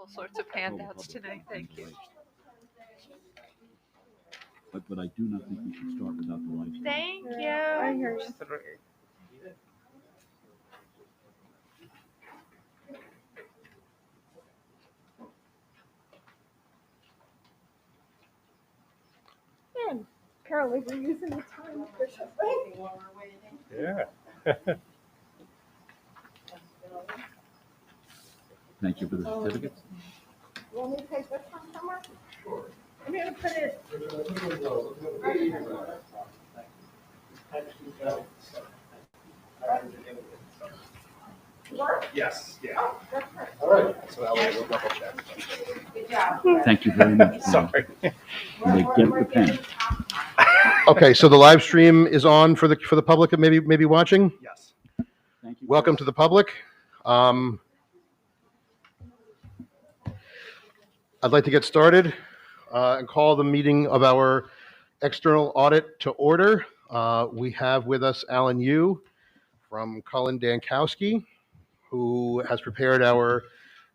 All sorts of handouts tonight, thank you. But I do not think we should start without the live stream. Thank you. I hear you. And apparently we're using the time efficiently. Yeah. Thank you for the certificates. You want me to take this one somewhere? Sure. I'm gonna put it. What? Yes. Yeah. Oh, that's right. All right. So that way we'll double check. Good job. Thank you very much. Sorry. They get the pen. Okay, so the live stream is on for the public that maybe watching. Yes. Thank you. Welcome to the public. I'd like to get started and call the meeting of our external audit to order. We have with us Alan Yu from Cullen Dankowski, who has prepared our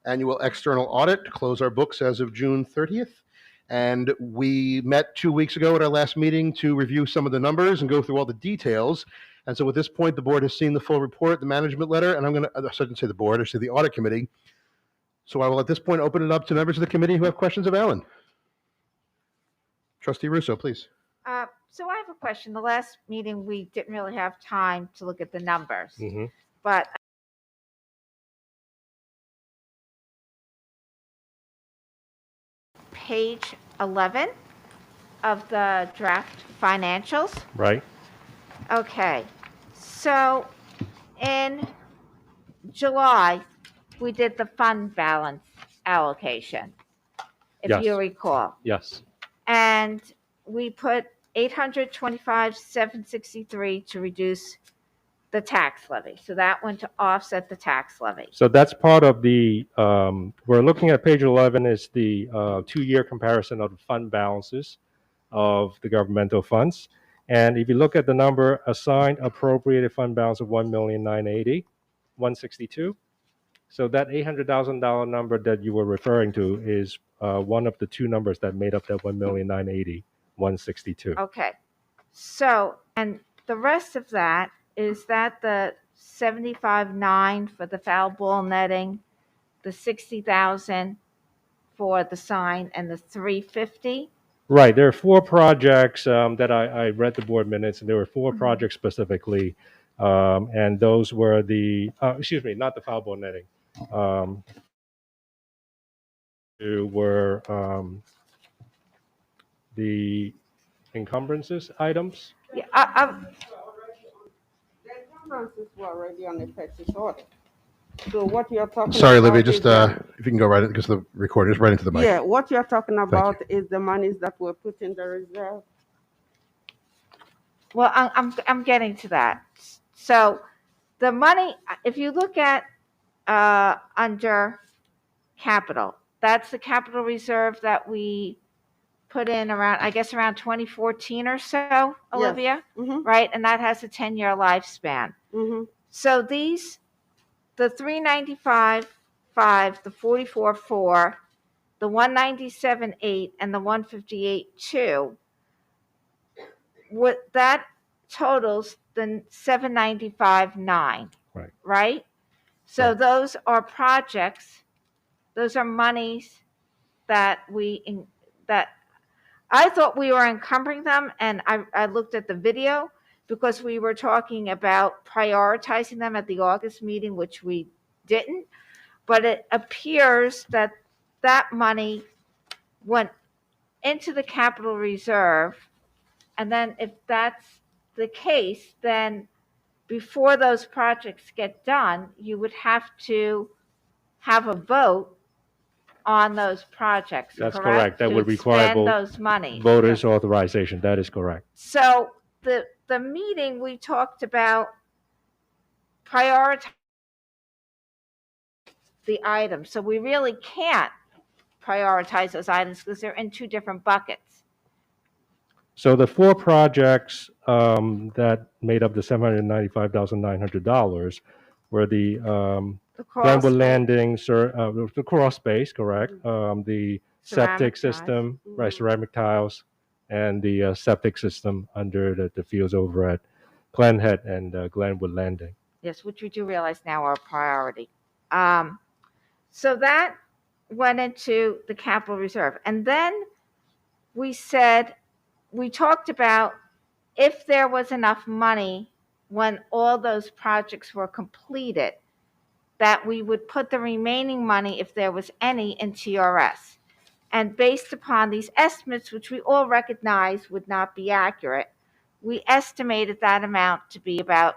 annual external audit to close our books as of June 30th. And we met 2 weeks ago at our last meeting to review some of the numbers and go through all the details. And so at this point, the board has seen the full report, the management letter, and I shouldn't say the board, I should say the audit committee. So I will at this point open it up to members of the committee who have questions of Alan. Trustee Russo, please. So I have a question. The last meeting, we didn't really have time to look at the numbers, Mm-hmm. but page 11 of the draft financials. Right. Okay, so in July, we did the fund balance allocation, if Yes. you recall. Yes. And we put 825,763 to reduce the tax levy. So that went to offset the tax levy. So that's part of the, we're looking at page 11 is the 2-year comparison of the fund balances of the governmental funds. And if you look at the number assigned appropriated fund balance of 1,980,162. So that $800,000 number that you were referring to is one of the two numbers that made up that 1,980,162. Okay. So, and the rest of that, is that the 75.9 for the foul ball netting, the 60,000 for the sign, and the 350? Right. There are 4 projects that I read the board minutes, and there were 4 projects specifically. And those were the, excuse me, not the foul ball netting. Were the encumbrances items. Yeah, The numbers were already on the purchase order. So what you're talking Sorry, about Olivia, is just if you can go right, because the recording is right into the mic. yeah, what you're talking about is the monies that were put in the reserve. well, I'm getting to that. So the money, if you look at under capital, that's the capital reserve that we put in around, I guess, around 2014 or so, Olivia, Mm-hmm. right? And that has a 10-year lifespan. Mm-hmm. So these, the 395.5, the 44.4, the 197.8, and the 158.2, what that totals the 795.9. Right. Right? So Right. those are projects, those are monies that that I thought we were encumbering them, and I looked at the video because we were talking about prioritizing them at the August meeting, which we didn't. But it appears that that money went into the capital reserve. And then if that's the case, then before those projects get done, you would have to have a vote on those projects. That's correct. That To would require expend those monies. voters' authorization. That is correct. So the meeting, we talked about prioritize the items. So we really can't prioritize those items because they're in 2 different buckets. So the 4 projects that made up the $795,900 were the The Glenwood Space. Landing, the crawl space, correct. The Ceramic septic tiles. system, right, ceramic tiles, and the septic system under the fields over at Glenhead and Glenwood Landing. Yes, which we do realize now are a priority. So that went into the capital reserve. And then we talked about if there was enough money when all those projects were completed, that we would put the remaining money, if there was any, in TRS. And based upon these estimates, which we all recognize would not be accurate, we estimated that amount to be about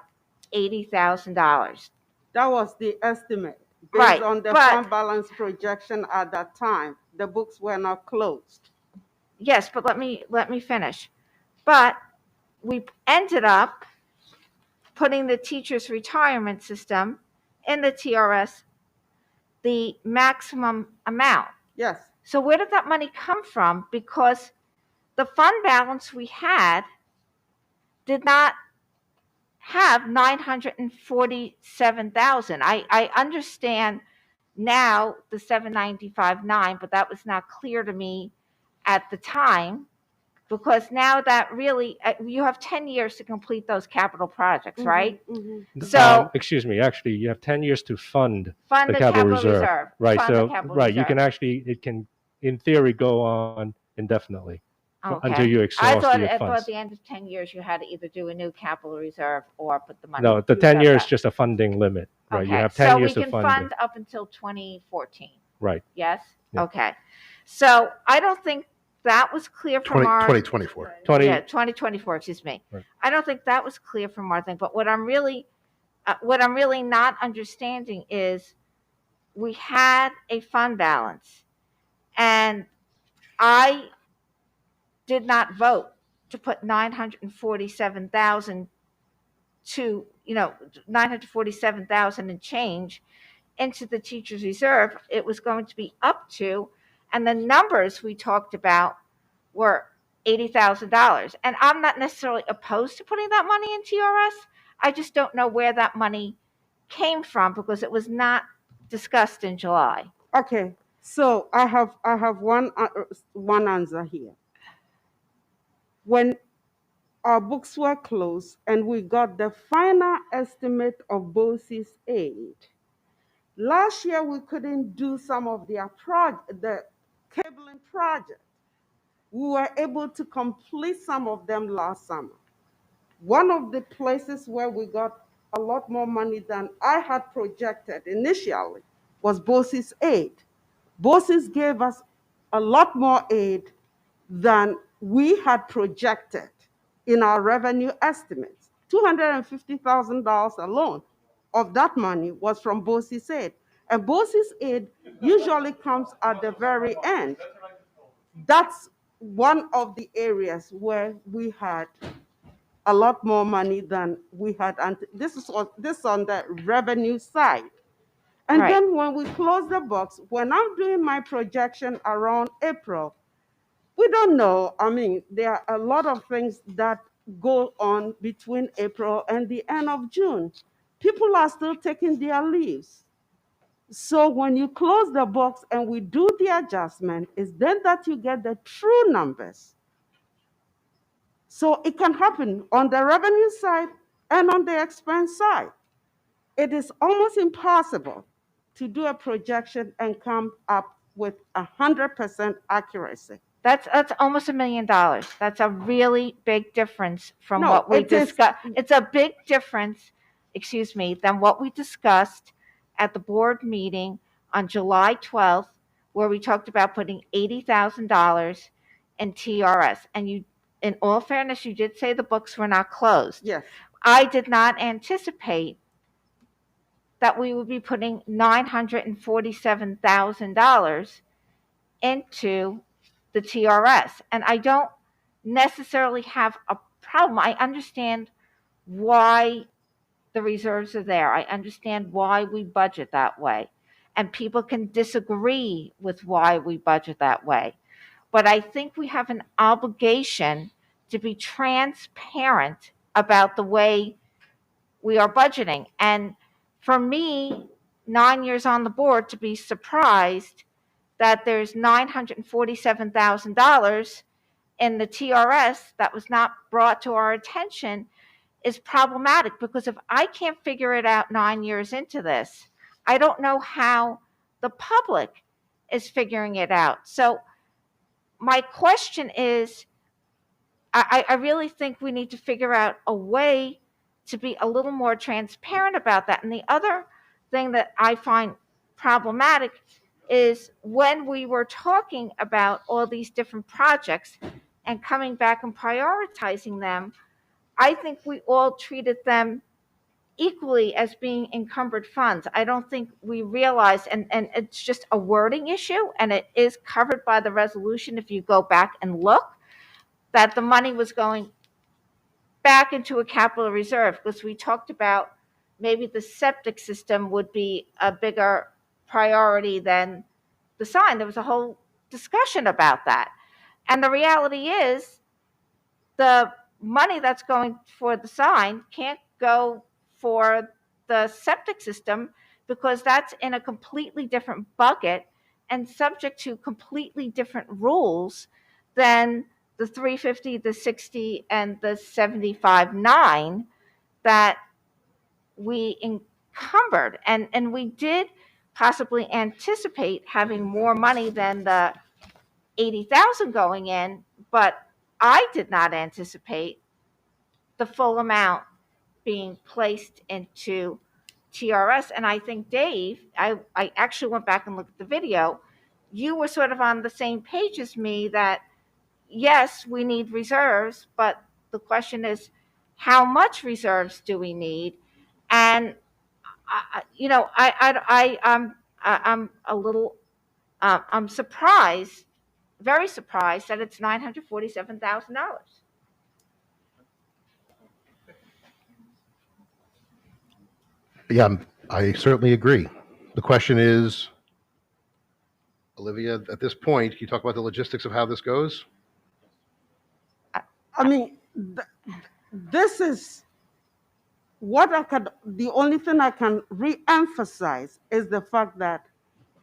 $80,000. That was the estimate based Right, on the but- fund balance projection at that time. The books were not closed. Yes, but let me finish. But we ended up putting the teachers' retirement system in the TRS, the maximum amount. Yes. So where did that money come from? Because the fund balance we had did not have $947,000. I understand now the $795,900, but that was not clear to me at the time, because now that really you have 10 years to complete those capital projects, right? Mhm. So Excuse me, actually, you have 10 years to fund fund the the capital capital reserve. reserve. Right, Fund the so, capital right, you reserve. can actually, it can, in theory, go on indefinitely Okay. until you I exhaust thought your at funds. the end of 10 years you had to either do a new capital reserve or put the money. No, the you 10 said years is that. just a funding limit, right? You Okay, have 10 so years we to can fund fund it. up until 2014. Right. Yes. Yeah. Okay. So I don't think that was clear from our 2024. 2024. Excuse me. Right. I don't think that was clear from our thing. But what I'm really not understanding is we had a fund balance, and I did not vote to put 947,000 to, 947,000 and change into the teacher's reserve. It was going to be up to, and the numbers we talked about were $80,000. And I'm not necessarily opposed to putting that money in TRS. I just don't know where that money came from because it was not discussed in July. Okay. So I have one answer here. When our books were closed and we got the final estimate of BOCES aid, last year we couldn't do some of the cabling project. We were able to complete some of them last summer. One of the places where we got a lot more money than I had projected initially was BOCES aid. BOCES gave us a lot more aid than we had projected in our revenue estimates. $250,000 alone of that money was from BOCES aid. And BOCES aid usually comes at the very end. That's one of the areas where we had a lot more money than we had. And this is on the revenue side. And Right. then when we close the books, when I'm doing my projection around April, we don't know. I mean, there are a lot of things that go on between April and the end of June. People are still taking their leaves. So when you close the books and we do the adjustment, it's then that you get the true numbers. So it can happen on the revenue side and on the expense side. It is almost impossible to do a projection and come up with 100% accuracy. That's almost $1 million. That's a really big difference from No, what we it is- discussed. It's a big difference, than what we discussed at the board meeting on July 12th, where we talked about putting $80,000 in TRS. And you, in all fairness, you did say the books were not closed. Yes. I did not anticipate that we would be putting $947,000 into the TRS. And I don't necessarily have a problem. I understand why the reserves are there. I understand why we budget that way. And people can disagree with why we budget that way. But I think we have an obligation to be transparent about the way we are budgeting. And for me, 9 years on the board to be surprised that there's $947,000 in the TRS that was not brought to our attention is problematic, because if I can't figure it out 9 years into this, I don't know how the public is figuring it out. So my question is, I really think we need to figure out a way to be a little more transparent about that. And the other thing that I find problematic is when we were talking about all these different projects and coming back and prioritizing them, I think we all treated them equally as being encumbered funds. I don't think we realize, and it's just a wording issue, and it is covered by the resolution if you go back and look, that the money was going back into a capital reserve, because we talked about maybe the septic system would be a bigger priority than the sign. There was a whole discussion about that. And the reality is the money that's going for the sign can't go for the septic system, because that's in a completely different bucket and subject to completely different rules than the 350, the 60, and the 75.9 that we encumbered. And we did possibly anticipate having more money than the 80,000 going in, but I did not anticipate the full amount being placed into TRS. And I think, Dave, I actually went back and looked at the video. You were sort of on the same page as me that, yes, we need reserves, but the question is, how much reserves do we need? And, I'm a little, I'm surprised, very surprised that it's $947,000. Yeah, I certainly agree. The question is, Olivia, at this point, can you talk about the logistics of how this goes? I mean, this is what the only thing I can re-emphasize is the fact that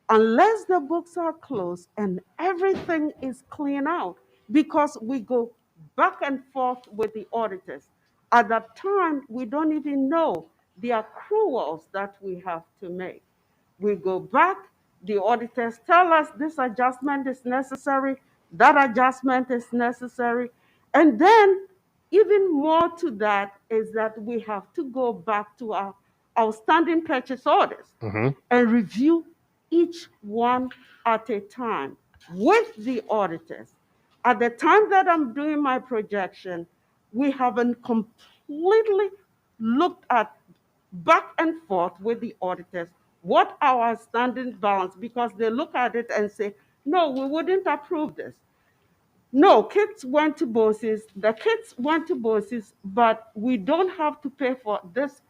unless the books are closed and everything is clean out, because we go back and forth with the auditors, at that time, we don't even know the accruals that we have to make. We go back, the auditors tell us this adjustment is necessary, that adjustment is necessary. And then, even more to that is that we have to go back to our outstanding purchase orders and review each one at a time with the auditors. At the time that I'm doing my projection, we haven't completely looked at back and forth with the auditors what our outstanding balance, because they look at it and say, no, we wouldn't approve this. No, kids went to BOCES, the kids went to BOCES, but we don't have to pay for this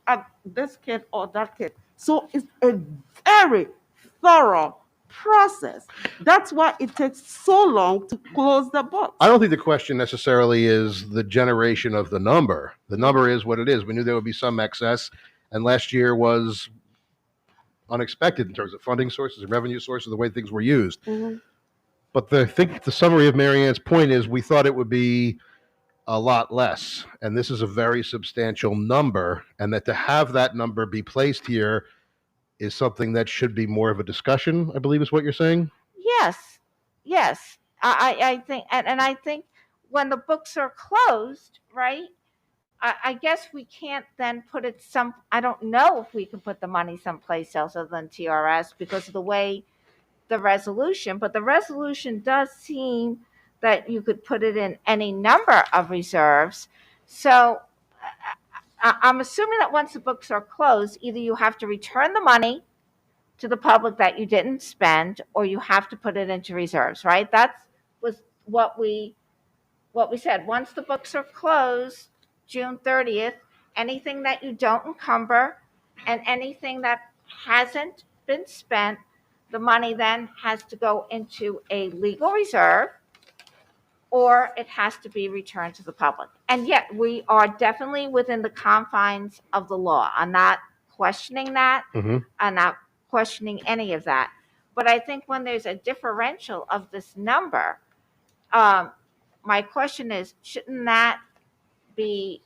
kid or that kid. So it's a very thorough process. That's why it takes so long to close the book. I don't think the question necessarily is the generation of the number. The number is what it is. We knew there would be some excess, and last year was unexpected in terms of funding sources and revenue sources, the way things were used. But I think the summary of Mary Ann's point is we thought it would be a lot less, and this is a very substantial number, and that to have that number be placed here is something that should be more of a discussion, I believe is what you're saying? Yes. I think, and I think when the books are closed, right, I guess we can't then put it I don't know if we can put the money someplace else other than TRS because of the way the resolution, but the resolution does seem that you could put it in any number of reserves. So I'm assuming that once the books are closed, either you have to return the money to the public that you didn't spend, or you have to put it into reserves, right? That was what we said. Once the books are closed, June 30th, anything that you don't encumber and anything that hasn't been spent, the money then has to go into a legal reserve, or it has to be returned to the public. And yet we are definitely within the confines of the law. I'm not questioning that. I'm not questioning any of that. But I think when there's a differential of this number, my question is, shouldn't that be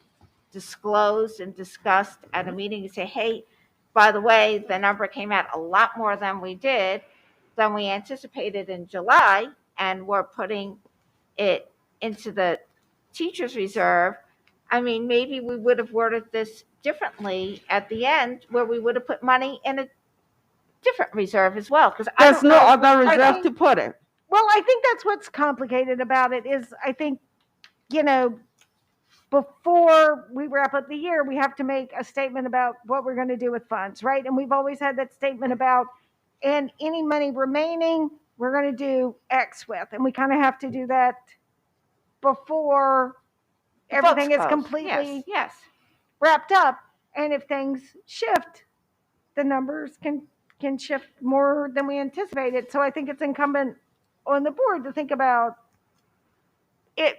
disclosed and discussed at a meeting and say, hey, by the way, the number came out a lot more than we anticipated in July, and we're putting it into the teacher's reserve. I mean, maybe we would have worded this differently at the end, where we would have put money in a different reserve as well, because I There's don't no know. other reserve to put it. Well, I think that's what's complicated about it is I think, you know, before we wrap up the year, we have to make a statement about what we're going to do with funds, right? And we've always had that statement about, and any money remaining, we're going to do X with. And we kind of have to do that before everything is Books closed. completely Yes. wrapped up. And if things shift, the numbers can shift more than we anticipated. So I think it's incumbent on the board to think about it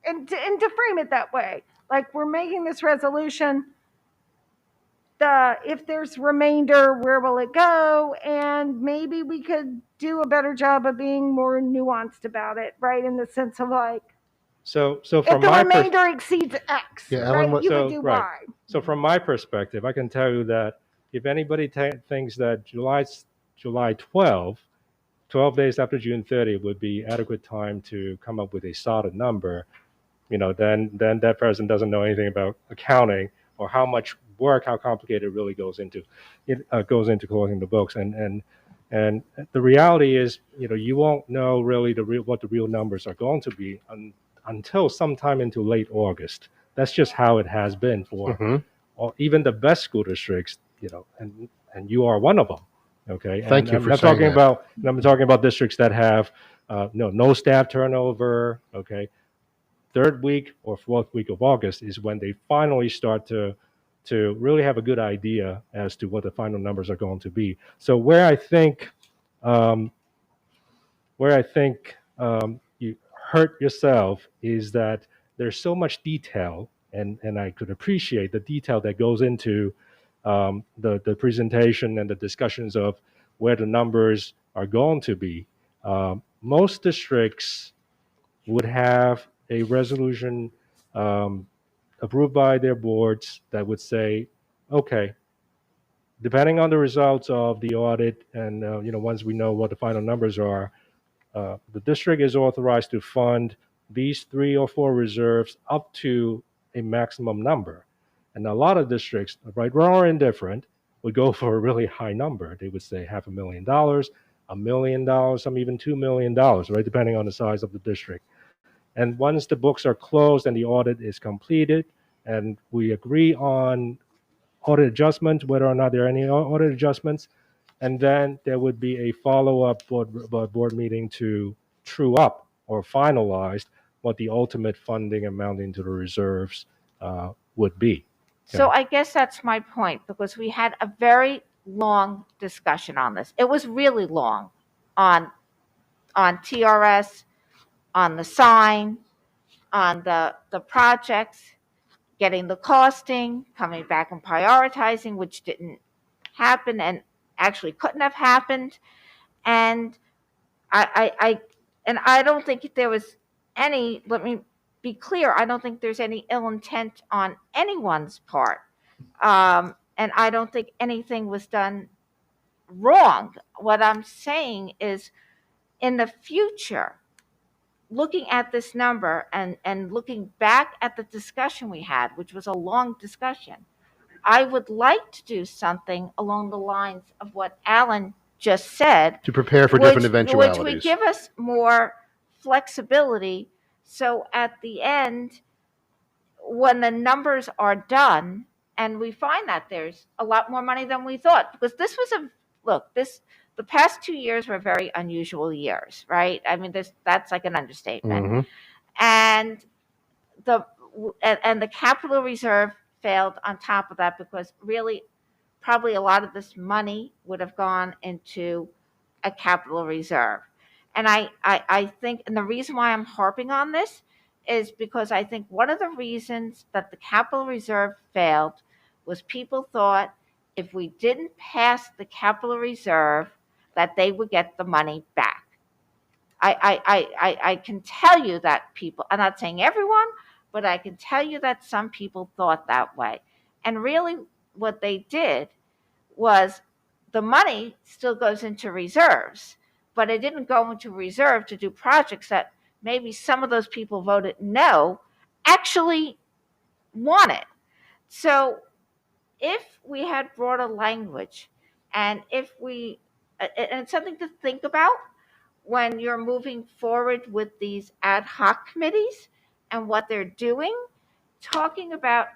and to frame it that way. Like, we're making this resolution. If there's remainder, where will it go? And maybe we could do a better job of being more nuanced about it, right? In the sense of like, So if from the my remainder exceeds X, Yeah, Ellen, right, what- you So, would do right. Y. So from my perspective, I can tell you that if anybody thinks that July 12 days after June 30 would be adequate time to come up with a solid number, then that person doesn't know anything about accounting or how much work, how complicated it really goes into closing the books. And the reality is, you won't know really what the real numbers are going to be until sometime into late August. That's just how it has been for Mhm. even the best school districts, and you are one of them. Okay. Thank you for I'm saying talking that. I'm talking about districts that have no staff turnover. Okay. Third week or fourth week of August is when they finally start to really have a good idea as to what the final numbers are going to be. So where I think you hurt yourself is that there's so much detail, and I could appreciate the detail that goes into the presentation and the discussions of where the numbers are going to be. Most districts would have a resolution approved by their boards that would say, okay, depending on the results of the audit and once we know what the final numbers are, the district is authorized to fund these 3 or 4 reserves up to a maximum number. And a lot of districts, right, wrong or indifferent, would go for a really high number. They would say $500,000, $1 million, some even $2 million, right, depending on the size of the district. And once the books are closed and the audit is completed, and we agree on audit adjustments, whether or not there are any audit adjustments, and then there would be a follow-up board meeting to true up or finalize what the ultimate funding amount into the reserves would be. So I guess that's my point, because we had a very long discussion on this. It was really long on TRS, on the sign, on the projects, getting the costing, coming back and prioritizing, which didn't happen and actually couldn't have happened. And I don't think there was any, let me be clear, I don't think there's any ill intent on anyone's part. And I don't think anything was done wrong. What I'm saying is, in the future, looking at this number and looking back at the discussion we had, which was a long discussion, I would like to do something along the lines of what Alan just said, To prepare for different eventualities. which would give us more flexibility. So at the end, when the numbers are done and we find that there's a lot more money than we thought, because this was the past 2 years were very unusual years, right? I mean, that's like an understatement. Mhm. And the capital reserve failed on top of that, because really probably a lot of this money would have gone into a capital reserve. And I think, and the reason why I'm harping on this is because I think one of the reasons that the capital reserve failed was people thought if we didn't pass the capital reserve, that they would get the money back. I can tell you that people, I'm not saying everyone, but I can tell you that some people thought that way. And really what they did was the money still goes into reserves, but it didn't go into reserve to do projects that maybe some of those people voted no actually wanted. So if we had broader language and if we, and it's something to think about when you're moving forward with these ad hoc committees and what they're doing, talking about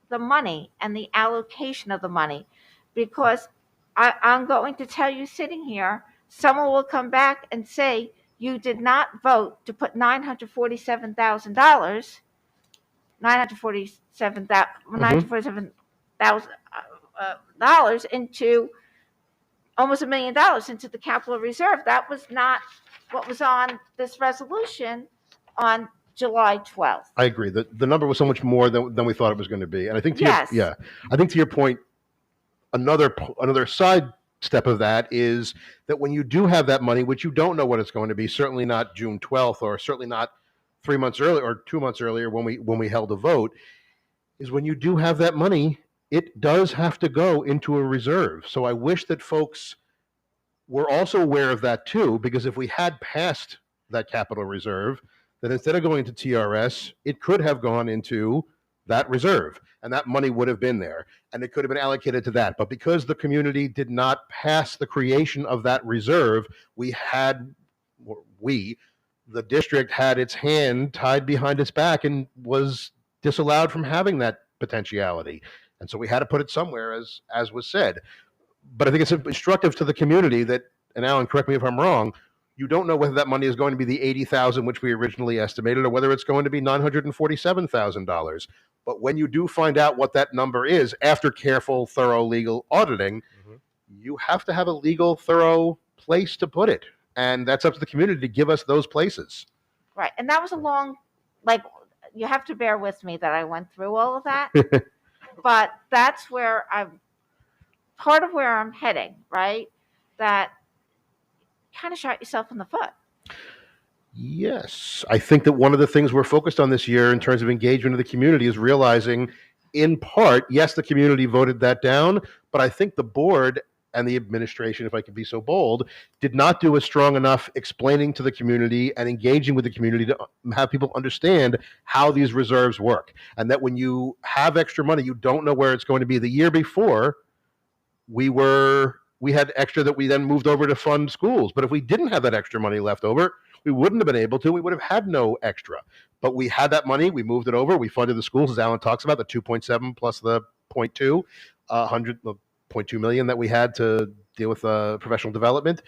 the money and the allocation of the money, because I'm going to tell you sitting here, someone will come back and say, you did not vote to put $947,000 $947,000 into almost $1 million into the capital reserve. That was not what was on this resolution on July 12th. I agree. The number was so much more than we thought it was going to be. And I think Yes. I think to your point, another side step of that is that when you do have that money, which you don't know what it's going to be, certainly not June 12th, or certainly not 3 months earlier or 2 months earlier when we held a vote, is when you do have that money, it does have to go into a reserve. So I wish that folks were also aware of that too, because if we had passed that capital reserve, then instead of going to TRS, it could have gone into that reserve, and that money would have been there, and it could have been allocated to that. But because the community did not pass the creation of that reserve, the district had its hand tied behind its back and was disallowed from having that potentiality. And so we had to put it somewhere, as was said. But I think it's instructive to the community that, and Alan, correct me if I'm wrong, you don't know whether that money is going to be the $80,000 which we originally estimated, or whether it's going to be $947,000. But when you do find out what that number is after careful, thorough legal auditing, you have to have a legal, thorough place to put it. And that's up to the community to give us those places. Right. And that was a long, you have to bear with me that I went through all of that. But that's where part of where I'm heading, right? That kind of shot yourself in the foot. Yes. I think that one of the things we're focused on this year in terms of engagement of the community is realizing, in part, yes, the community voted that down, but I think the board and the administration, if I could be so bold, did not do a strong enough explaining to the community and engaging with the community to have people understand how these reserves work. And that when you have extra money, you don't know where it's going to be. The year before, we had extra that we then moved over to fund schools. But if we didn't have that extra money left over, we wouldn't have been able to. We would have had no extra. But we had that money. We moved it over. We funded the schools, as Alan talks about, the 2.7 plus the 0.2, 0.2 million that we had to deal with professional development.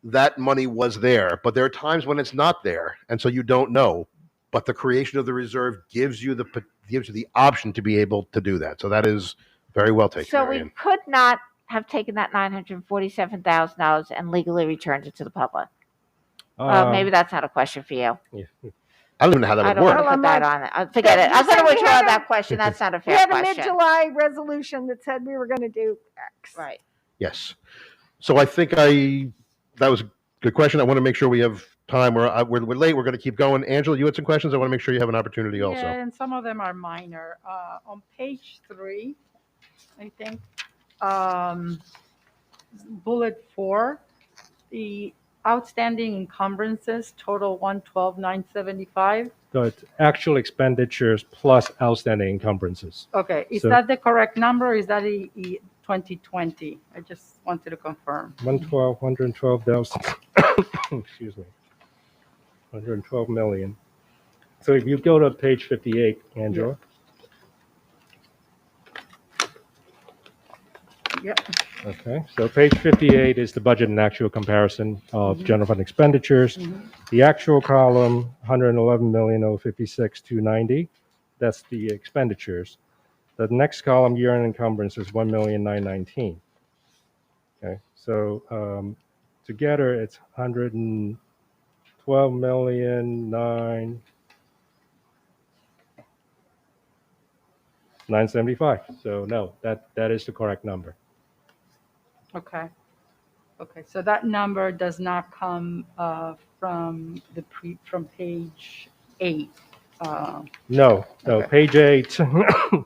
That money was there. But there are times when it's not there. And so you don't know. But the creation of the reserve gives you the option to be able to do that. So that is very well taken. So Marian. we could not have taken that $947,000 and legally returned it to the public. Maybe that's not a question for you. Yeah. I don't even know how that I would don't work. want to put that on it. Forget it. I'm going to withdraw that question. That's not a We fair had a question. mid-July resolution that said we were going to do X. Right. Yes. So I think that was a good question. I want to make sure we have time. We're late. We're going to keep going. Angela, you had some questions. I want to make sure you have an opportunity also. Yeah, and some of them are minor. On page 3, I think, bullet 4, the outstanding encumbrances total 112,975. So it's actual expenditures plus outstanding encumbrances. Okay, is So- that the correct number? Or is that the 2020? I just wanted to confirm. 112,000. Excuse me. 112 million. So if you go to page 58, Angela. Yep. Okay, so page 58 is the budget and actual comparison of general fund expenditures. The actual column, 111,056,290. That's the expenditures. The next column, year-end encumbrance, is 1,919,000. Okay, so together it's 112,975. So no, that is the correct number. Okay. Okay, so that number does not come from from page 8. Uh, No, Okay. page 8,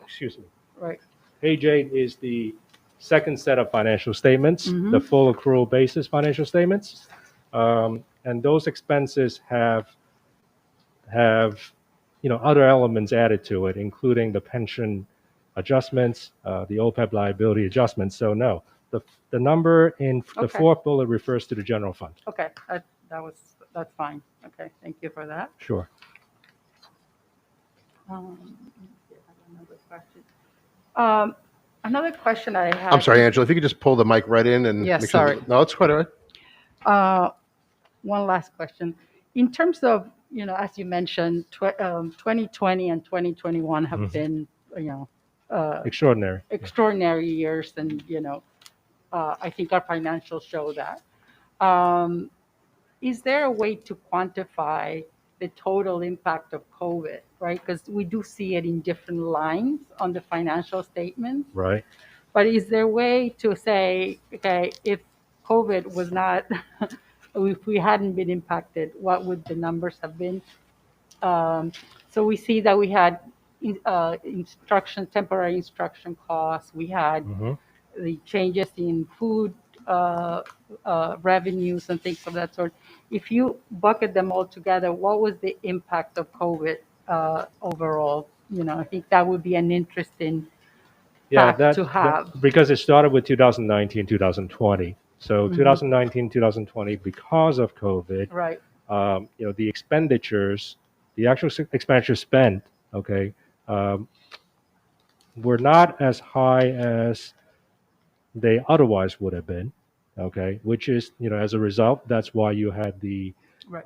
excuse me. Right. Page 8 is the second set of financial statements, the full accrual basis financial statements. And those expenses have other elements added to it, including the pension adjustments, the OPEB liability adjustments. So no, the number in the Okay. fourth bullet refers to the general fund. Okay, that's fine. Okay, thank you for that. Sure. Another question. Another question I had. I'm sorry, Angela, if you could just pull the mic right in and Yes, make sure. sorry. No, it's quite all right. One last question. In terms of, as you mentioned, 2020 and 2021 have been, Extraordinary. extraordinary years, and I think our financials show that. Is there a way to quantify the total impact of COVID, right? Because we do see it in different lines on the financial statements. Right. But is there a way to say, okay, if COVID was not, if we hadn't been impacted, what would the numbers have been? So we see that we had temporary instruction costs. We had the changes in food revenues and things of that sort. If you bucket them all together, what was the impact of COVID overall? I think that would be an interesting fact to have. Because it started with 2019, 2020. So 2019, 2020, because of COVID, Right. The expenditures, the actual expenditures spent, okay, were not as high as they otherwise would have been, okay, which is, as a result, that's why you had the, Right.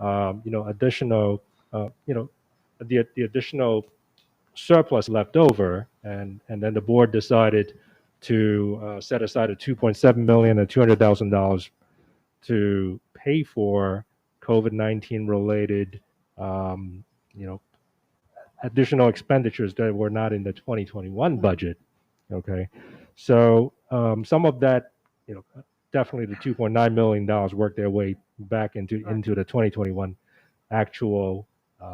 additional, the additional surplus left over, and then the board decided to set aside a $2.7 million and $200,000 to pay for COVID-19 related, additional expenditures that were not in the 2021 budget. Okay, so some of that, definitely the $2.9 million worked their way back into the 2021 actual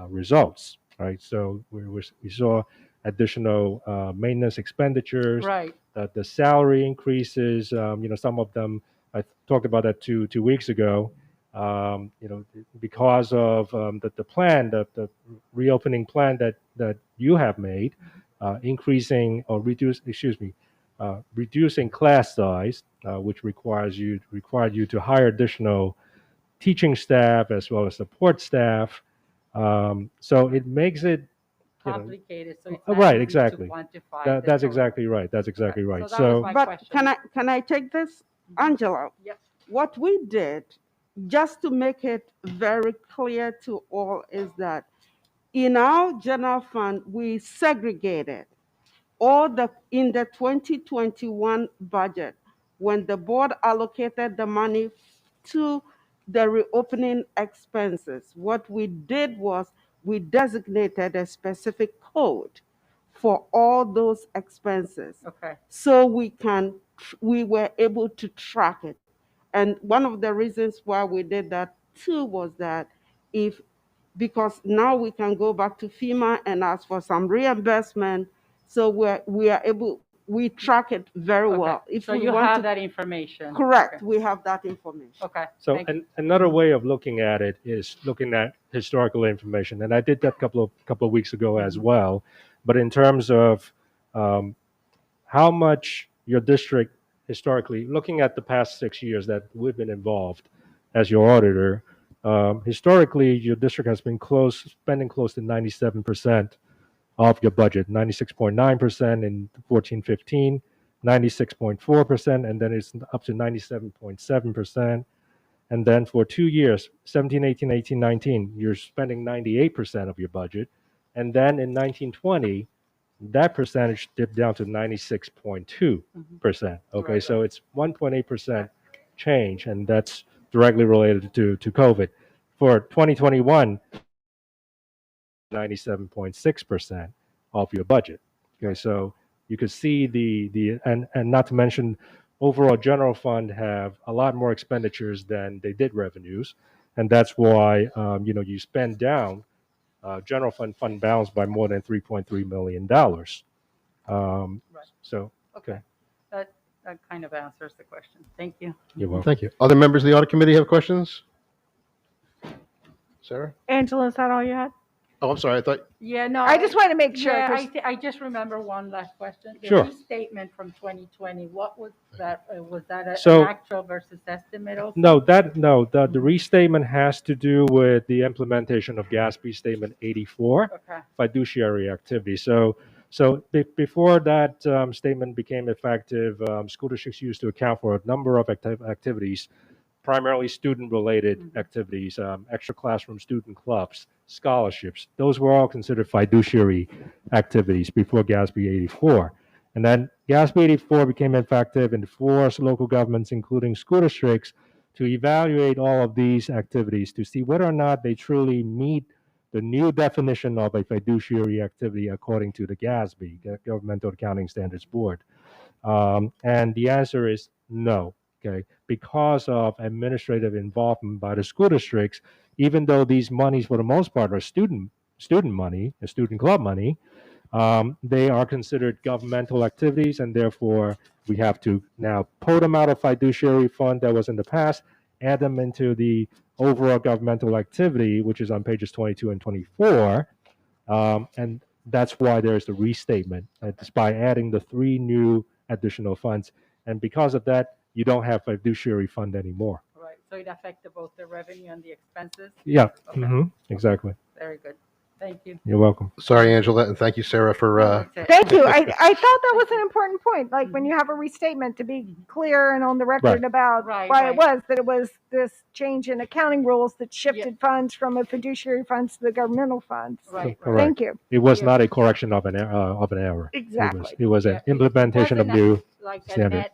results. Right, so we saw additional maintenance expenditures, Right. the salary increases. Some of them I talked about that two weeks ago. Because of the plan, the reopening plan that you have made, increasing or reducing class size, which required you to hire additional teaching staff as well as support staff. So it makes it Complicated. So it's not right, easy exactly. to quantify. That's the exactly right. That's exactly Okay, right. so that was So my But question. can I take this, Angela? Yep. What we did, just to make it very clear to all, is that in our general fund, we segregated in the 2021 budget, when the board allocated the money to the reopening expenses, what we did was we designated a specific code for all those expenses. Okay. So we were able to track it. And one of the reasons why we did that too was that because now we can go back to FEMA and ask for some reimbursement. So we track it very Okay. well. If So we you want have to, that information. correct, Okay. we have that information. Okay. So Thank you. another way of looking at it is looking at historical information, and I did that a couple of weeks ago as well. But in terms of how much your district historically, looking at the past 6 years that we've been involved as your auditor, historically your district has been spending close to 97% of your budget, 96.9% in 14-15, 96.4%, and then it's up to 97.7%. And then for 2 years, 17, 18, 18, 19, you're spending 98% of your budget. And then in 1920, that percentage dipped down to 96.2%. Okay, Right. so it's 1.8% change, and that's directly related to COVID. For 2021, 97.6% of your budget. Okay, so you could see and not to mention overall general fund have a lot more expenditures than they did revenues, and that's why you spend down general fund balance by more than $3.3 million. Right. So Okay. That kind of answers the question. Thank you. you're welcome. Thank you. Other members of the audit committee have questions? Sarah? Angela, is that all you had? Oh, I'm sorry. I thought, Yeah, no. I just want to make sure. Yeah, 'cause- I just remember one last question. The Sure. restatement from 2020, what was that? Was that So- an actual versus estimate also? No, the restatement has to do with the implementation of GASB Statement 84, Okay. fiduciary activity. So before that statement became effective, school districts used to account for a number of activities, primarily student-related Mhm. activities, extra classroom student clubs, scholarships. Those were all considered fiduciary activities before GASB 84. And then GASB 84 became effective and forced local governments, including school districts, to evaluate all of these activities to see whether or not they truly meet the new definition of a fiduciary activity according to the GASB, Governmental Accounting Standards Board. And the answer is no, okay? Because of administrative involvement by the school districts, even though these monies for the most part are student money, student club money, they are considered governmental activities, and therefore we have to now pull them out of fiduciary fund that was in the past, add them into the overall governmental activity, which is on pages 22 and 24. And that's why there's the restatement. It's by adding the 3 new additional funds. And because of that, you don't have fiduciary fund anymore. Right. So it affected both the revenue and the expenses? Yeah, Okay. exactly. Very good. Thank you. You're welcome. sorry, Angela, and thank you, Sarah, for, That's it. Thank you. I thought that was an important point. Like when you have a restatement, to be clear and on the record Right. about Right, why right. it was that it was this change in accounting rules that shifted funds from a fiduciary funds to the governmental funds. Right. Correct. Thank you. It was Yeah. not a correction of an error. Exactly. It was Yeah, an implementation of wasn't new. like a standard. net,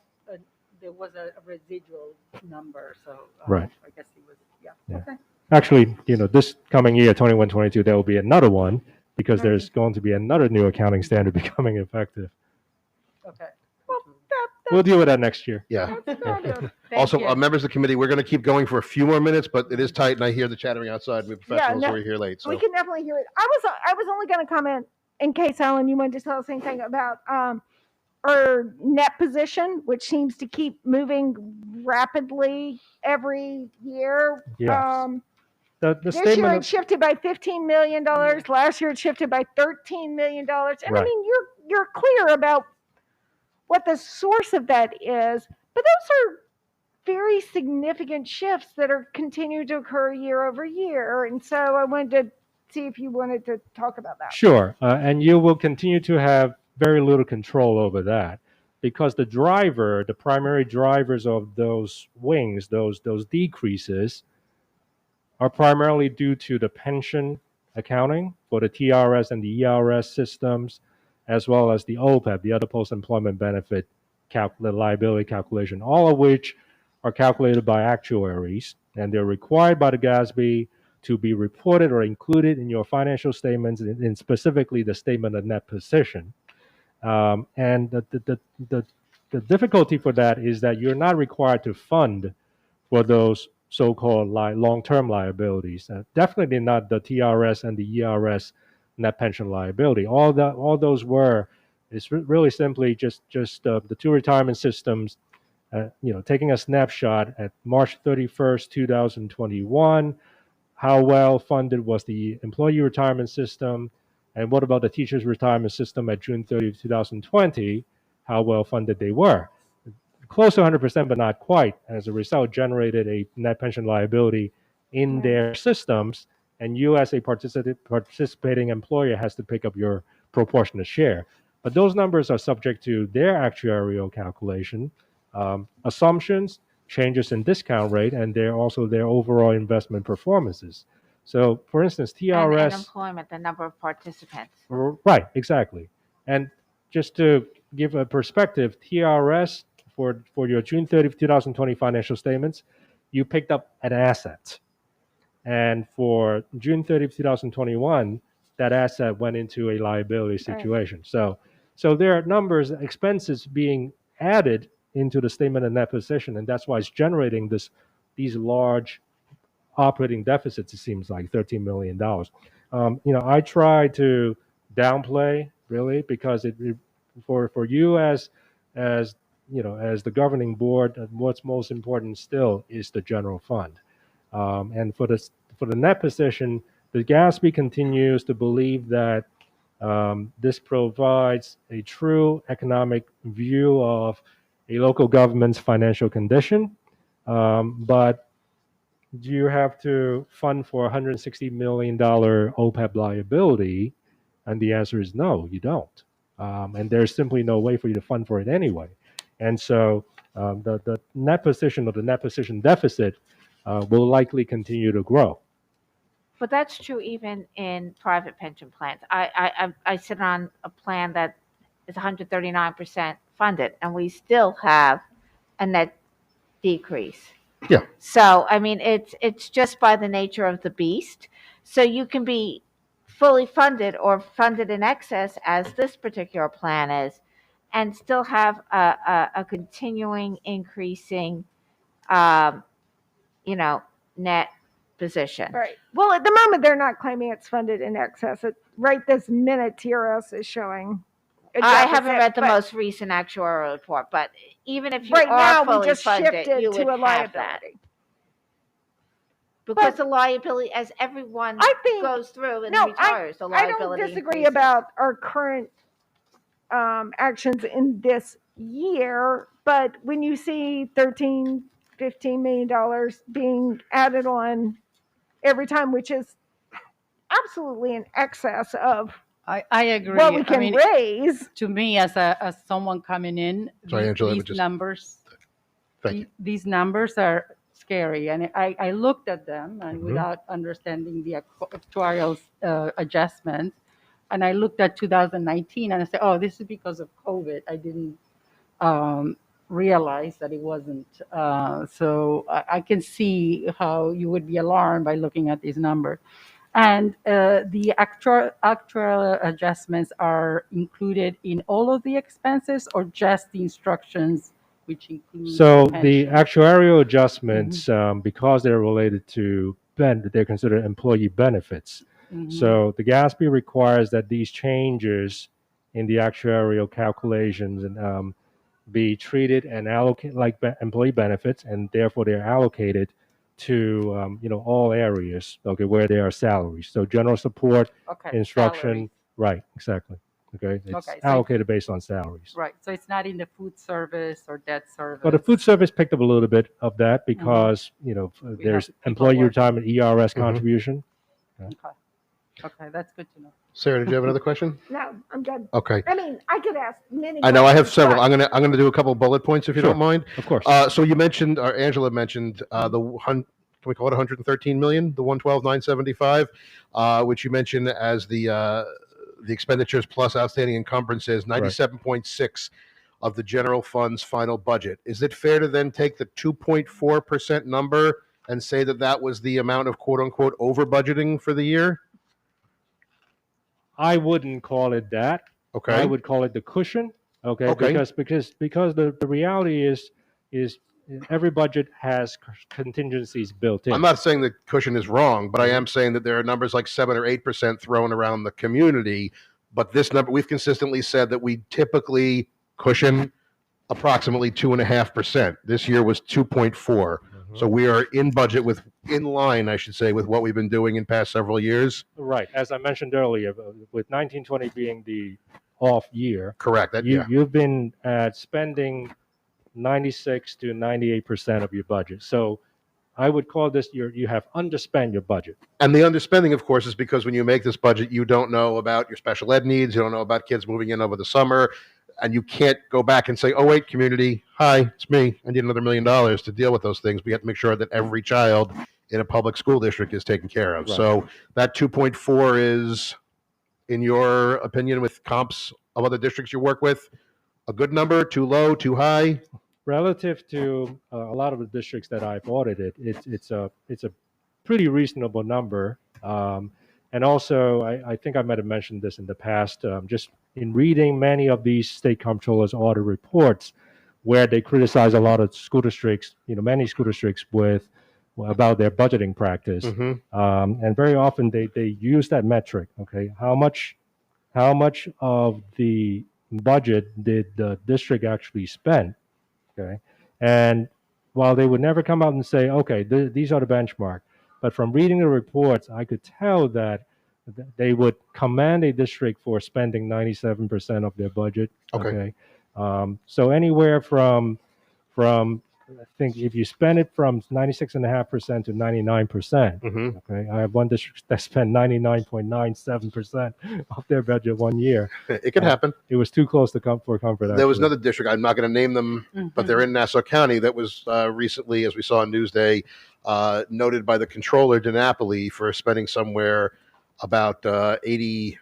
there was a residual number, so. Right. I guess it was, yeah. Yeah. Okay. Actually, this coming year, 21-22, there will be another one because Okay. there's going to be another new accounting standard becoming effective. Okay. We'll deal with that next year. yeah. Thank Also, you. members of the committee, we're going to keep going for a few more minutes, but it is tight, and I hear the chattering outside. We have professionals no, who are here late, We so. can definitely hear it. I was only going to comment in case, Alan, you wanted to tell us anything about our net position, which seems to keep moving rapidly every year. Yes. The This year statement it of, shifted by $15 million. Last year it shifted by $13 million. And I Right. mean, you're clear about what the source of that is, but those are very significant shifts that are continuing to occur year over year. And so I wanted to see if you wanted to talk about that. Sure, and you will continue to have very little control over that because the primary drivers of those swings, those decreases, are primarily due to the pension accounting for the TRS and the ERS systems, as well as the OPEB, the other post-employment benefit liability calculation, all of which are calculated by actuaries, and they're required by the GASB to be reported or included in your financial statements, and specifically the statement of net position. And the difficulty for that is that you're not required to fund for those so-called long-term liabilities. Definitely not the TRS and the ERS net pension liability. All those were is really simply just the 2 retirement systems. Taking a snapshot at March 31st, 2021. How well funded was the employee retirement system? And what about the teachers' retirement system at June 30th, 2020? How well funded they were? Close to 100%, but not quite. As a result, generated a net pension liability in their systems, and you as a participating employer has to pick up your proportionate share. But those numbers are subject to their actuarial calculation, assumptions, changes in discount rate, and they're also their overall investment performances. So, for instance, And TRS. employment, the number of participants. Right, exactly. And just to give a perspective, TRS for your June 30th, 2020 financial statements, you picked up an asset. And for June 30th, 2021, that asset went into a liability situation. So there are numbers, expenses being added into the statement of net position, and that's why it's generating these large operating deficits. It seems like $13 million. I try to downplay really because for you as as the governing board, what's most important still is the general fund. And for the net position, the GASB continues to believe that this provides a true economic view of a local government's financial condition, but you have to fund for $160 million OPEB liability, and the answer is no, you don't. And there's simply no way for you to fund for it anyway. And so the net position or the net position deficit will likely continue to grow. But that's true even in private pension plans. I sit on a plan that is 139% funded, and we still have a net decrease. Yeah. So I mean, it's just by the nature of the beast. So you can be fully funded or funded in excess, as this particular plan is, and still have a continuing increasing, net position. Right. Well, at the moment, they're not claiming it's funded in excess. Right this minute, TRS is showing. a I haven't deficit, read the but most recent actuarial report, but even if you right are now, we fully just funded, shifted you to would a have that. liability. Because But the liability, as everyone I think goes through and no, retires, the I don't liability disagree increases. about our current actions in this year, but when you see $13-15 million being added on every time, which is absolutely in excess of I agree. what we I can mean, raise. to me, as someone coming in, Sorry, Angela, let me these just- numbers, Thank you. these numbers are scary, and I looked at them and Mhm. without understanding the actuarial adjustments, and I looked at 2019 and I said, oh, this is because of COVID. I didn't realize that it wasn't. So I can see how you would be alarmed by looking at these numbers. And the actual adjustments are included in all of the expenses or just the instructions, which include So the pension? actuarial adjustments, because they're related to they're considered employee benefits. Mhm. So the GASB requires that these changes in the actuarial calculations and be treated and allocated like employee benefits, and therefore they're allocated to all areas, okay, where there are salaries. So general support, Okay, instruction, salaries. right, exactly. Okay, it's Okay, so allocated based on salaries. Right, so it's not in the food service or debt service. But the food service picked up a little bit of that because there's people employee work. retirement ERS Mhm. contribution. Okay, that's good to know. Sarah, did you have another question? No, I'm good. Okay. I mean, I could ask many. I know I have questions, several. but I'm gonna do a couple bullet points if you Sure. don't mind. Of course. So you mentioned, or Angela mentioned, can we call it 113 million, the 112,975, which you mentioned as the expenditures plus outstanding encumbrances, 97.6 of the general fund's final budget. Is it fair to then take the 2.4% number and say that that was the amount of quote unquote over budgeting for the year? I wouldn't call it that. Okay. I would call it the cushion. Okay. Okay. Because the reality is every budget has contingencies built in. I'm not saying the cushion is wrong, but I am saying that there are numbers like 7 or 8% thrown around the community. But this number, we've consistently said that we typically cushion approximately 2.5%. This year was 2.4. So we are in budget in line, I should say, with what we've been doing in past several years. Right. As I mentioned earlier, with 1920 being the off year, Correct. you've been at spending 96 to 98% of your budget. So I would call this you have underspent your budget. And the underspending, of course, is because when you make this budget, you don't know about your special ed needs. You don't know about kids moving in over the summer. And you can't go back and say, oh, wait, community, hi, it's me. I need another $1 million to deal with those things. We have to make sure that every child in a public school district is taken care of. Right. So that 2.4 is, in your opinion, with comps of other districts you work with, a good number, too low, too high? Relative to a lot of the districts that I've audited, it's a pretty reasonable number. And also, I think I might have mentioned this in the past. Just in reading many of these state comptrollers' audit reports, where they criticize a lot of school districts, many school districts about their budgeting practice. And very often they use that metric. Okay, how much of the budget did the district actually spend? Okay, and while they would never come out and say, okay, these are the benchmark, but from reading the reports, I could tell that they would commend a district for spending 97% of their budget. Okay. So anywhere from I think if you spend it from 96.5% to 99%, okay, I have one district that spent 99.97% of their budget one year. It could happen. It was too close for comfort. There was actually. another district, I'm not going to name them, but they're in Nassau County, that was recently, as we saw on Newsday, noted by the controller DiNapoli for spending somewhere about 87%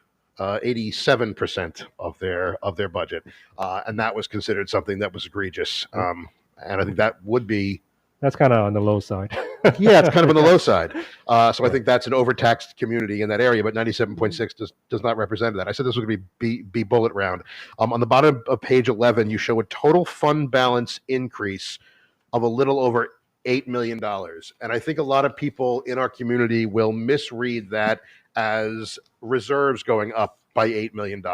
of their budget, and that was considered something that was egregious. And I think that would be. That's kind of on the low side. Yeah, it's kind of on the low side. So I think that's an overtaxed community in that area, but 97.6 does not represent that. I said this was going to be bullet round. On the bottom of page 11, you show a total fund balance increase of a little over $8 million. And I think a lot of people in our community will misread that as reserves going up by $8 million.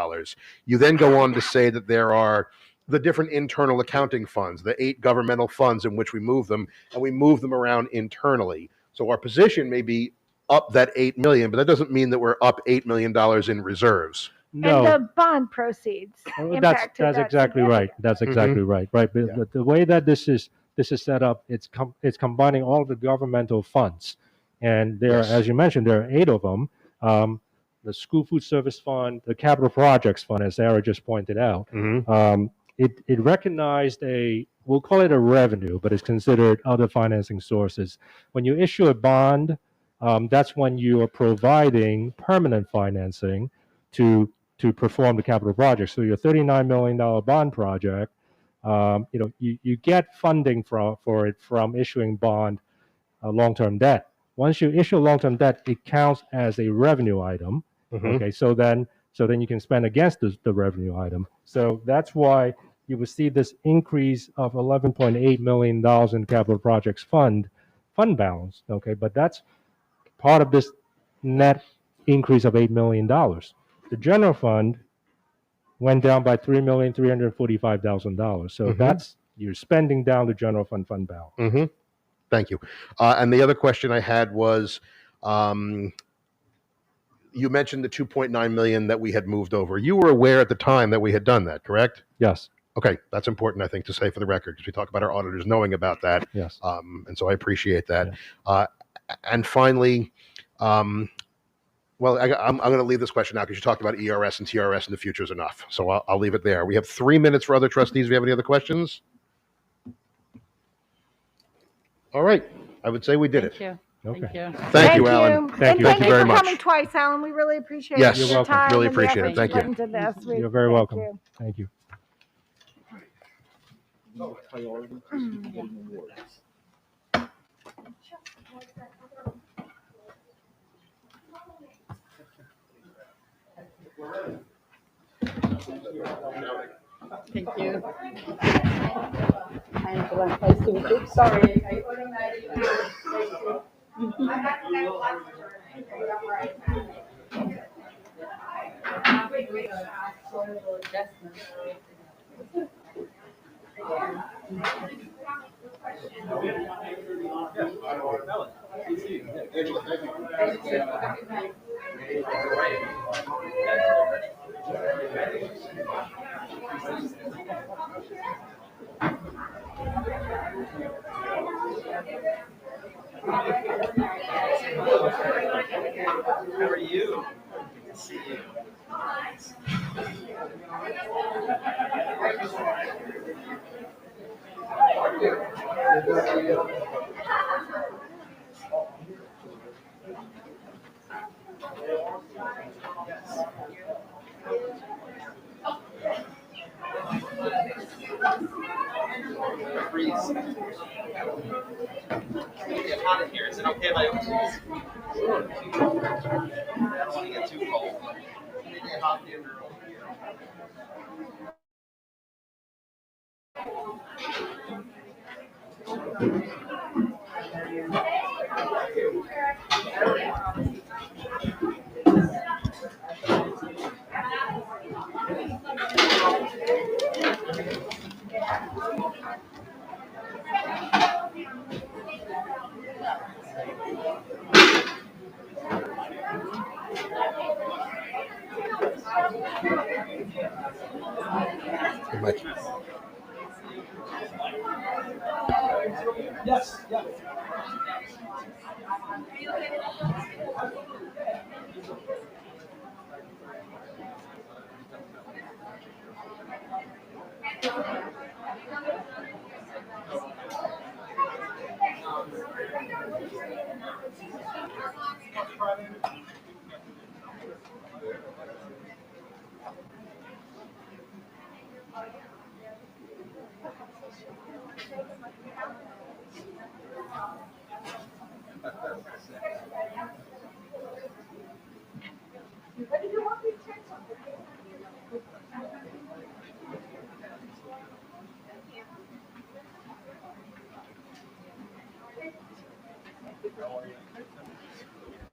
You then go on to say that there are the different internal accounting funds, the 8 governmental funds in which we move them, and we move them around internally. So our position may be up that 8 million, but that doesn't mean that we're up $8 million in reserves. No. And the bond proceeds. That's exactly right. That's exactly right. Right. But the way that this is set up, it's combining all the governmental funds, and there, as you mentioned, there are 8 of them. The School Food Service Fund, the Capital Projects Fund, as Sarah just pointed out. It recognized we'll call it a revenue, but it's considered other financing sources. When you issue a bond, that's when you are providing permanent financing to perform the capital project. So your $39 million bond project, you get funding for it from issuing bond long-term debt. Once you issue long-term debt, it counts as a revenue item. Okay, so then you can spend against the revenue item. So that's why you will see this increase of $11.8 million in capital projects fund balance. Okay, but that's part of this net increase of $8 million. The general fund went down by $3,345,000. So that's, you're spending down the general fund balance. Thank you. And the other question I had was, you mentioned the 2.9 million that we had moved over. You were aware at the time that we had done that, correct? Yes. Okay, that's important, I think, to say for the record, because we talk about our auditors knowing about that. Yes. And so I appreciate that. Yeah. And finally, I'm going to leave this question now because you talked about ERS and TRS and the future is enough. So I'll leave it there. We have 3 minutes for other trustees. Do you have any other questions? All right. I would say we did Thank it. you. Okay. Thank you. Thank you, Alan. Thank you very for much. coming twice, Alan. We really appreciate Yes. your You're welcome. time Really and the appreciate it. effort Thank you. put into this. You're very welcome. You. Thank you. Thank you. Sorry. How are you? Good to see you. Freeze. It's getting hot in here. Is it okay if I open these? Sure. I don't want to get too cold. Maybe a hot dinner over here.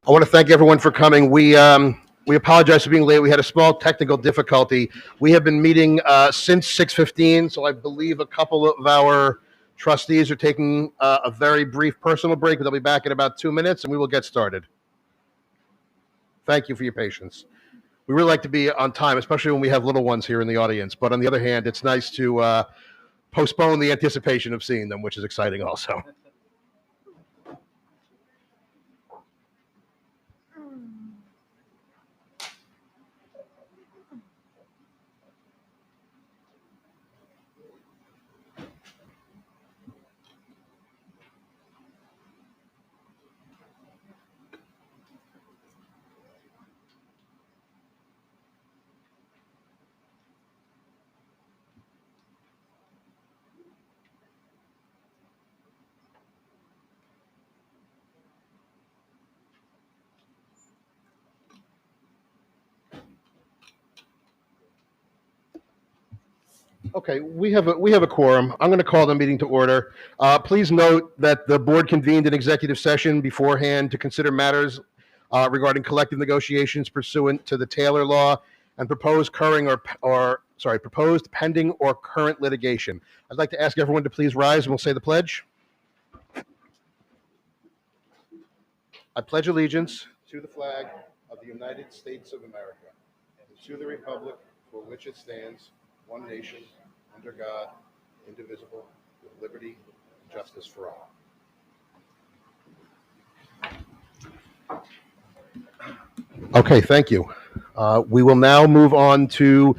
I want to thank everyone for coming. We apologize for being late. We had a small technical difficulty. We have been meeting since 6:15, so I believe a couple of our trustees are taking a very brief personal break, but they'll be back in about 2 minutes, and we will get started. Thank you for your patience. We really like to be on time, especially when we have little ones here in the audience. But on the other hand, it's nice to postpone the anticipation of seeing them, which is exciting also. Okay, we have a quorum. I'm going to call the meeting to order. Please note that the board convened an executive session beforehand to consider matters regarding collective negotiations pursuant to the Taylor Law and proposed pending or current litigation. I'd like to ask everyone to please rise and we'll say the pledge. I pledge allegiance to the flag of the United States of America and to the republic for which it stands, one nation, under God, indivisible, with liberty and justice for all. Okay, thank you. We will now move on to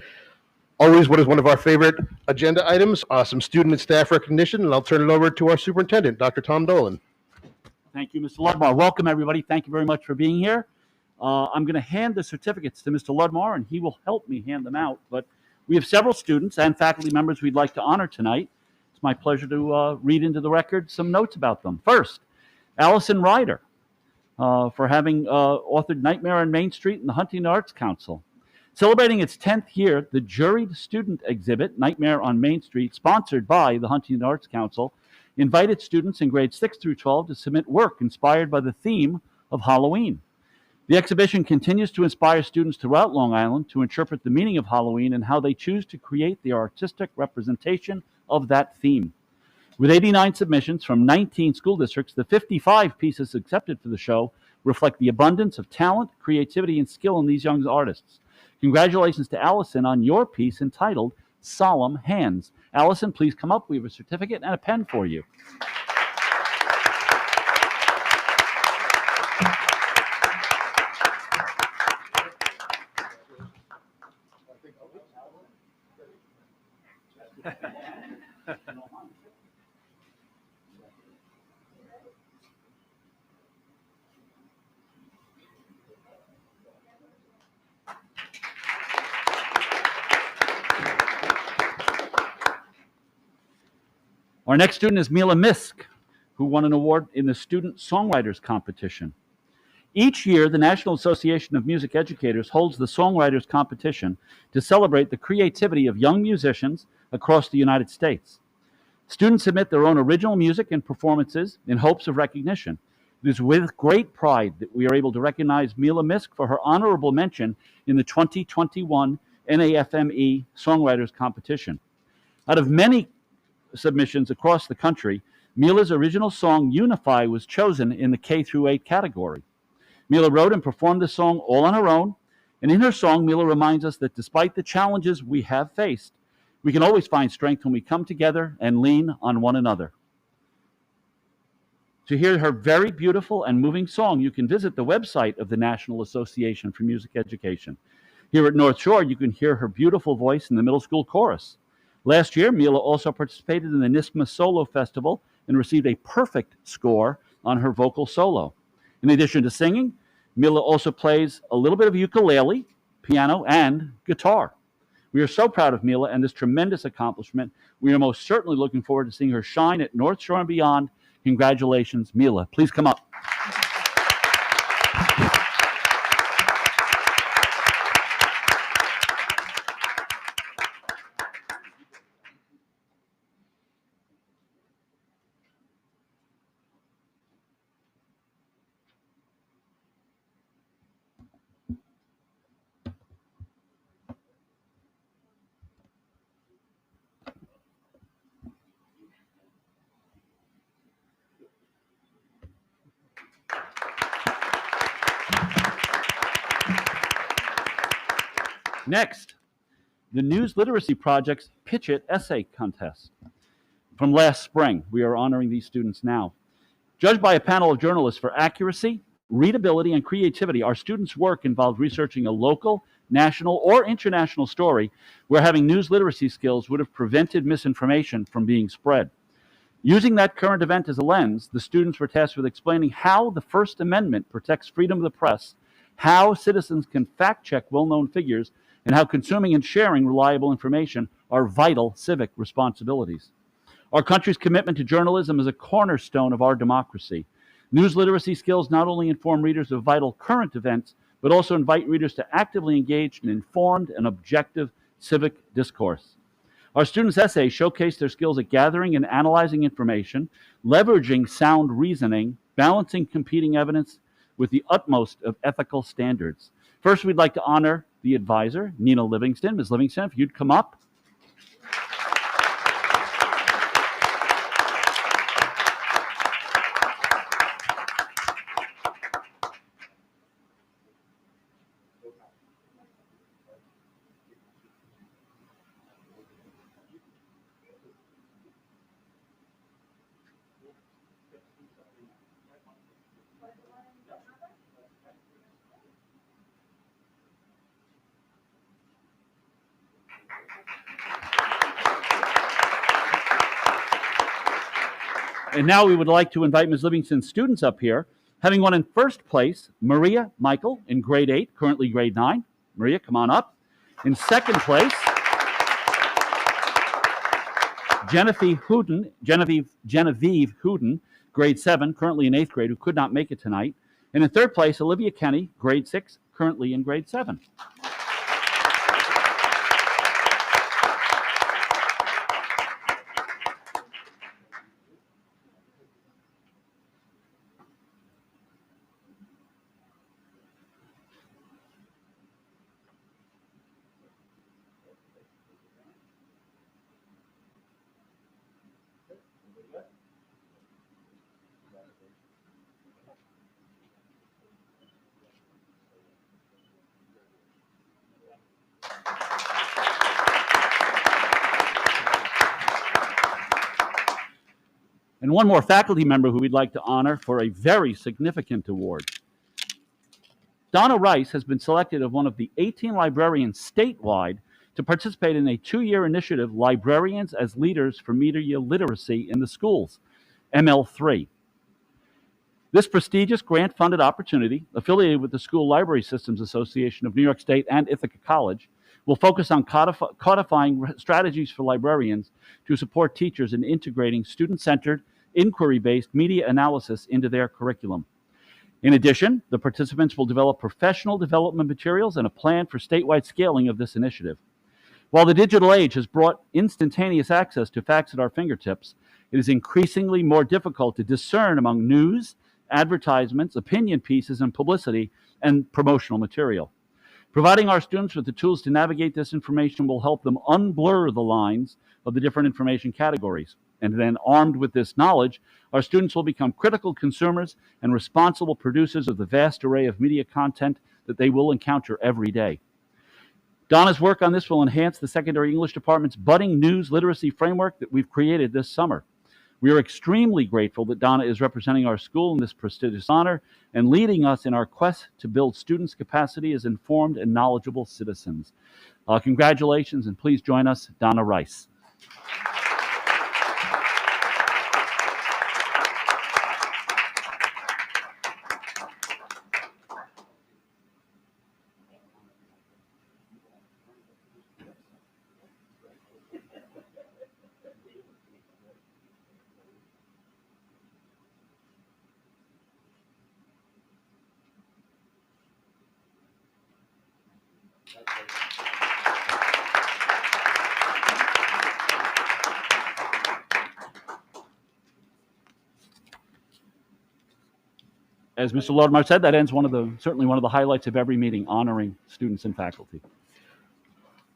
always what is one of our favorite agenda items, some student and staff recognition, and I'll turn it over to our superintendent, Dr. Tom Dolan. Thank you, Mr. Ludmar. Welcome, everybody. Thank you very much for being here. I'm going to hand the certificates to Mr. Ludmar, and he will help me hand them out. But we have several students and faculty members we'd like to honor tonight. It's my pleasure to read into the record some notes about them. First, Allison Ryder, for having authored Nightmare on Main Street and the Huntington Arts Council. Celebrating its 10th year, the juried student exhibit, Nightmare on Main Street, sponsored by the Huntington Arts Council, invited students in grades 6 through 12 to submit work inspired by the theme of Halloween. The exhibition continues to inspire students throughout Long Island to interpret the meaning of Halloween and how they choose to create the artistic representation of that theme. With 89 submissions from 19 school districts, the 55 pieces accepted for the show reflect the abundance of talent, creativity, and skill in these young artists. Congratulations to Allison on your piece entitled Solemn Hands. Allison, please come up. We have a certificate and a pen for you. Our next student is Mila Misk, who won an award in the Student Songwriters Competition. Each year, the National Association of Music Educators holds the Songwriters Competition to celebrate the creativity of young musicians across the United States. Students submit their own original music and performances in hopes of recognition. It is with great pride that we are able to recognize Mila Misk for her honorable mention in the 2021 NAFME Songwriters Competition. Out of many submissions across the country, Mila's original song, Unify, was chosen in the K-8 category. Mila wrote and performed the song all on her own, and in her song, Mila reminds us that despite the challenges we have faced, we can always find strength when we come together and lean on one another. To hear her very beautiful and moving song, you can visit the website of the National Association for Music Education. Here at North Shore, you can hear her beautiful voice in the middle school chorus. Last year, Mila also participated in the NISCMA Solo Festival and received a perfect score on her vocal solo. In addition to singing, Mila also plays a little bit of ukulele, piano, and guitar. We are so proud of Mila and this tremendous accomplishment. We are most certainly looking forward to seeing her shine at North Shore and beyond. Congratulations, Mila. Please come up. Next, the News Literacy Project's Pitch It Essay Contest. From last spring, we are honoring these students now. Judged by a panel of journalists for accuracy, readability, and creativity, our students' work involved researching a local, national, or international story where having news literacy skills would have prevented misinformation from being spread. Using that current event as a lens, the students were tasked with explaining how the First Amendment protects freedom of the press, how citizens can fact-check well-known figures, and how consuming and sharing reliable information are vital civic responsibilities. Our country's commitment to journalism is a cornerstone of our democracy. News literacy skills not only inform readers of vital current events, but also invite readers to actively engage in informed and objective civic discourse. Our students' essays showcase their skills at gathering and analyzing information, leveraging sound reasoning, balancing competing evidence with the utmost of ethical standards. First, we'd like to honor the advisor, Nina Livingston. Ms. Livingston, if you'd come up. And now we would like to invite Ms. Livingston's students up here. Having won in first place, Maria Michael in grade 8, currently grade 9. Maria, come on up. In second place, Genevieve Hooden, grade 7, currently in 8th grade, who could not make it tonight. And in third place, Olivia Kenny, grade 6, currently in grade 7. And one more faculty member who we'd like to honor for a very significant award. Donna Rice has been selected as one of the 18 librarians statewide to participate in a 2-year initiative, Librarians as Leaders for Media Literacy in the Schools, ML3. This prestigious grant-funded opportunity, affiliated with the School Library Systems Association of New York State and Ithaca College, will focus on codifying strategies for librarians to support teachers in integrating student-centered, inquiry-based media analysis into their curriculum. In addition, the participants will develop professional development materials and a plan for statewide scaling of this initiative. While the digital age has brought instantaneous access to facts at our fingertips, it is increasingly more difficult to discern among news, advertisements, opinion pieces, and publicity and promotional material. Providing our students with the tools to navigate this information will help them unblur the lines of the different information categories. And then, armed with this knowledge, our students will become critical consumers and responsible producers of the vast array of media content that they will encounter every day. Donna's work on this will enhance the secondary English department's budding news literacy framework that we've created this summer. We are extremely grateful that Donna is representing our school in this prestigious honor and leading us in our quest to build students' capacity as informed and knowledgeable citizens. Congratulations, and please join us, Donna Rice. As Mr. Lodmar said, that ends certainly one of the highlights of every meeting, honoring students and faculty.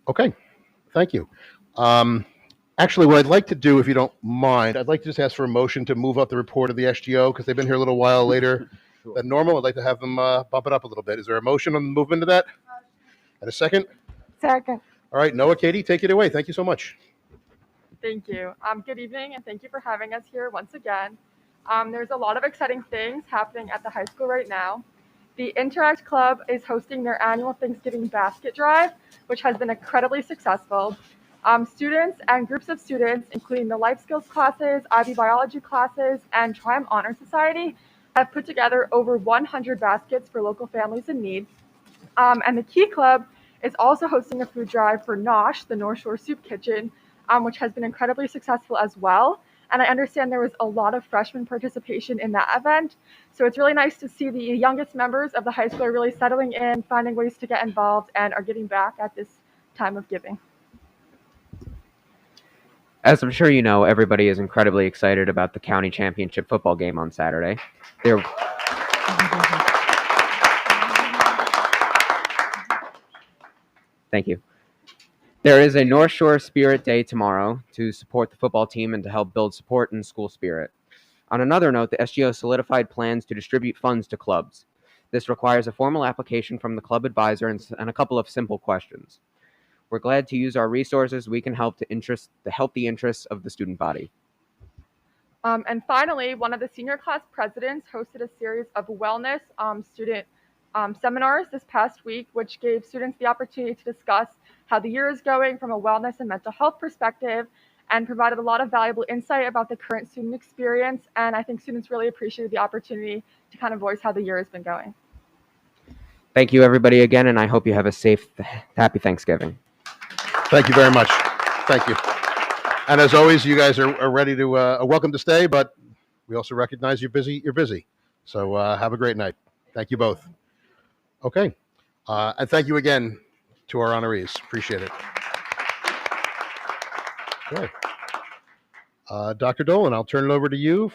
Okay, thank you. Actually, what I'd like to do, if you don't mind, I'd like to just ask for a motion to move up the report of the SGO because they've been here a little while later than normal. I'd like to have them bump it up a little bit. Is there a motion on the movement of that? And a second? Second. All right, Noah, Katie, take it away. Thank you so much. Thank you. Good evening, and thank you for having us here once again. There's a lot of exciting things happening at the high school right now. The Interact Club is hosting their annual Thanksgiving basket drive, which has been incredibly successful. Students and groups of students, including the life skills classes, IB biology classes, and Triumph Honor Society, have put together over 100 baskets for local families in need. And the Key Club is also hosting a food drive for NOSH, the North Shore Soup Kitchen, which has been incredibly successful as well. And I understand there was a lot of freshman participation in that event. So it's really nice to see the youngest members of the high school are really settling in, finding ways to get involved, and are getting back at this time of giving. As I'm sure you know, everybody is incredibly excited about the county championship football game on Saturday. Thank you. There is a North Shore Spirit Day tomorrow to support the football team and to help build support and school spirit. On another note, the SGO solidified plans to distribute funds to clubs. This requires a formal application from the club advisor and a couple of simple questions. We're glad to use our resources we can help the interests of the student body. And finally, one of the senior class presidents hosted a series of wellness student seminars this past week, which gave students the opportunity to discuss how the year is going from a wellness and mental health perspective, and provided a lot of valuable insight about the current student experience. And I think students really appreciated the opportunity to kind of voice how the year has been going. Thank you, everybody, again, and I hope you have a safe, happy Thanksgiving. Thank you very much. Thank you. And as always, you guys are ready to welcome to stay, but we also recognize you're busy. You're busy. So have a great night. Thank you both. Okay. And thank you again to our honorees. Appreciate it. Okay. Dr. Dolan, I'll turn it over to you.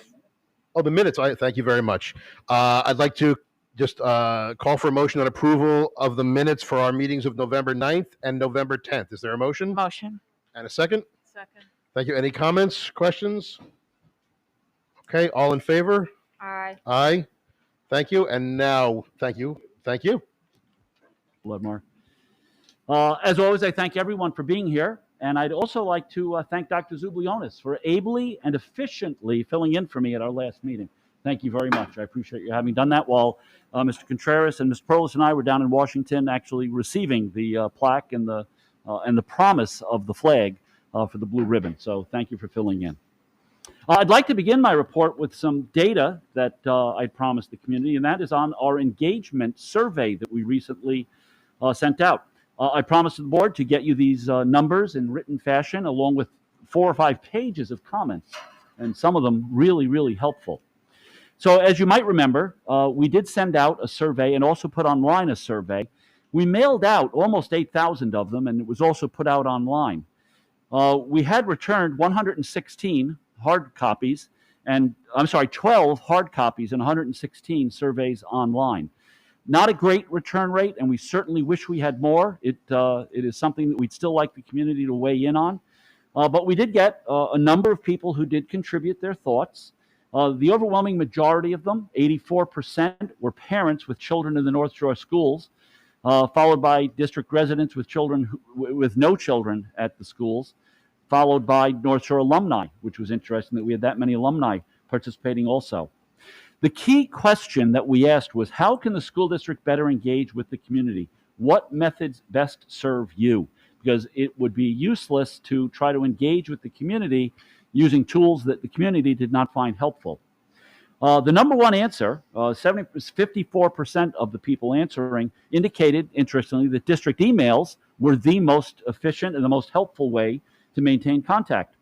Oh, the minutes. Thank you very much. I'd like to just call for a motion on approval of the minutes for our meetings of November 9th and November 10th. Is there a motion? Motion. And a second? Second. Thank you. Any comments, questions? Okay, all in favor? Aye. Aye. Thank you. And now, thank you. Thank you. Ludmar. As always, I thank everyone for being here. And I'd also like to thank Dr. Zublionis for ably and efficiently filling in for me at our last meeting. Thank you very much. I appreciate you having done that while Mr. Contreras and Ms. Perlis and I were down in Washington actually receiving the plaque and the promise of the flag for the blue ribbon. So thank you for filling in. I'd like to begin my report with some data that I promised the community, and that is on our engagement survey that we recently sent out. I promised the board to get you these numbers in written fashion, along with 4 or 5 pages of comments, and some of them really, really helpful. So as you might remember, we did send out a survey and also put online a survey. We mailed out almost 8,000 of them, and it was also put out online. We had returned 116 hard copies, and I'm sorry, 12 hard copies and 116 surveys online. Not a great return rate, and we certainly wish we had more. It is something that we'd still like the community to weigh in on. But we did get a number of people who did contribute their thoughts. The overwhelming majority of them, 84%, were parents with children in the North Shore schools, followed by district residents with children with no children at the schools, followed by North Shore alumni, which was interesting that we had that many alumni participating also. The key question that we asked was, how can the school district better engage with the community? What methods best serve you? Because it would be useless to try to engage with the community using tools that the community did not find helpful. The number one answer, 54% of the people answering indicated, interestingly, that district emails were the most efficient and the most helpful way to maintain contact,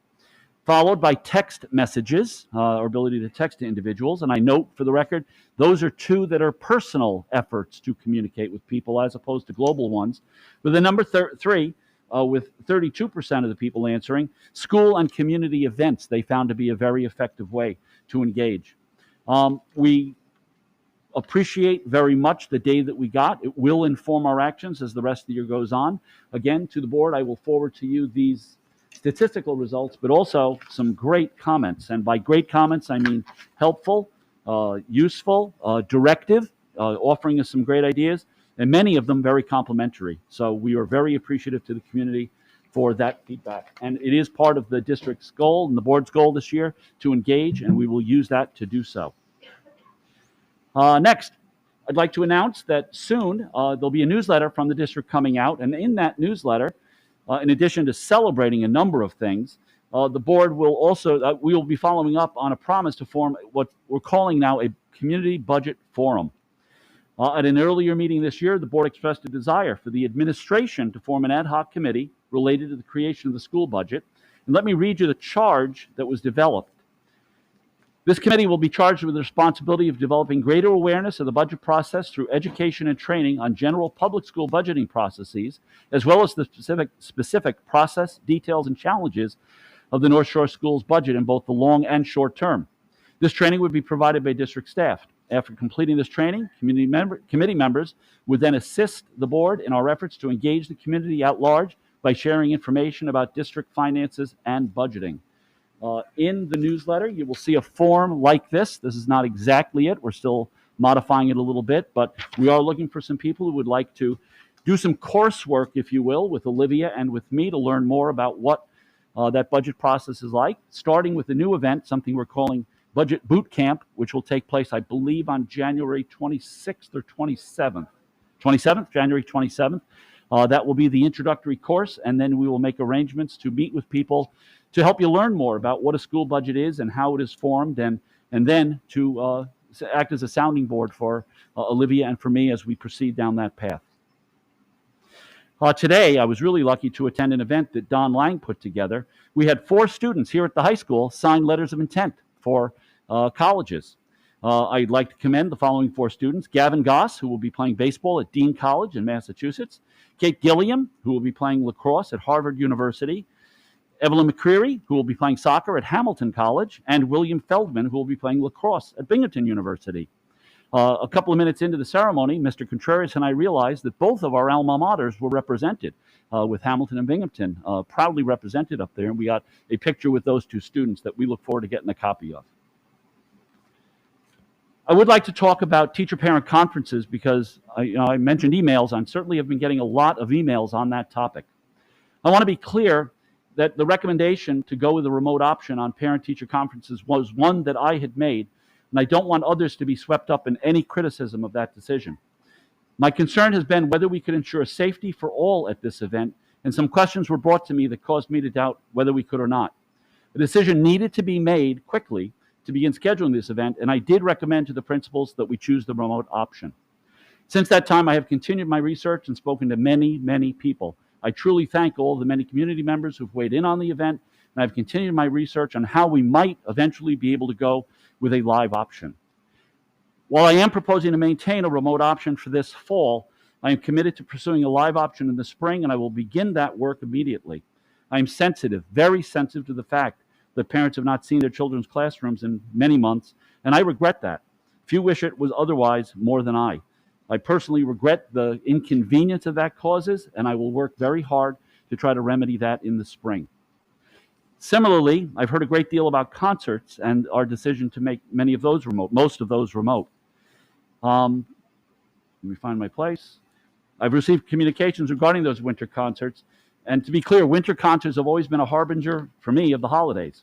followed by text messages, or ability to text to individuals. And I note for the record, those are two that are personal efforts to communicate with people as opposed to global ones. With the number three, with 32% of the people answering, school and community events they found to be a very effective way to engage. We appreciate very much the data that we got. It will inform our actions as the rest of the year goes on. Again, to the board, I will forward to you these statistical results, but also some great comments. And by great comments, I mean helpful, useful, directive, offering us some great ideas, and many of them very complimentary. So we are very appreciative to the community for that feedback. And it is part of the district's goal and the board's goal this year to engage, and we will use that to do so. Next, I'd like to announce that soon there'll be a newsletter from the district coming out, and in that newsletter, in addition to celebrating a number of things, the board will also, we will be following up on a promise to form what we're calling now a community budget forum. At an earlier meeting this year, the board expressed a desire for the administration to form an ad hoc committee related to the creation of the school budget. And let me read you the charge that was developed. This committee will be charged with the responsibility of developing greater awareness of the budget process through education and training on general public school budgeting processes, as well as the specific process, details, and challenges of the North Shore Schools budget in both the long and short term. This training would be provided by district staff. After completing this training, committee members would then assist the board in our efforts to engage the community at large by sharing information about district finances and budgeting. In the newsletter, you will see a form like this. This is not exactly it. We're still modifying it a little bit, but we are looking for some people who would like to do some coursework, if you will, with Olivia and with me to learn more about what that budget process is like, starting with a new event, something we're calling Budget Boot Camp, which will take place, I believe, on January 26th or 27th. 27th, January 27th. That will be the introductory course, and then we will make arrangements to meet with people to help you learn more about what a school budget is and how it is formed, and then to act as a sounding board for Olivia and for me as we proceed down that path. Today, I was really lucky to attend an event that Don Lang put together. We had 4 students here at the high school sign letters of intent for colleges. I'd like to commend the following 4 students: Gavin Goss, who will be playing baseball at Dean College in Massachusetts; Kate Gilliam, who will be playing lacrosse at Harvard University; Evelyn McCreary, who will be playing soccer at Hamilton College; and William Feldman, who will be playing lacrosse at Binghamton University. A couple of minutes into the ceremony, Mr. Contreras and I realized that both of our alma maters were represented, with Hamilton and Binghamton proudly represented up there, and we got a picture with those 2 students that we look forward to getting a copy of. I would like to talk about teacher-parent conferences because I mentioned emails. I certainly have been getting a lot of emails on that topic. I want to be clear that the recommendation to go with the remote option on parent-teacher conferences was one that I had made, and I don't want others to be swept up in any criticism of that decision. My concern has been whether we could ensure safety for all at this event, and some questions were brought to me that caused me to doubt whether we could or not. The decision needed to be made quickly to begin scheduling this event, and I did recommend to the principals that we choose the remote option. Since that time, I have continued my research and spoken to many, many people. I truly thank all the many community members who've weighed in on the event, and I've continued my research on how we might eventually be able to go with a live option. While I am proposing to maintain a remote option for this fall, I am committed to pursuing a live option in the spring, and I will begin that work immediately. I am sensitive, very sensitive to the fact that parents have not seen their children's classrooms in many months, and I regret that. Few wish it was otherwise more than I. I personally regret the inconvenience of that causes, and I will work very hard to try to remedy that in the spring. Similarly, I've heard a great deal about concerts and our decision to make many of those remote, most of those remote. Let me find my place. I've received communications regarding those winter concerts, and to be clear, winter concerts have always been a harbinger for me of the holidays.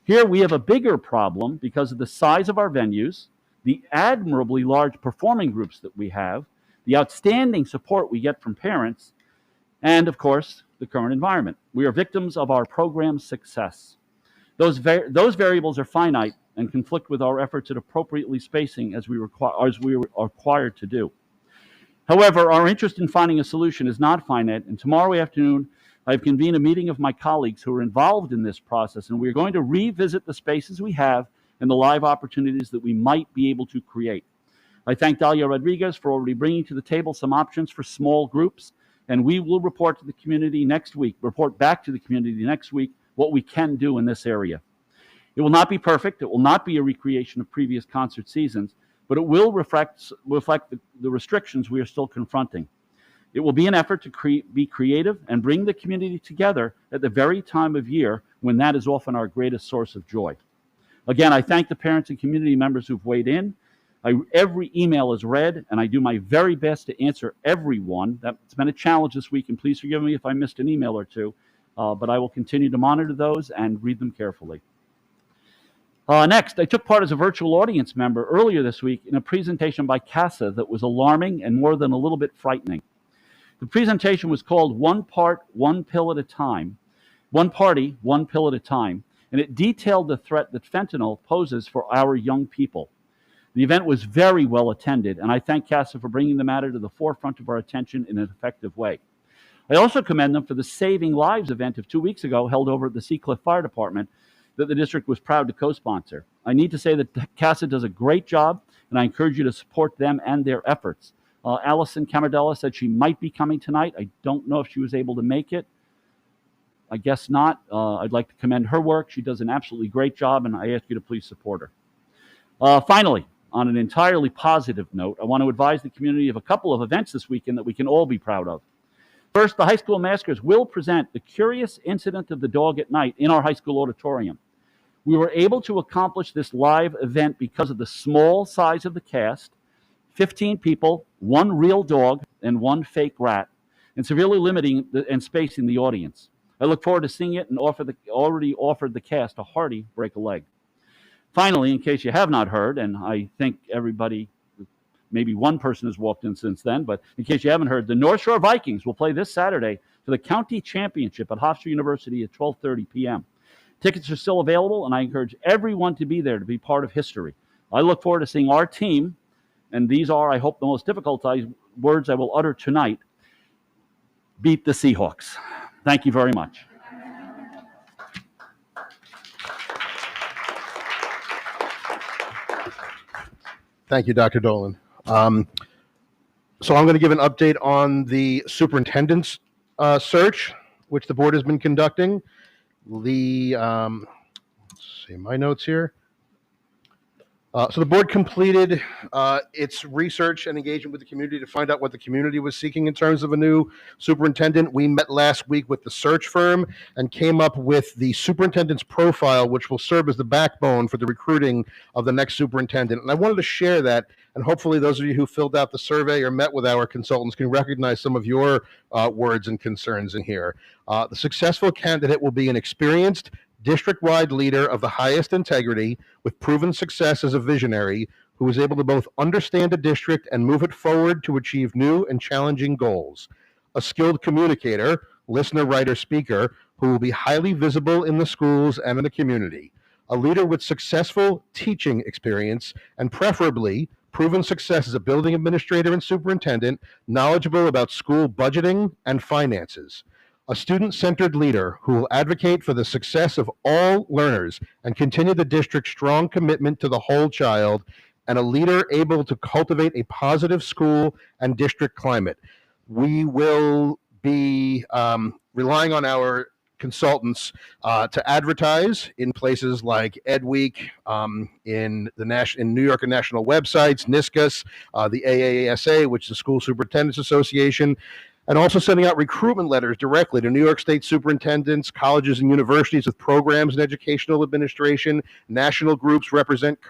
Here we have a bigger problem because of the size of our venues, the admirably large performing groups that we have, the outstanding support we get from parents, and of course, the current environment. We are victims of our program's success. Those variables are finite and conflict with our efforts at appropriately spacing as we are required to do. However, our interest in finding a solution is not finite, and tomorrow afternoon I've convened a meeting of my colleagues who are involved in this process, and we're going to revisit the spaces we have and the live opportunities that we might be able to create. I thank Dalia Rodriguez for already bringing to the table some options for small groups, and we will report back to the community next week what we can do in this area. It will not be perfect. It will not be a recreation of previous concert seasons, but it will reflect the restrictions we are still confronting. It will be an effort to be creative and bring the community together at the very time of year when that is often our greatest source of joy. Again, I thank the parents and community members who've weighed in. Every email is read, and I do my very best to answer every one. That's been a challenge this week, and please forgive me if I missed an email or two, but I will continue to monitor those and read them carefully. Next, I took part as a virtual audience member earlier this week in a presentation by CASA that was alarming and more than a little bit frightening. The presentation was called One Part, One Pill at a Time, One Party, One Pill at a Time, and it detailed the threat that fentanyl poses for our young people. The event was very well attended, and I thank CASA for bringing the matter to the forefront of our attention in an effective way. I also commend them for the Saving Lives event of 2 weeks ago held over at the Seacliff Fire Department that the district was proud to co-sponsor. I need to say that CASA does a great job, and I encourage you to support them and their efforts. Allison Camardella said she might be coming tonight. I don't know if she was able to make it. I guess not. I'd like to commend her work. She does an absolutely great job, and I ask you to please support her. Finally, on an entirely positive note, I want to advise the community of a couple of events this weekend that we can all be proud of. First, the high school maskers will present The Curious Incident of the Dog at Night in our high school auditorium. We were able to accomplish this live event because of the small size of the cast, 15 people, one real dog, and one fake rat, and severely limiting and spacing the audience. I look forward to seeing it and already offered the cast a hearty break a leg. Finally, in case you have not heard, and I think everybody, maybe one person has walked in since then, but in case you haven't heard, the North Shore Vikings will play this Saturday for the county championship at Hofstra University at 12:30 p.m. Tickets are still available, and I encourage everyone to be there to be part of history. I look forward to seeing our team, and these are, I hope, the most difficult words I will utter tonight, beat the Seahawks. Thank you very much. Thank you, Dr. Dolan. So I'm going to give an update on the superintendent's search, which the board has been conducting. Let's see my notes here. So the board completed its research and engagement with the community to find out what the community was seeking in terms of a new superintendent. We met last week with the search firm and came up with the superintendent's profile, which will serve as the backbone for the recruiting of the next superintendent. And I wanted to share that, and hopefully those of you who filled out the survey or met with our consultants can recognize some of your words and concerns in here. The successful candidate will be an experienced, district-wide leader of the highest integrity with proven success as a visionary who is able to both understand a district and move it forward to achieve new and challenging goals. A skilled communicator, listener, writer, speaker, who will be highly visible in the schools and in the community. A leader with successful teaching experience and preferably proven success as a building administrator and superintendent, knowledgeable about school budgeting and finances. A student-centered leader who will advocate for the success of all learners and continue the district's strong commitment to the whole child, and a leader able to cultivate a positive school and district climate. We will be relying on our consultants to advertise in places like Ed Week, in New York and national websites, NISCUS, the AASA, which is the School Superintendents Association, and also sending out recruitment letters directly to New York State superintendents, colleges and universities with programs in educational administration, national groups representing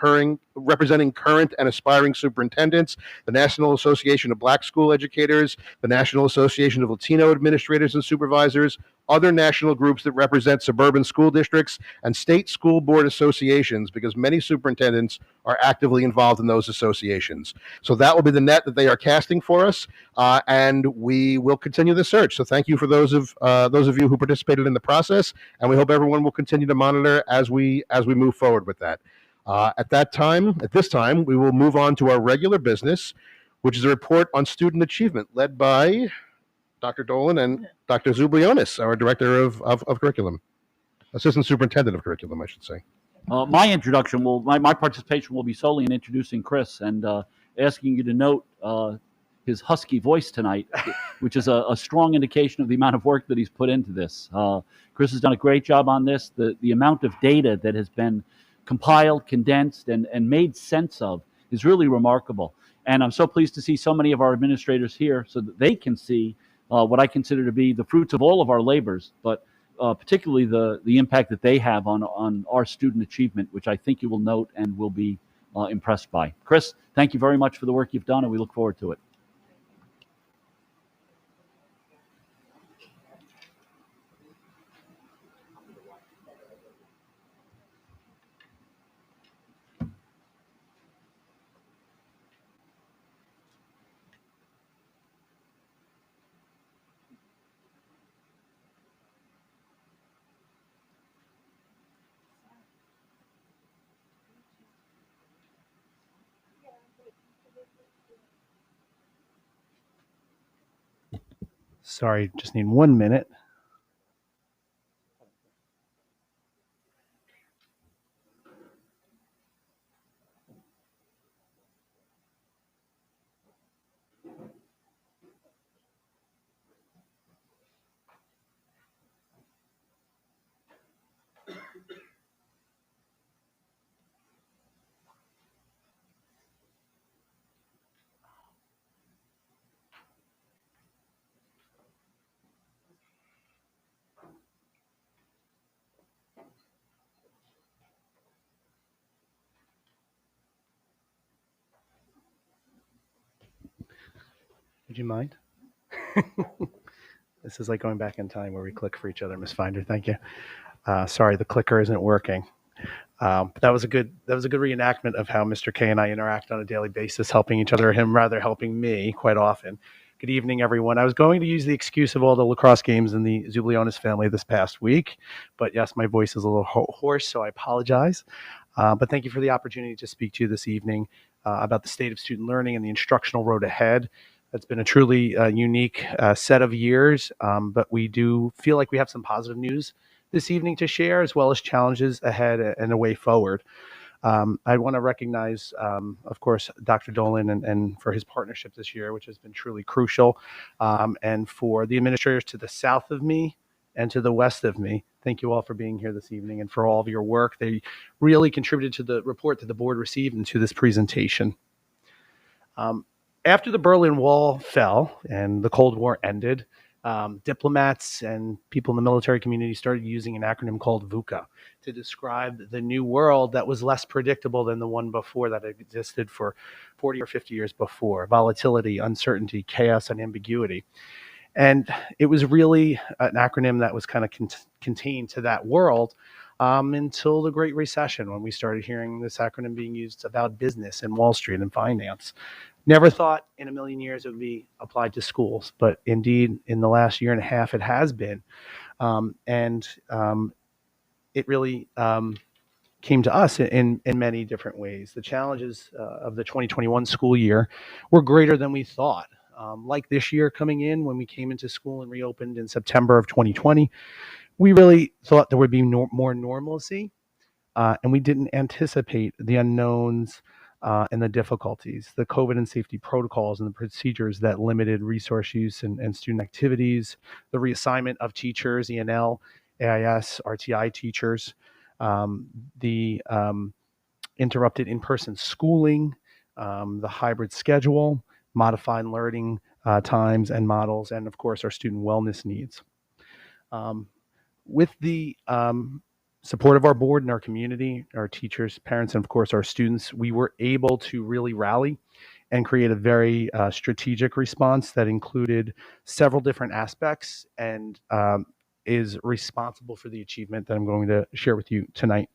current and aspiring superintendents, the National Association of Black School Educators, the National Association of Latino Administrators and Supervisors, other national groups that represent suburban school districts, and state school board associations, because many superintendents are actively involved in those associations. So that will be the net that they are casting for us, and we will continue the search. So thank you for those of you who participated in the process, and we hope everyone will continue to monitor as we move forward with that. At this time, we will move on to our regular business, which is a report on student achievement led by Dr. Dolan and Dr. Zublionis, our Director of Curriculum, Assistant Superintendent of Curriculum, I should say. My introduction my participation will be solely in introducing Chris and asking you to note his husky voice tonight, which is a strong indication of the amount of work that he's put into this. Chris has done a great job on this. The amount of data that has been compiled, condensed, and made sense of is really remarkable. And I'm so pleased to see so many of our administrators here so that they can see what I consider to be the fruits of all of our labors, but particularly the impact that they have on our student achievement, which I think you will note and will be impressed by. Chris, thank you very much for the work you've done, and we look forward to it. Sorry, just need 1 minute. Would you mind? This is like going back in time where we click for each other, Ms. Finder. Thank you. Sorry, the clicker isn't working. But that was a good reenactment of how Mr. K and I interact on a daily basis, helping each other, him rather helping me quite often. Good evening, everyone. I was going to use the excuse of all the lacrosse games in the Zublionis family this past week, but yes, my voice is a little hoarse, so I apologize. But thank you for the opportunity to speak to you this evening about the state of student learning and the instructional road ahead. It's been a truly unique set of years, but we do feel like we have some positive news this evening to share, as well as challenges ahead and a way forward. I want to recognize, of course, Dr. Dolan and for his partnership this year, which has been truly crucial, and for the administrators to the south of me and to the west of me. Thank you all for being here this evening and for all of your work. They really contributed to the report that the board received and to this presentation. After the Berlin Wall fell and the Cold War ended, diplomats and people in the military community started using an acronym called VUCA to describe the new world that was less predictable than the one before that had existed for 40 or 50 years before. Volatility, uncertainty, chaos, and ambiguity. And it was really an acronym that was kind of contained to that world until the Great Recession, when we started hearing this acronym being used about business and Wall Street and finance. Never thought in a million years it would be applied to schools, but indeed in the last year and a half it has been. It really came to us in many different ways. The challenges of the 2021 school year were greater than we thought. Like this year coming in, when we came into school and reopened in September of 2020, we really thought there would be more normalcy, and we didn't anticipate the unknowns and the difficulties, the COVID and safety protocols and the procedures that limited resource use and student activities, the reassignment of teachers, E&L, AIS, RTI teachers, the interrupted in-person schooling, the hybrid schedule, modified learning times and models, and of course our student wellness needs. With the support of our board and our community, our teachers, parents, and of course our students, we were able to really rally and create a very strategic response that included several different aspects and is responsible for the achievement that I'm going to share with you tonight.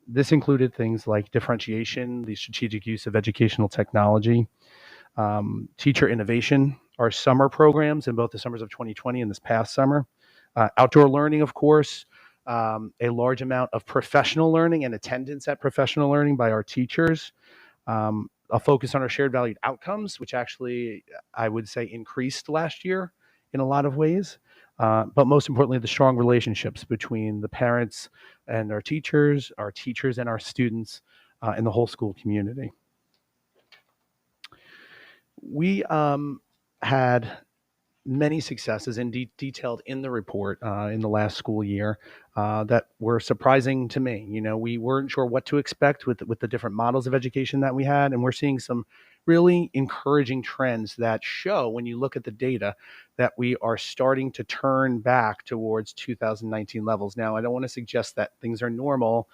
This included things like differentiation, the strategic use of educational technology, teacher innovation, our summer programs in both the summers of 2020 and this past summer, outdoor learning, of course, a large amount of professional learning and attendance at professional learning by our teachers, a focus on our shared valued outcomes, which actually I would say increased last year in a lot of ways. But most importantly, the strong relationships between the parents and our teachers and our students, and the whole school community. We had many successes and detailed in the report in the last school year that were surprising to me. You know, we weren't sure what to expect with the different models of education that we had, and we're seeing some really encouraging trends that show, when you look at the data, that we are starting to turn back towards 2019 levels. Now, I don't want to suggest that things are normal,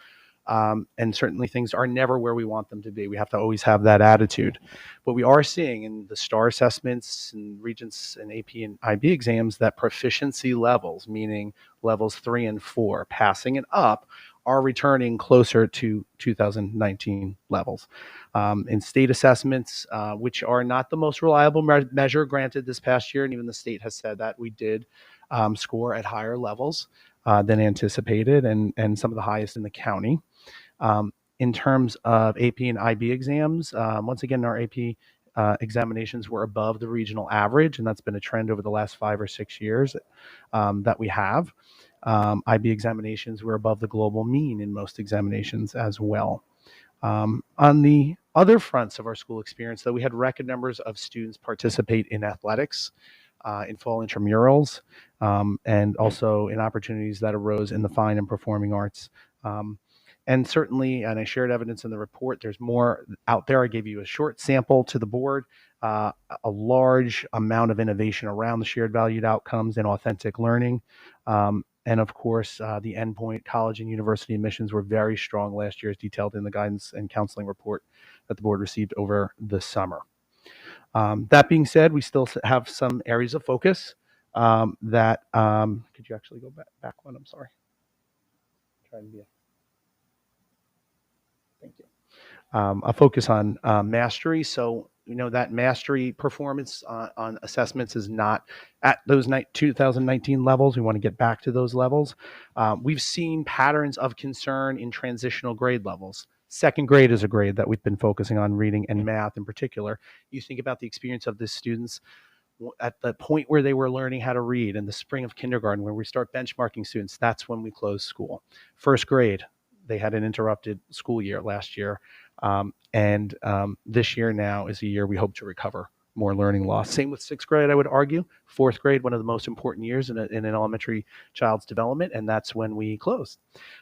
and certainly things are never where we want them to be. We have to always have that attitude. But we are seeing in the STAR assessments and Regents and AP and IB exams that proficiency levels, meaning levels 3 and 4, passing and up, are returning closer to 2019 levels. In state assessments, which are not the most reliable measure, granted this past year, and even the state has said that we did score at higher levels than anticipated, and some of the highest in the county. In terms of AP and IB exams, once again, our AP examinations were above the regional average, and that's been a trend over the last 5 or 6 years that we have. IB examinations were above the global mean in most examinations as well. On the other fronts of our school experience, though, we had record numbers of students participate in athletics, in fall intramurals, and also in opportunities that arose in the fine and performing arts. And certainly, and I shared evidence in the report, there's more out there. I gave you a short sample to the board, a large amount of innovation around the shared valued outcomes and authentic learning. And of course, the endpoint college and university admissions were very strong last year, as detailed in the guidance and counseling report that the board received over the summer. That being said, we still have some areas of focus that, could you actually go back one? I'm sorry. Trying to be Thank you. A focus on mastery. So, you know, that mastery performance on assessments is not at those 2019 levels. We want to get back to those levels. We've seen patterns of concern in transitional grade levels. Second grade is a grade that we've been focusing on, reading and math in particular. You think about the experience of the students at the point where they were learning how to read in the spring of kindergarten, when we start benchmarking students, that's when we close school. First grade, they had an interrupted school year last year. And this year now is a year we hope to recover more learning loss. Same with sixth grade, I would argue. Fourth grade, one of the most important years in an elementary child's development, and that's when we closed.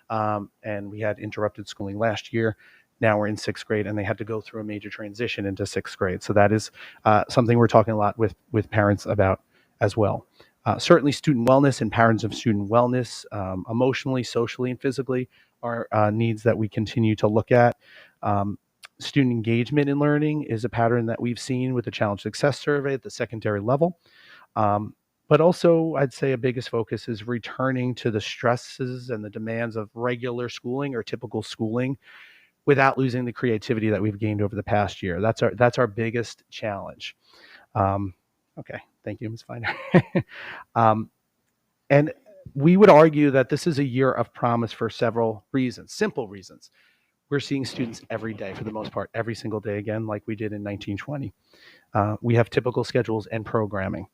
And we had interrupted schooling last year. Now we're in sixth grade, and they had to go through a major transition into sixth grade. So that is something we're talking a lot with parents about as well. Certainly student wellness and patterns of student wellness, emotionally, socially, and physically, are needs that we continue to look at. Student engagement in learning is a pattern that we've seen with the Challenge Success Survey at the secondary level. But also, I'd say a biggest focus is returning to the stresses and the demands of regular schooling or typical schooling without losing the creativity that we've gained over the past year. That's our biggest challenge. Okay, thank you, Ms. Finder. And we would argue that this is a year of promise for several reasons, simple reasons. We're seeing students every day, for the most part, every single day again, like we did in 1920. We have typical schedules and programming.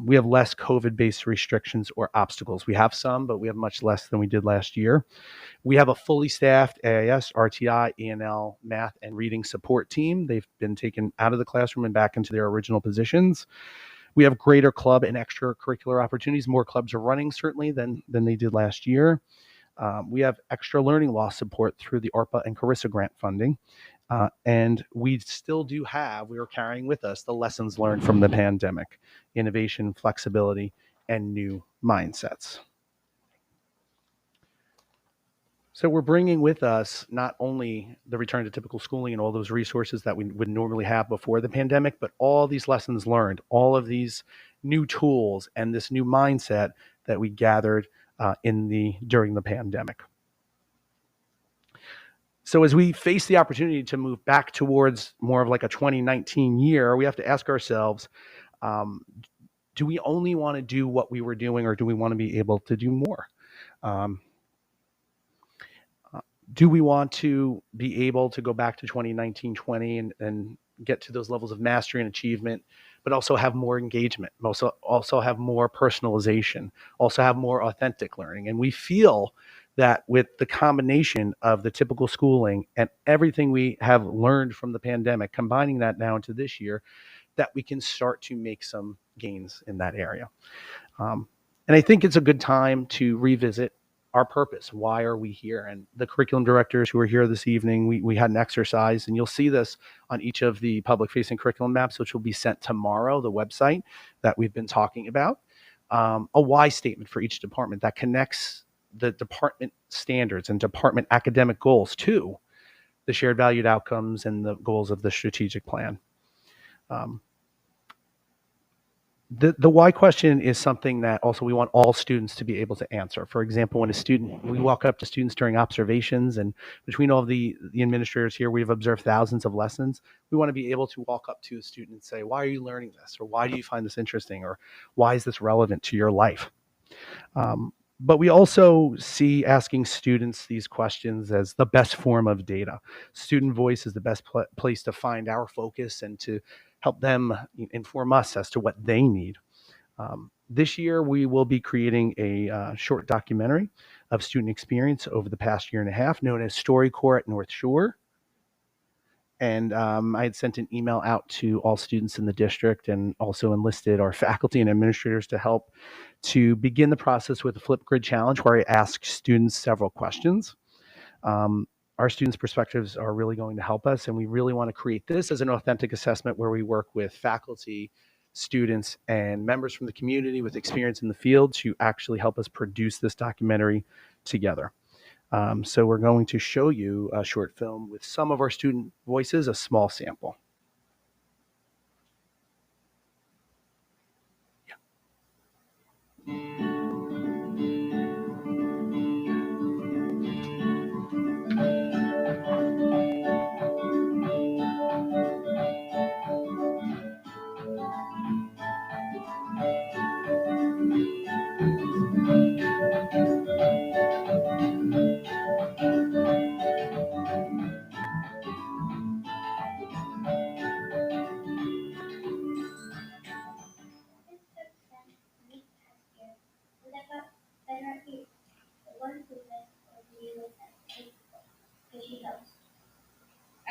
We have less COVID-based restrictions or obstacles. We have some, but we have much less than we did last year. We have a fully staffed AIS, RTI, ENL, math, and reading support team. They've been taken out of the classroom and back into their original positions. We have greater club and extracurricular opportunities. More clubs are running certainly than they did last year. We have extra learning loss support through the ARPA and Carissa grant funding. And we still do have, we are carrying with us the lessons learned from the pandemic: innovation, flexibility, and new mindsets. So we're bringing with us not only the return to typical schooling and all those resources that we would normally have before the pandemic, but all these lessons learned, all of these new tools, and this new mindset that we gathered during the pandemic. So as we face the opportunity to move back towards more of like a 2019 year, we have to ask ourselves, do we only want to do what we were doing, or do we want to be able to do more? Do we want to be able to go back to 2019-20 and get to those levels of mastery and achievement, but also have more engagement, also have more personalization, also have more authentic learning? And we feel that with the combination of the typical schooling and everything we have learned from the pandemic, combining that now into this year, that we can start to make some gains in that area. And I think it's a good time to revisit our purpose. Why are we here? And the curriculum directors who are here this evening, we had an exercise, and you'll see this on each of the public-facing curriculum maps, which will be sent tomorrow, the website that we've been talking about. A why statement for each department that connects the department standards and department academic goals to the shared valued outcomes and the goals of the strategic plan. The why question is something that also we want all students to be able to answer. For example, when we walk up to students during observations, and between all the administrators here, we've observed thousands of lessons. We want to be able to walk up to a student and say, why are you learning this? Or why do you find this interesting? Or why is this relevant to your life? But we also see asking students these questions as the best form of data. Student voice is the best place to find our focus and to help them inform us as to what they need. This year, we will be creating a short documentary of student experience over the past year and a half, known as StoryCorps at North Shore. And I had sent an email out to all students in the district and also enlisted our faculty and administrators to help to begin the process with the Flipgrid Challenge, where I ask students several questions. Our students' perspectives are really going to help us, and we really want to create this as an authentic assessment where we work with faculty, students, and members from the community with experience in the field to actually help us produce this documentary together. So we're going to show you a short film with some of our student voices, a small sample.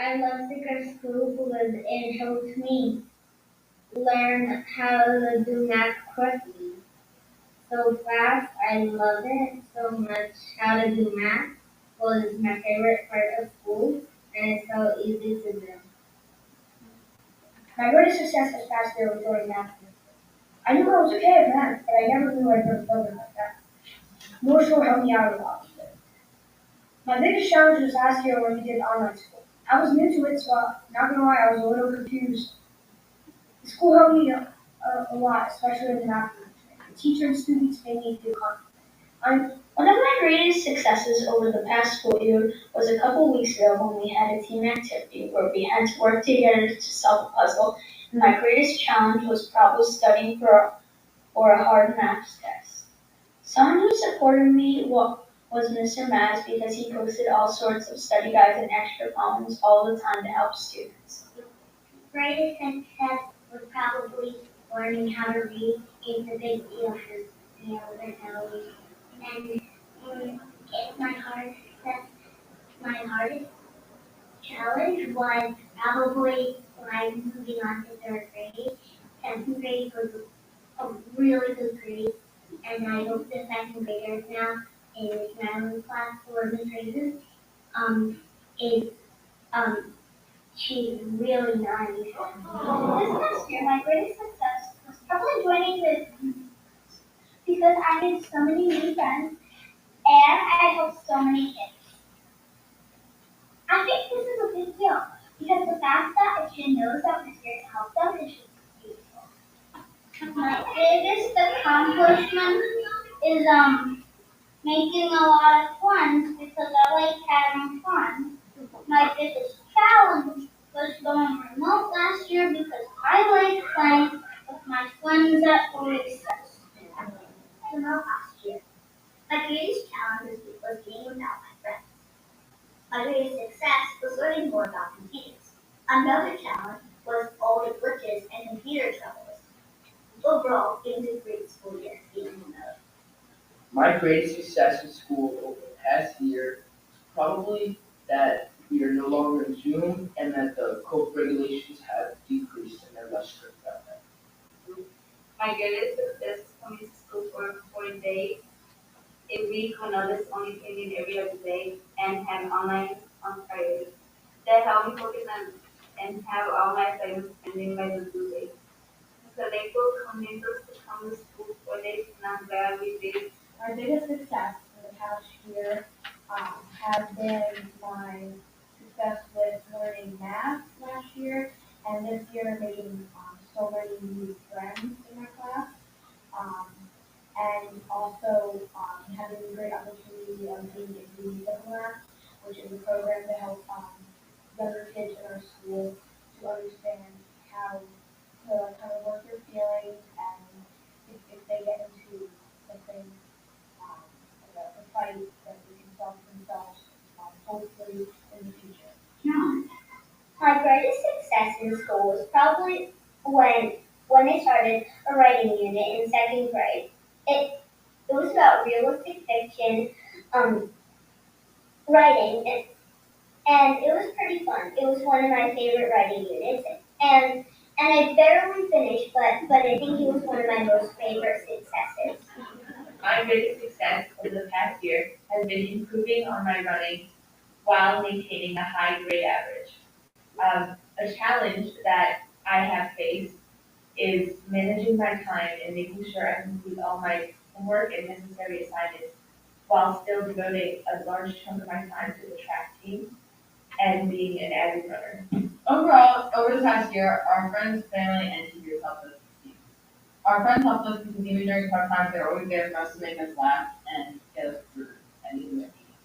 I love to go to school because it helps me learn how to do math quickly. So fast, I love it so much. How to do math was my favorite part of school, and it's so easy to do. My greatest success this past year was doing math. I knew I was okay at math, but I never knew I could love it like that. North Shore helped me out a lot. My biggest challenge was last year when we did online school. I was new to it, so not gonna lie, I was a little confused. The school helped me a lot, especially in the math room. The teacher and students made me feel confident. One of my greatest successes over the past school year was a couple weeks ago when we had a team activity where we had to work together to solve a puzzle, and my greatest challenge was probably studying for a hard math test. Someone who supported me was Mr. Maz because he posted all sorts of study guides and extra problems all the time to help students. Greatest success was probably learning how to read. It's a big deal for me and Ellie. And it's my hardest challenge was probably when I was moving on to third grade 10th grade was a really good grade, and I hope the second graders now in Miss Madeline's class or Miss Raisin, is she's really nice. This past year, my greatest success was probably joining the because I made so many new friends and I helped so many kids. I think this is a big deal because the fact that a kid knows that we're here to help them is just beautiful. My biggest accomplishment is making a lot of fun because I like having fun. My biggest challenge was going remote last year because I like playing with my friends at recess. Remote last year. My greatest challenge was being without my friends. My greatest success was learning more about computers. Another challenge was all the glitches and computer troubles. Overall, it was a great school year being remote. My greatest success in school over the past year is probably that we are no longer in Zoom and that the COVID regulations have decreased and they're less strict about that. My greatest success is coming to school for 40 days, a week when others only came in every other day and had online on Fridays. That helped me focus on and have all my assignments pending by the due date. So they will convince us to come to school 4 days, and I'm glad we did. My biggest success in the past year has been my success with learning math last year, and this year making so many new friends in my class, and also having a great opportunity of being in Beauty Class, which is a program to help younger kids in our school to understand how to kind of work their feelings and if they get into something, a fight that they can solve themselves, hopefully in the future. Yeah. My greatest success in school was probably when I started a writing unit in second grade. It was about realistic fiction writing, and it was pretty fun. It was one of my favorite writing units, and I barely finished, but I think it was one of my most favorite successes. My greatest success over the past year has been improving on my running while maintaining a high grade average. A challenge that I have faced is managing my time and making sure I complete all my homework and necessary assignments while still devoting a large chunk of my time to the track team and being an avid runner. Overall, over the past year, our friends, family, and teachers helped us succeed. Our friends helped us because even during tough times, they're always there for us to make us laugh and get us through anything that we need.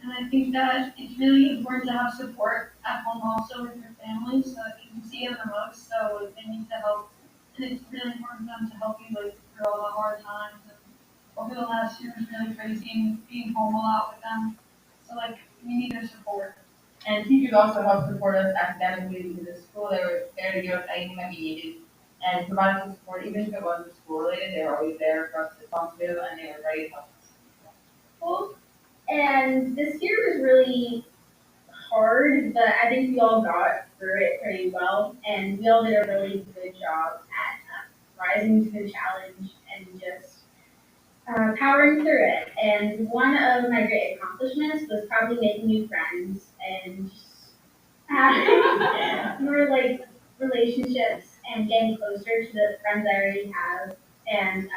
And I think that it's really important to have support at home also with your family so that you can see them the most. So if they need the help, and it's really important for them to help you like through all the hard times. And over the last year was really crazy and being home a lot with them. So like we need their support. And teachers also helped support us academically because at school they were there to give us anything that we needed and provide us with support. Even if it wasn't school related, they were always there for us to talk to and they were ready to help us. Well, and this year was really hard, but I think we all got through it pretty well, and we all did a really good job at rising to the challenge and just powering through it. And one of my great accomplishments was probably making new friends and just having more like relationships and getting closer to the friends I already have, and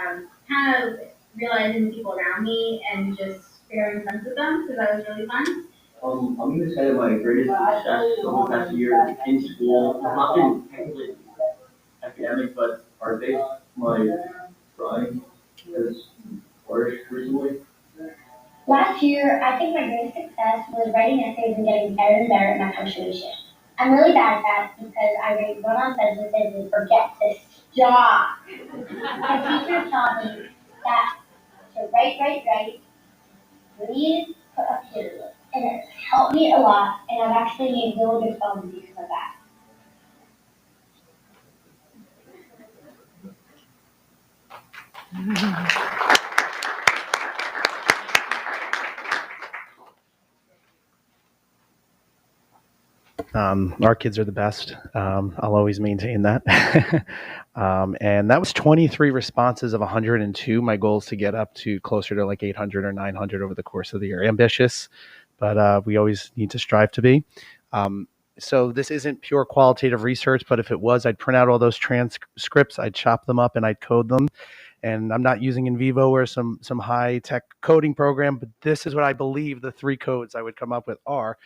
kind of realizing the people around me and just becoming friends with them because that was really fun. I'm going to say my greatest success over the past year in school has not been technically academic, but art-based. My drawing has flourished recently. Last year, I think my greatest success was writing essays and getting better and better at my punctuation. I'm really bad at that because I write run-on sentences and forget to stop. My teacher taught me that to write, read, put a period. And it's helped me a lot, and I've actually made really good friends because of that. Our kids are the best. I'll always maintain that. And that was 23 responses of 102. My goal is to get up to closer to like 800 or 900 over the course of the year. Ambitious, but we always need to strive to be. So this isn't pure qualitative research, but if it was, I'd print out all those transcripts, I'd chop them up, and I'd code them. And I'm not using NVivo or some high-tech coding program, but this is what I believe the 3 codes I would come up with are.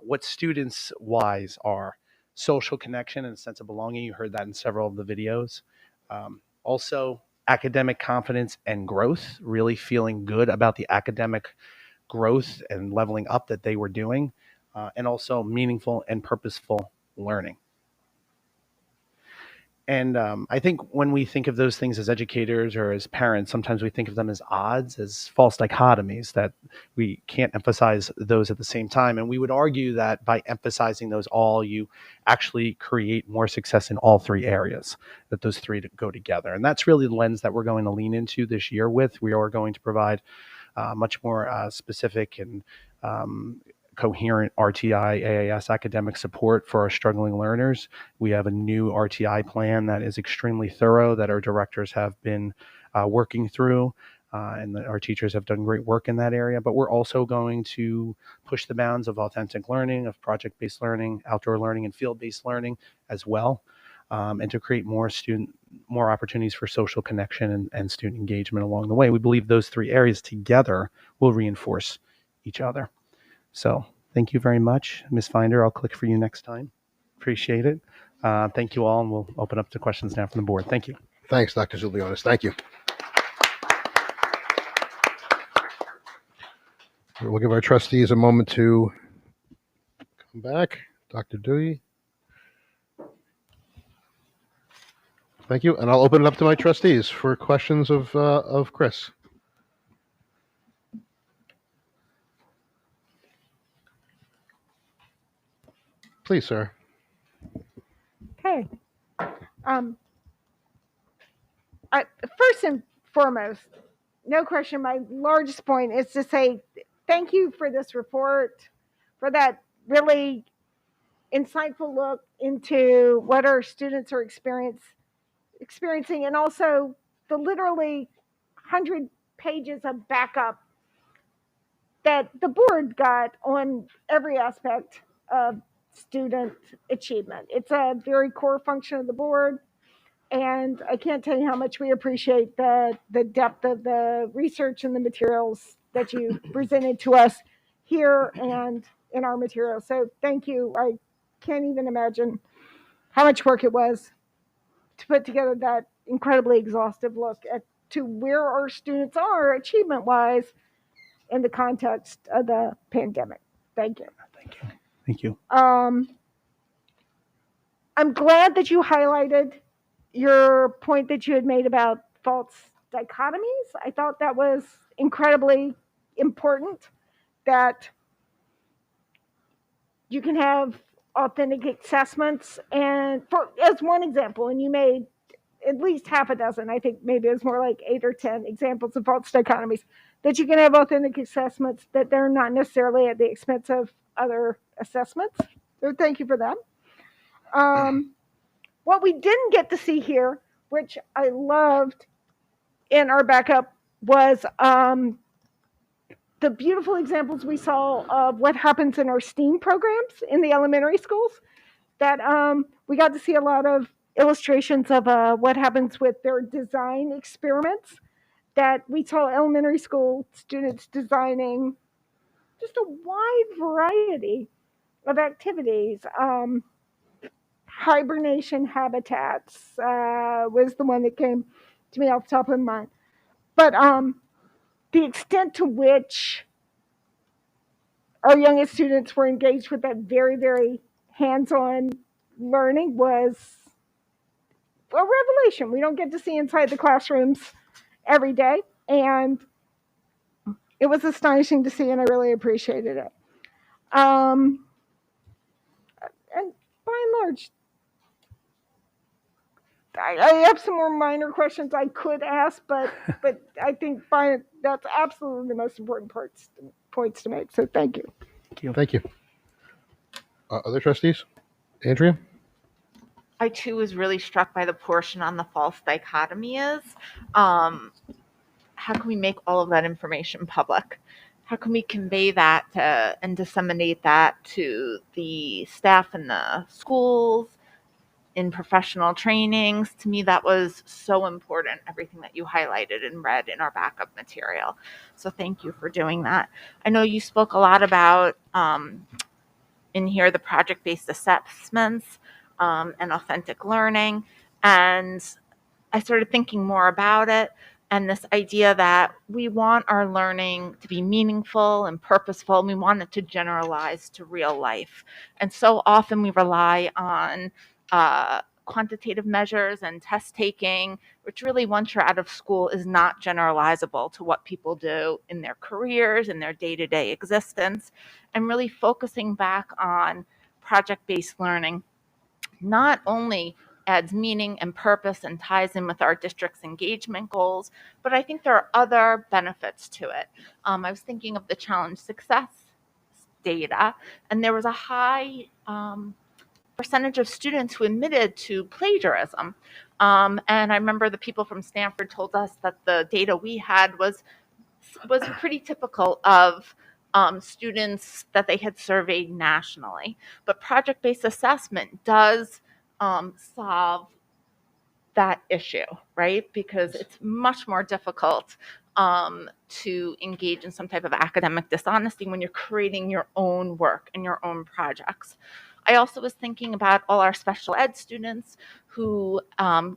What students' wise are social connection and a sense of belonging. You heard that in several of the videos. Also, academic confidence and growth, really feeling good about the academic growth and leveling up that they were doing. And also meaningful and purposeful learning. And I think when we think of those things as educators or as parents, sometimes we think of them as odds, as false dichotomies, that we can't emphasize those at the same time. And we would argue that by emphasizing those all, you actually create more success in all 3 areas, that those 3 go together. And that's really the lens that we're going to lean into this year with. We are going to provide much more specific and coherent RTI AAS academic support for our struggling learners. We have a new RTI plan that is extremely thorough that our directors have been working through, and our teachers have done great work in that area. But we're also going to push the bounds of authentic learning, of project-based learning, outdoor learning, and field-based learning as well, and to create more opportunities for social connection and student engagement along the way. We believe those 3 areas together will reinforce each other. So thank you very much, Ms. Finder. I'll click for you next time. Appreciate it. Thank you all, and we'll open up to questions now from the board. Thank you. Thanks, Dr. Zublionis. Thank you. We'll give our trustees a moment to come back. Dr. Dewey. Thank you. And I'll open it up to my trustees for questions of Chris. Please, sir. Okay. First and foremost, no question, my largest point is to say thank you for this report, for that really insightful look into what our students are experiencing, and also the literally 100 pages of backup that the board got on every aspect of student achievement. It's a very core function of the board, and I can't tell you how much we appreciate the depth of the research and the materials that you presented to us here and in our materials. So thank you. I can't even imagine how much work it was to put together that incredibly exhaustive look to where our students are achievement-wise in the context of the pandemic. Thank you. Thank you. I'm glad that you highlighted your point that you had made about false dichotomies. I thought that was incredibly important, that you can have authentic assessments, and as one example, and you made at least half a dozen, I think maybe it was more like 8 or 10 examples of false dichotomies, that you can have authentic assessments, that they're not necessarily at the expense of other assessments. So thank you for that. What we didn't get to see here, which I loved in our backup, was the beautiful examples we saw of what happens in our STEAM programs in the elementary schools. That we got to see a lot of illustrations of what happens with their design experiments, that we saw elementary school students designing just a wide variety of activities. Hibernation habitats was the one that came to me off the top of my mind. But the extent to which our youngest students were engaged with that very, very hands-on learning was a revelation. We don't get to see inside the classrooms every day, and it was astonishing to see, and I really appreciated it. And by and large, I have some more minor questions I could ask, but I think that's absolutely the most important points to make. So thank you. Thank you. Other trustees? Andrea? I too was really struck by the portion on the false dichotomy is. How can we make all of that information public? How can we convey that and disseminate that to the staff in the schools, in professional trainings? To me, that was so important, everything that you highlighted and read in our backup material. So thank you for doing that. I know you spoke a lot about in here the project-based assessments and authentic learning. And I started thinking more about it and this idea that we want our learning to be meaningful and purposeful, and we want it to generalize to real life. And so often we rely on quantitative measures and test taking, which really, once you're out of school, is not generalizable to what people do in their careers, in their day-to-day existence, and really focusing back on project-based learning not only adds meaning and purpose and ties in with our district's engagement goals, but I think there are other benefits to it. I was thinking of the challenge success data, and there was a high percentage of students who admitted to plagiarism. And I remember the people from Stanford told us that the data we had was pretty typical of students that they had surveyed nationally. But project-based assessment does solve that issue, right? Because it's much more difficult to engage in some type of academic dishonesty when you're creating your own work and your own projects. I also was thinking about all our special ed students who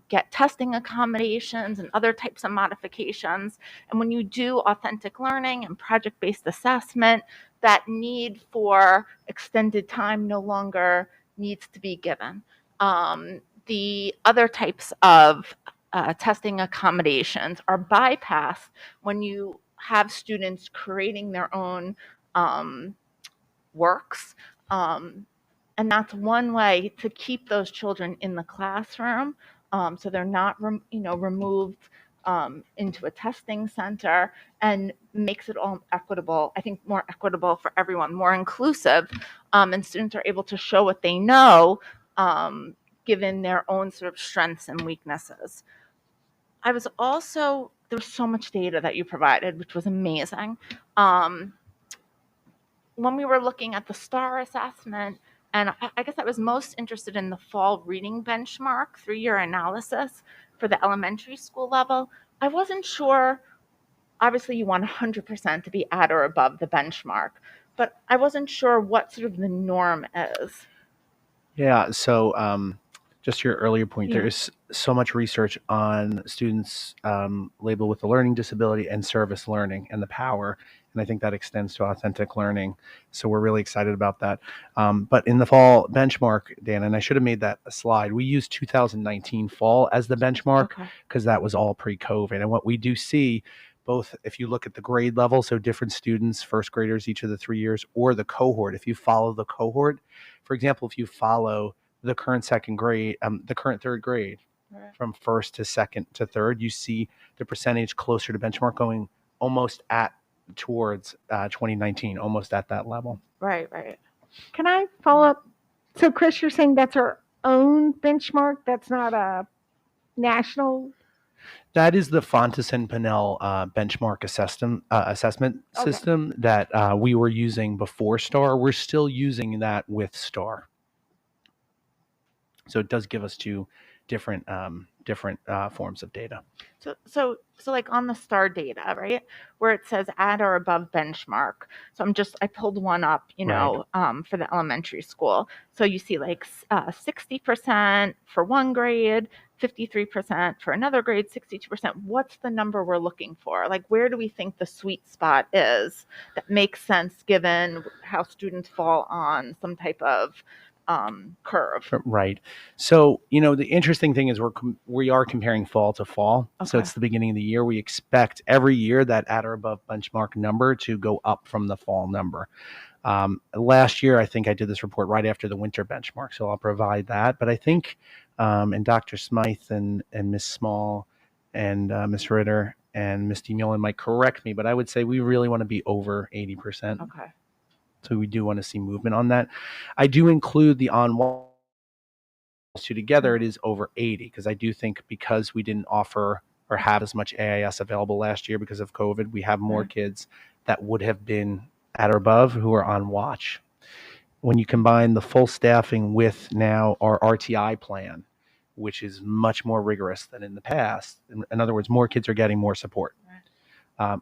get testing accommodations and other types of modifications. And when you do authentic learning and project-based assessment, that need for extended time no longer needs to be given. The other types of testing accommodations are bypassed when you have students creating their own works. And that's one way to keep those children in the classroom, so they're not removed into a testing center, and makes it all equitable, I think more equitable for everyone, more inclusive, and students are able to show what they know given their own sort of strengths and weaknesses. I was also, there was so much data that you provided, which was amazing. When we were looking at the STAR assessment, and I guess I was most interested in the fall reading benchmark 3-year analysis for the elementary school level. I wasn't sure, obviously you want 100% to be at or above the benchmark, but I wasn't sure what sort of the norm is. Yeah, so just to your earlier point, Yeah. there is so much research on students labeled with a learning disability and service learning and the power, and I think that extends to authentic learning. So we're really excited about that. But in the fall benchmark, Dan, and I should have made that a slide, we used 2019 fall as the benchmark because that was all pre-COVID. And what we do see, both if you look at the grade level, so different students, first graders each of the 3 years, or the cohort, if you follow the cohort, for example, if you follow the current second grade, the current third grade, from first to second to third, you see the percentage closer to benchmark going almost towards 2019, almost at that level. Right, right. Can I follow up? So, Chris, you're saying that's our own benchmark? That's not a national? That is the Fontes and Pinnell benchmark assessment system that we were using before STAR. We're still using that with STAR. So it does give us two different forms of data. So like on the STAR data, right, where it says at or above benchmark. So I pulled one up, for the elementary school. So you see like 60% for one grade, 53% for another grade, 62%. What's the number we're looking for? Like, where do we think the sweet spot is that makes sense given how students fall on some type of curve? Right. So, the interesting thing is we are comparing fall to fall. So it's the beginning of the year. We expect every year that at or above benchmark number to go up from the fall number. Last year, I think I did this report right after the winter benchmark, so I'll provide that. But I think, and Dr. Smythe and Ms. Small and Ms. Ritter and Ms. DeMullen might correct me, but I would say we really want to be over 80%. Okay. So we do want to see movement on that. I do include the on-wall two together. It is over 80 because I do think because we didn't offer or have as much AIS available last year because of COVID, we have more kids that would have been at or above who are on watch. When you combine the full staffing with now our RTI plan, which is much more rigorous than in the past, in other words, more kids are getting more support.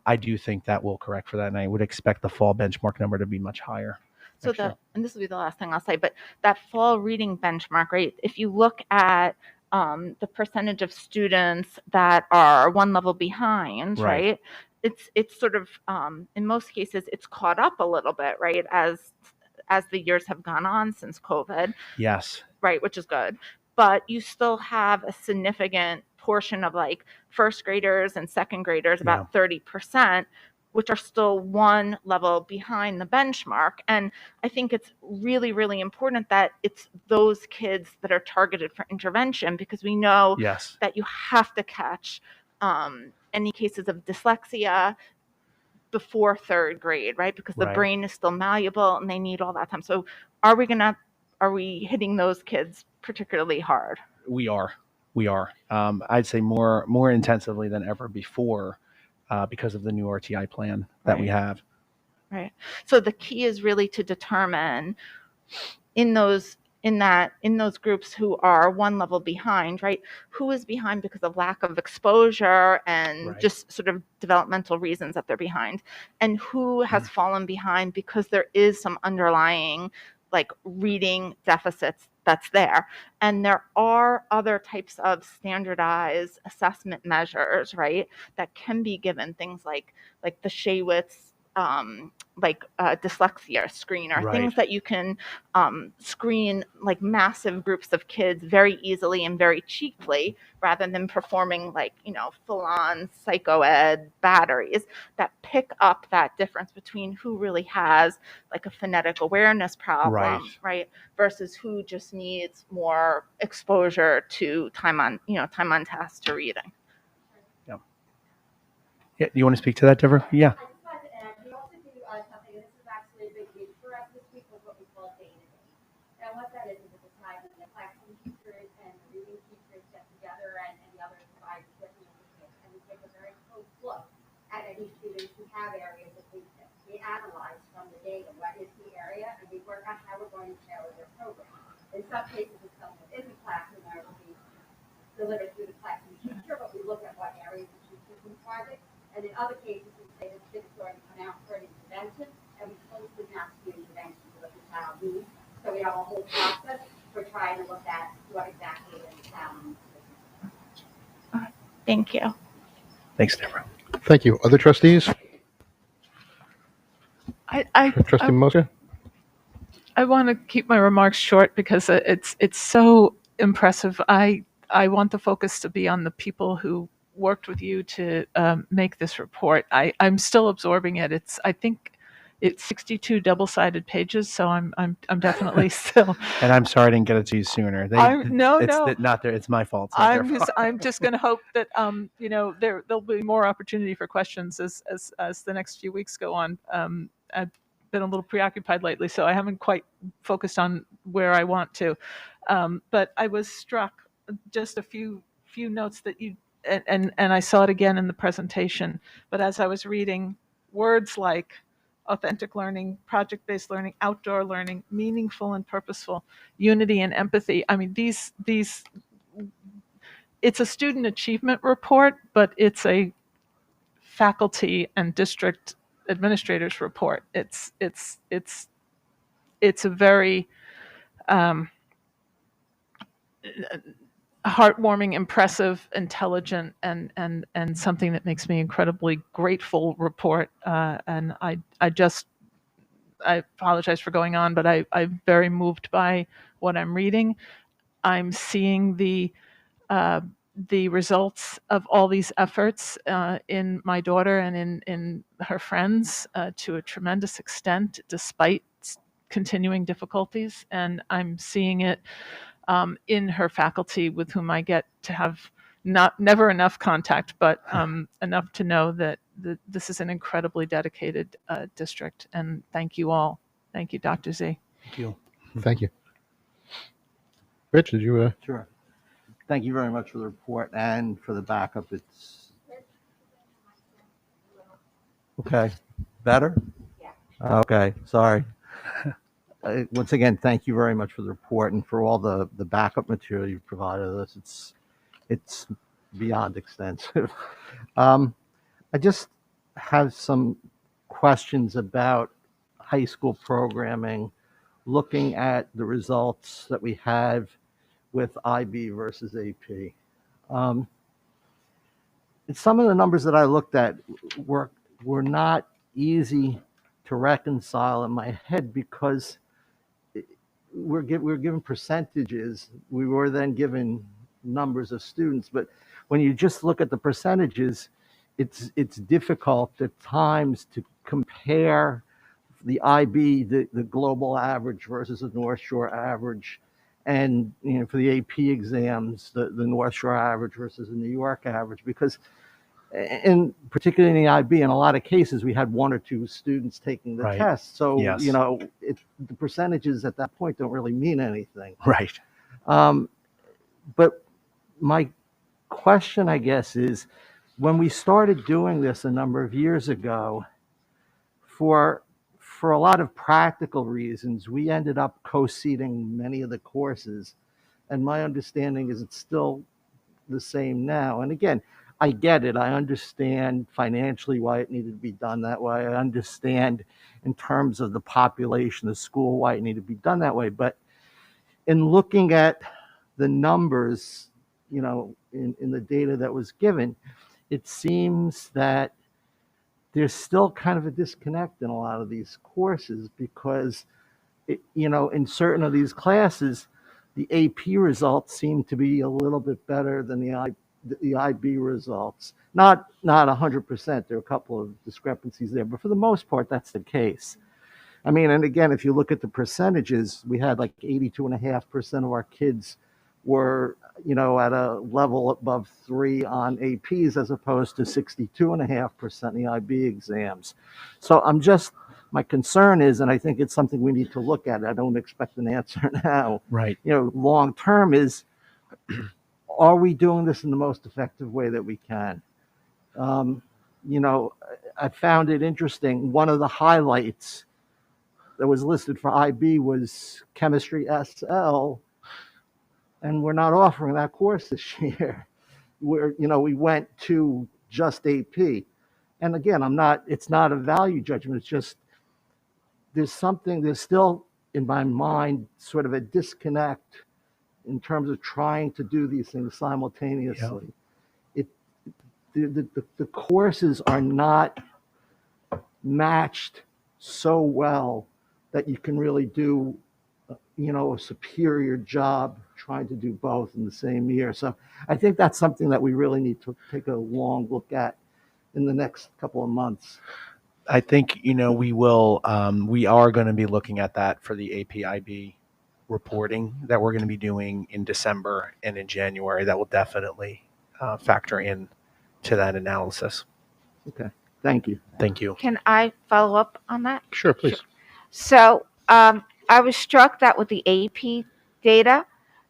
I do think that will correct for that, and I would expect the fall benchmark number to be much higher. So and this will be the last thing I'll say, but that fall reading benchmark, right? If you look at the percentage of students that are one level behind, right? It's sort of in most cases it's caught up a little bit, right? As the years have gone on since COVID. Yes. Right, which is good. But you still have a significant portion of like first graders and second graders, about 30%, which are still one level behind the benchmark. And I think it's really, really important that it's those kids that are targeted for intervention, because we know that you have to catch any cases of dyslexia before third grade, right? Because the brain is still malleable and they need all that time. So are we hitting those kids particularly hard? We are. I'd say more intensively than ever before because of the new RTI plan that we have. Right. So the key is really to determine in those groups who are one level behind, right? Who is behind because of lack of exposure and just sort of developmental reasons that they're behind, and who has fallen behind because there is some underlying like reading deficits that's there. And there are other types of standardized assessment measures, right, that can be given, things like the Shaywitz dyslexia screener, things that you can screen like massive groups of kids very easily and very cheaply, rather than performing like, full-on psychoed batteries that pick up that difference between who really has like a phonetic awareness problem, right, versus who just needs more exposure to time on task to reading. Yeah, do you want to speak to that, Deborah? Yeah. We also do something, and this is actually a big week for us this week, was what we call Day to Day. And what that is it's a time when the classroom teachers and the reading teachers get together and the other providers get the kids, and we take a very close look at any students who have areas of weakness. We analyze from the data what is the area, and we work on how we're going to tailor their program. In some cases, if someone is a classroom, there will be delivered through the classroom teacher, but we look at what areas the teacher can target. And in other cases, we say the kid is going to come out for an intervention, and we closely match the intervention to what the child needs. So we have a whole process for trying to look at what exactly the child needs. Thank you. Thanks, Deborah. Thank you. Other trustees? Trustee Mosca? I want to keep my remarks short because it's so impressive. I want the focus to be on the people who worked with you to make this report. I'm still absorbing it. I think it's 62 double-sided pages, so I'm definitely still. And I'm sorry I didn't get it to you sooner. It's my fault. I'm just going to hope that there'll be more opportunity for questions as the next few weeks go on. I've been a little preoccupied lately, so I haven't quite focused on where I want to. But I was struck, just a few notes that you. And I saw it again in the presentation, but as I was reading, words like authentic learning, project-based learning, outdoor learning, meaningful and purposeful, unity and empathy. I mean, these it's a student achievement report, but it's a faculty and district administrators report. It's a very heartwarming, impressive, intelligent, and something that makes me incredibly grateful report. And I apologize for going on, but I'm very moved by what I'm reading. I'm seeing the results of all these efforts in my daughter and in her friends to a tremendous extent, despite continuing difficulties. And I'm seeing it in her faculty, with whom I get to have never enough contact, but enough to know that this is an incredibly dedicated district. And thank you all Thank you, Dr. Z. Thank you. Thank you. Rich, did you? Sure. Thank you very much for the report and for the backup. It's okay. Better? Yeah. Okay. Sorry. Once again, thank you very much for the report and for all the backup material you've provided us. It's beyond extensive. I just have some questions about high school programming, looking at the results that we have with IB versus AP. Some of the numbers that I looked at were not easy to reconcile in my head because we're given percentages. We were then given numbers of students, but when you just look at the percentages, it's difficult at times to compare the IB, the global average versus the North Shore average, and for the AP exams, the North Shore average versus the New York average, because particularly in the IB, in a lot of cases, we had one or two students taking the Right. test. So, Yes. the percentages at that point don't really mean anything. Right. But my question, I guess, is when we started doing this a number of years ago, for a lot of practical reasons, we ended up co-seating many of the courses. And my understanding is it's still the same now. And again, I get it. I understand financially why it needed to be done that way. I understand in terms of the population, the school, why it needed to be done that way. But in looking at the numbers, in the data that was given, it seems that there's still kind of a disconnect in a lot of these courses because, in certain of these classes, the AP results seem to be a little bit better than the IB results. Not 100%. There are a couple of discrepancies there, but for the most part, that's the case. I mean, and again, if you look at the percentages, we had like 82.5% of our kids were, at a level above 3 on APs as opposed to 62.5% in the IB exams. So my concern is, and I think it's something we need to look at. I don't expect an answer now. Right. Long term is, are we doing this in the most effective way that we can? I found it interesting. One of the highlights that was listed for IB was chemistry SL, and we're not offering that course this year. We went to just AP. And again, it's not a value judgment. It's just, there's still in my mind sort of a disconnect in terms of trying to do these things simultaneously. The courses are not matched so well that you can really do, a superior job trying to do both in the same year. So I think that's something that we really need to take a long look at in the next couple of months. I think, we are going to be looking at that for the APIB reporting that we're going to be doing in December and in January. That will definitely factor in to that analysis. Okay. Thank you. Thank you. Can I follow up on that? Sure, please. So I was struck that with the AP data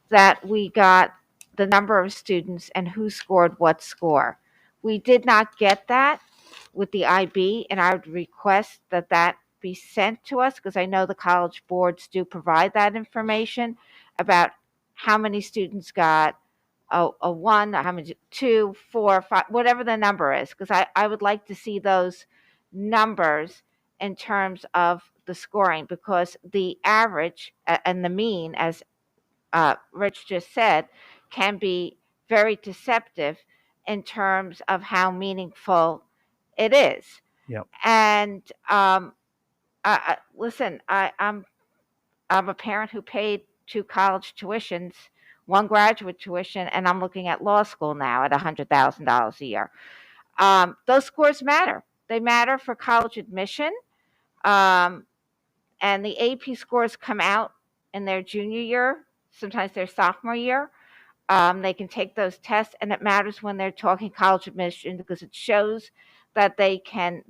that we got the number of students and who scored what score. We did not get that with the IB, and I would request that be sent to us because I know the college boards do provide that information about how many students got a 1, how many 2, 4, 5, whatever the number is, because I would like to see those numbers in terms of the scoring, because the average and the mean, as Rich just said, can be very deceptive in terms of how meaningful it is. Yep. And listen, I'm a parent who paid 2 college tuitions, 1 graduate tuition, and I'm looking at law school now at $100,000 a year. Those scores matter. They matter for college admission. And the AP scores come out in their junior year, sometimes their sophomore year. They can take those tests, and it matters when they're talking college admission because it shows that they can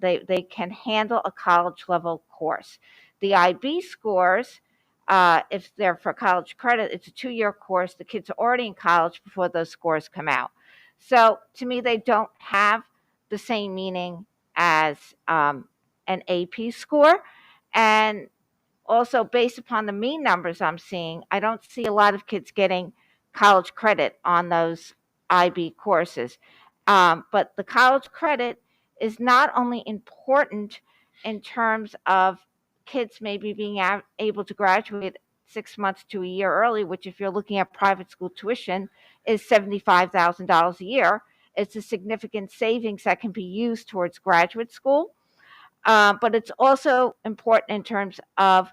handle a college level course. The IB scores, if they're for college credit, it's a 2-year course. The kids are already in college before those scores come out. So to me, they don't have the same meaning as an AP score. And also, based upon the mean numbers I'm seeing, I don't see a lot of kids getting college credit on those IB courses. But the college credit is not only important in terms of kids maybe being able to graduate 6 months to a year early, which if you're looking at private school tuition is $75,000 a year. It's a significant savings that can be used towards graduate school. But it's also important in terms of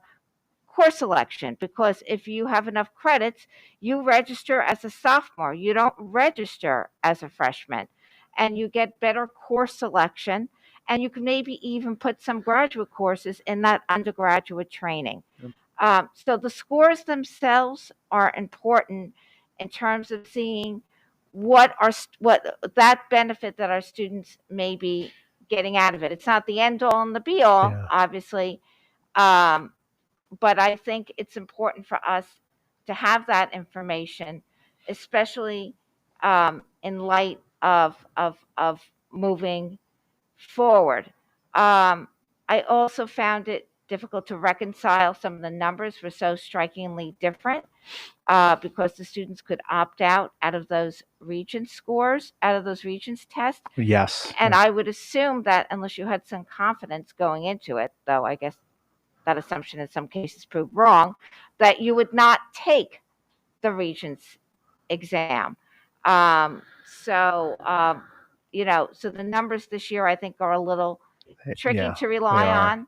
course selection, because if you have enough credits, you register as a sophomore. You don't register as a freshman, and you get better course selection. And you can maybe even put some graduate courses in that undergraduate training. So the scores themselves are important in terms of seeing what that benefit that our students may be getting out of it. It's not the end all and the be all, obviously, but I think it's important for us to have that information, especially in light of moving forward. I also found it difficult to reconcile. Some of the numbers were so strikingly different because the students could opt out of those Regents scores, out of those Regents tests. Yes. And I would assume that unless you had some confidence going into it, though I guess that assumption in some cases proved wrong, that you would not take the Regents exam. So the numbers this year I think are a little tricky to rely on,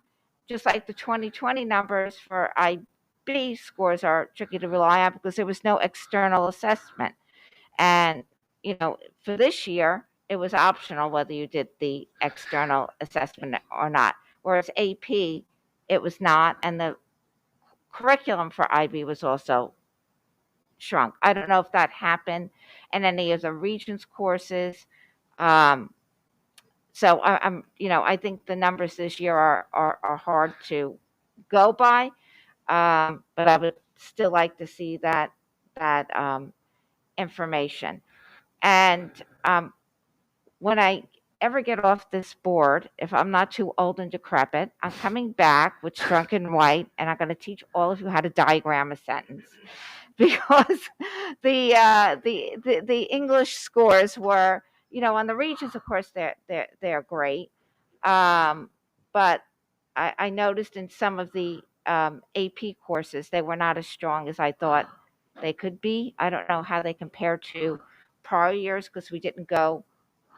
just like the 2020 numbers for IB scores are tricky to rely on because there was no external assessment. And, for this year, it was optional whether you did the external assessment or not. Whereas AP, it was not. And the curriculum for IB was also shrunk. I don't know if that happened in any of the Regents courses. So I think the numbers this year are hard to go by, but I would still like to see that information. And when I ever get off this board, if I'm not too old and decrepit, I'm coming back with Strunk and White, and I'm going to teach all of you how to diagram a sentence, because the English scores were, on the Regents, of course, they're great, but I noticed in some of the AP courses they were not as strong as I thought they could be. I don't know how they compare to prior years because we didn't go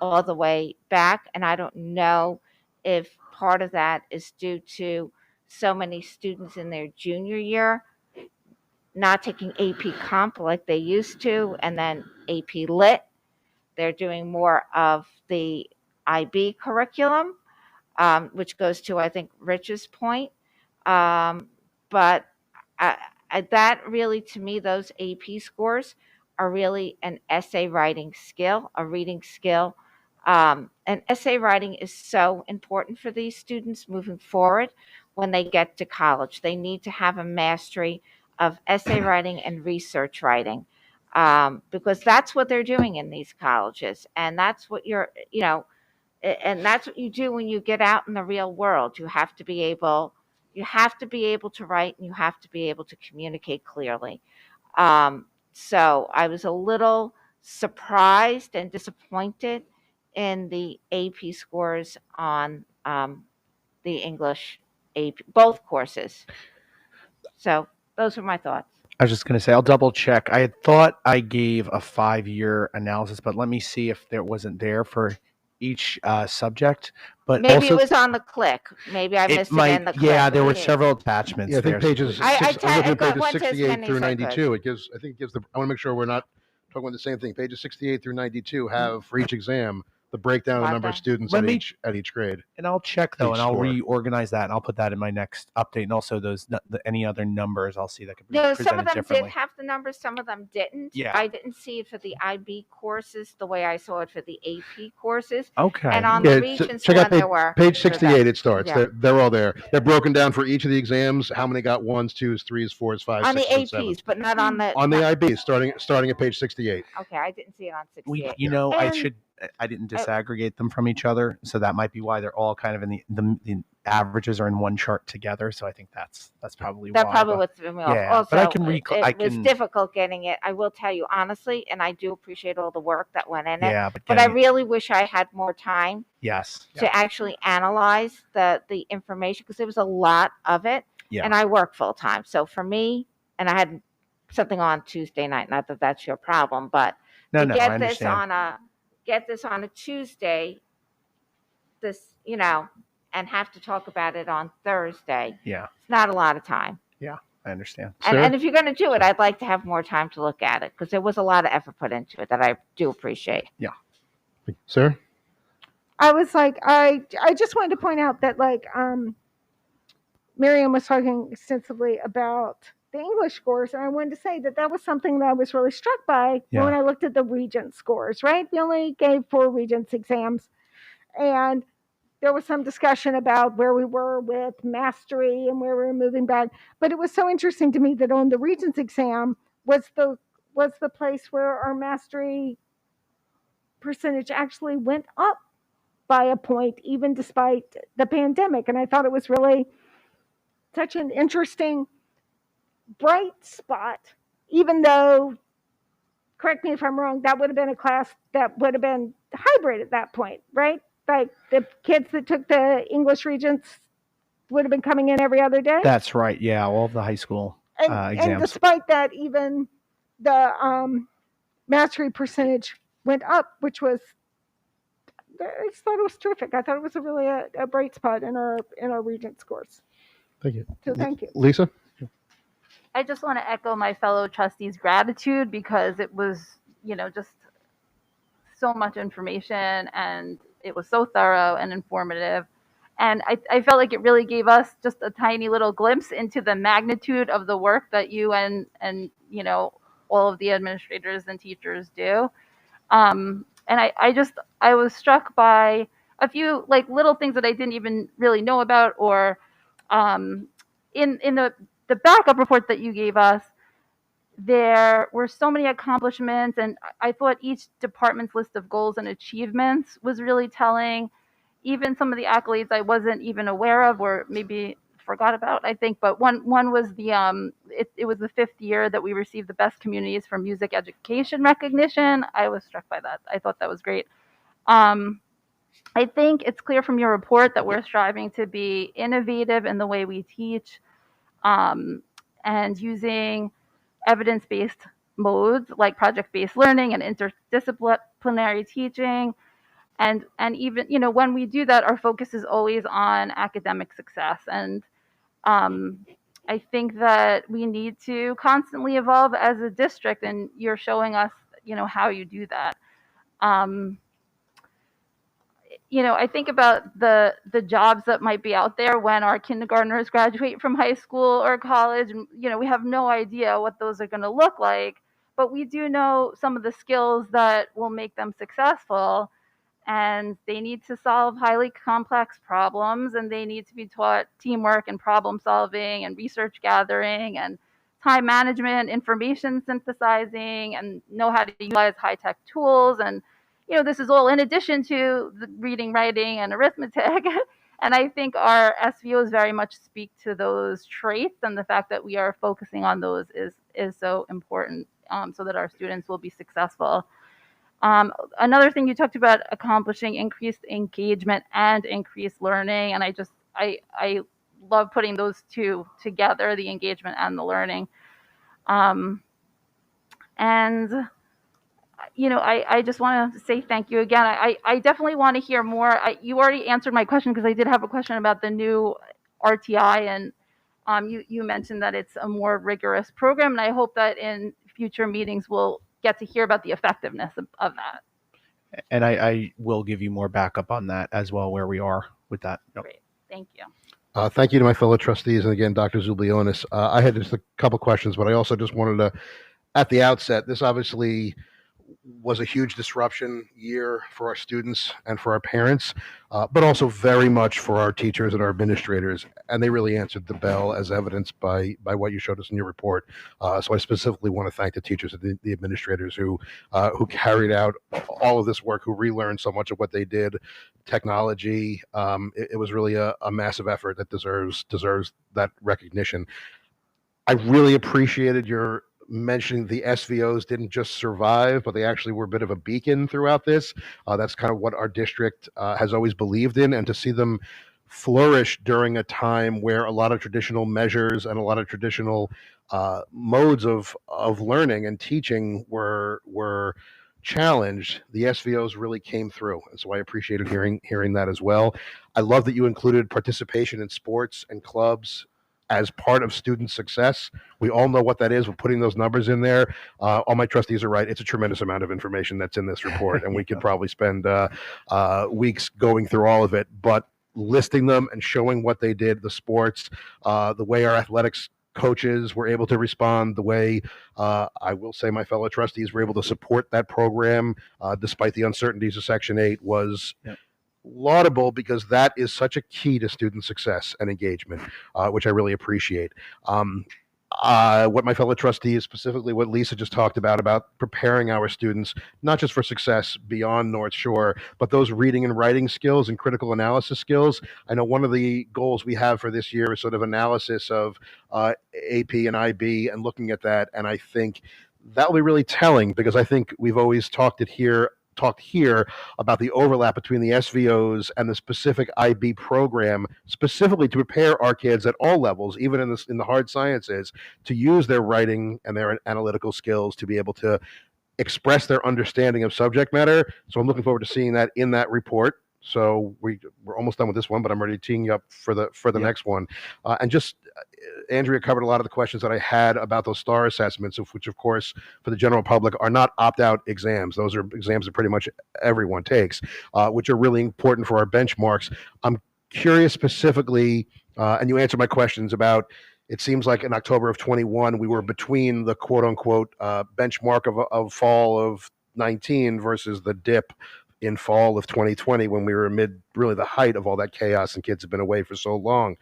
all the way back, and I don't know if part of that is due to so many students in their junior year not taking AP Comp like they used to, and then AP Lit. They're doing more of the IB curriculum, which goes to, I think, Rich's point. But that really, to me, those AP scores are really an essay writing skill, a reading skill. And essay writing is so important for these students moving forward when they get to college. They need to have a mastery of essay writing and research writing, because that's what they're doing in these colleges. And that's what and that's what you do when you get out in the real world. You have to be able to write, and you have to be able to communicate clearly. So I was a little surprised and disappointed in the AP scores on the English AP, both courses. So those were my thoughts. I was just going to say, I'll double check. I had thought I gave a 5-year analysis, but let me see if there wasn't there for each subject. But maybe also, it was on the click. Maybe I missed it in the click. Yeah, there were several attachments. Yeah, I think there. pages, I I'm looking at went pages to as 68 many through as I could. 92. I want to make sure we're not talking about the same thing. Pages 68 through 92 have for each exam the breakdown of the Got number of that. students Let at me- each grade. And I'll check though, Each and I'll score. reorganize that, and I'll put that in my next update. And also any other numbers I'll see that could be No, some of presented them did differently. have the numbers, some of them didn't. Yeah. I didn't see it for the IB courses the way I saw it for the AP courses. Okay. And on Yeah, the ch- Regents check one, out page, there were. page for that. 68. It starts. Yeah. They're all there. They're broken down for each of the exams. How many got 1s, 2s, 3s, 4s, 5s, On the 6s, and 7s. APs, but not on the. On the IB, starting at page 68. Okay, I didn't see it on 68. I didn't disaggregate them from each other, so that might be why they're all kind of in the averages are in one chart together. So I think that's probably That why. probably but- what threw me off. Yeah, Also, but I can it was difficult getting it. I will tell you honestly, and I do appreciate all the work that went in it. Yeah, but I getting it- really wish I had more time Yes. to actually analyze the information because there was a lot of it. Yeah. And I work full time, so for me, and I had something on Tuesday night. Not that that's your problem, but No, to no, I get understand. this on a Tuesday, and have to talk about it on Thursday. Yeah. It's not a lot of time. Yeah, I understand. And if you're going to do it, I'd like to have more time to look at it because there was a lot of effort put into it that I do appreciate. Yeah. Sir? I was like, I just wanted to point out that Miriam was talking extensively about the English scores, and I wanted to say that was something that I was really struck by Yeah. when I looked at the Regents scores, right? We only gave 4 Regents exams, and there was some discussion about where we were with mastery and where we were moving back. But it was so interesting to me that on the Regents exam was the place where our mastery percentage actually went up by a point, even despite the pandemic. And I thought it was really such an interesting, bright spot, even though, correct me if I'm wrong, that would have been a class that would have been hybrid at that point, right? Like the kids that took the English Regents would have been coming in every other day. That's right. Yeah, all of the high school And exams. despite that, even the mastery percentage went up, which was, I just thought it was terrific. I thought it was really a bright spot in our Regent scores. Thank you. So thank you. Lisa? I just want to echo my fellow trustees' gratitude because it was, just so much information and it was so thorough and informative. And I felt like it really gave us just a tiny little glimpse into the magnitude of the work that you and all of the administrators and teachers do. And I was struck by a few little things that I didn't even really know about, or in the backup report that you gave us, there were so many accomplishments, and I thought each department's list of goals and achievements was really telling. Even some of the accolades I wasn't even aware of, or maybe forgot about, I think. But one was it was the 5th year that we received the Best Communities for Music Education recognition. I was struck by that. I thought that was great. I think it's clear from your report that we're striving to be innovative in the way we teach, and using evidence-based modes like project-based learning and interdisciplinary teaching. And even, when we do that, our focus is always on academic success. And I think that we need to constantly evolve as a district, and you're showing us, how you do that. I think about the jobs that might be out there when our kindergartners graduate from high school or college, and we have no idea what those are going to look like, but we do know some of the skills that will make them successful, and they need to solve highly complex problems, and they need to be taught teamwork and problem solving and research gathering and time management, information synthesizing, and know how to utilize high-tech tools. And this is all in addition to the reading, writing, and arithmetic. And I think our SVOs very much speak to those traits, and the fact that we are focusing on those is so important, so that our students will be successful. Another thing you talked about, accomplishing increased engagement and increased learning, and I love putting those two together, the engagement and the learning. I just want to say thank you again. I definitely want to hear more. You already answered my question, because I did have a question about the new RTI, and you mentioned that it's a more rigorous program, and I hope that in future meetings we'll get to hear about the effectiveness of that. And I will give you more backup on that as well, where we are with that. Yep. Great. Thank you. Thank you to my fellow trustees, and again, Dr. Zublionis. I had just a couple questions, but I also just wanted to, at the outset, this obviously was a huge disruption year for our students and for our parents, but also very much for our teachers and our administrators, and they really answered the bell, as evidenced by what you showed us in your report. So I specifically want to thank the teachers and the administrators who carried out all of this work, who relearned so much of what they did. Technology, it was really a massive effort that deserves that recognition. I really appreciated your mentioning the SVOs didn't just survive, but they actually were a bit of a beacon throughout this. That's kind of what our district has always believed in, and to see them flourish during a time where a lot of traditional measures and a lot of traditional modes of learning and teaching were challenged, the SVOs really came through, and so I appreciated hearing that as well. I love that you included participation in sports and clubs as part of student success. We all know what that is. We're putting those numbers in there. All my trustees are right. It's a tremendous amount of information that's in this report, and we could probably spend weeks going through all of it, but listing them and showing what they did, the sports, the way our athletics coaches were able to respond, the way I will say my fellow trustees were able to support that program despite the uncertainties of Section 8 was laudable, because that is such a key to student success and engagement, which I really appreciate. What my fellow trustees, specifically what Lisa just talked about preparing our students, not just for success beyond North Shore, but those reading and writing skills and critical analysis skills. I know one of the goals we have for this year is sort of analysis of AP and IB and looking at that. And I think that will be really telling, because I think we've always talked here about the overlap between the SVOs and the specific IB program, specifically to prepare our kids at all levels, even in the hard sciences, to use their writing and their analytical skills to be able to express their understanding of subject matter. So I'm looking forward to seeing that in that report. So we're almost done with this one, but I'm already teeing you up for the next one. And just Andrea covered a lot of the questions that I had about those STAR assessments, which of course for the general public are not opt-out exams. Those are exams that pretty much everyone takes, which are really important for our benchmarks. I'm curious specifically, and you answered my questions about, it seems like in October of 21, we were between the quote unquote benchmark of fall of 19 versus the dip in fall of 2020, when we were amid really the height of all that chaos and kids have been away for so long.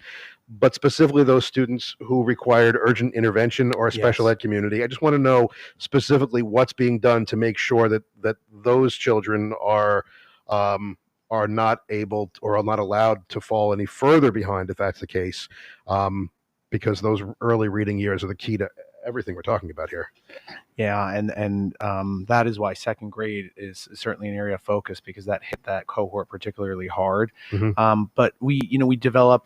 But specifically those students who required urgent intervention or a special ed community, I just want to know specifically what's being done to make sure that those children are not able or are not allowed to fall any further behind, if that's the case, because those early reading years are the key to everything we're talking about here. Yeah, and that is why second grade is certainly an area of focus, because that hit that cohort particularly hard. But we divide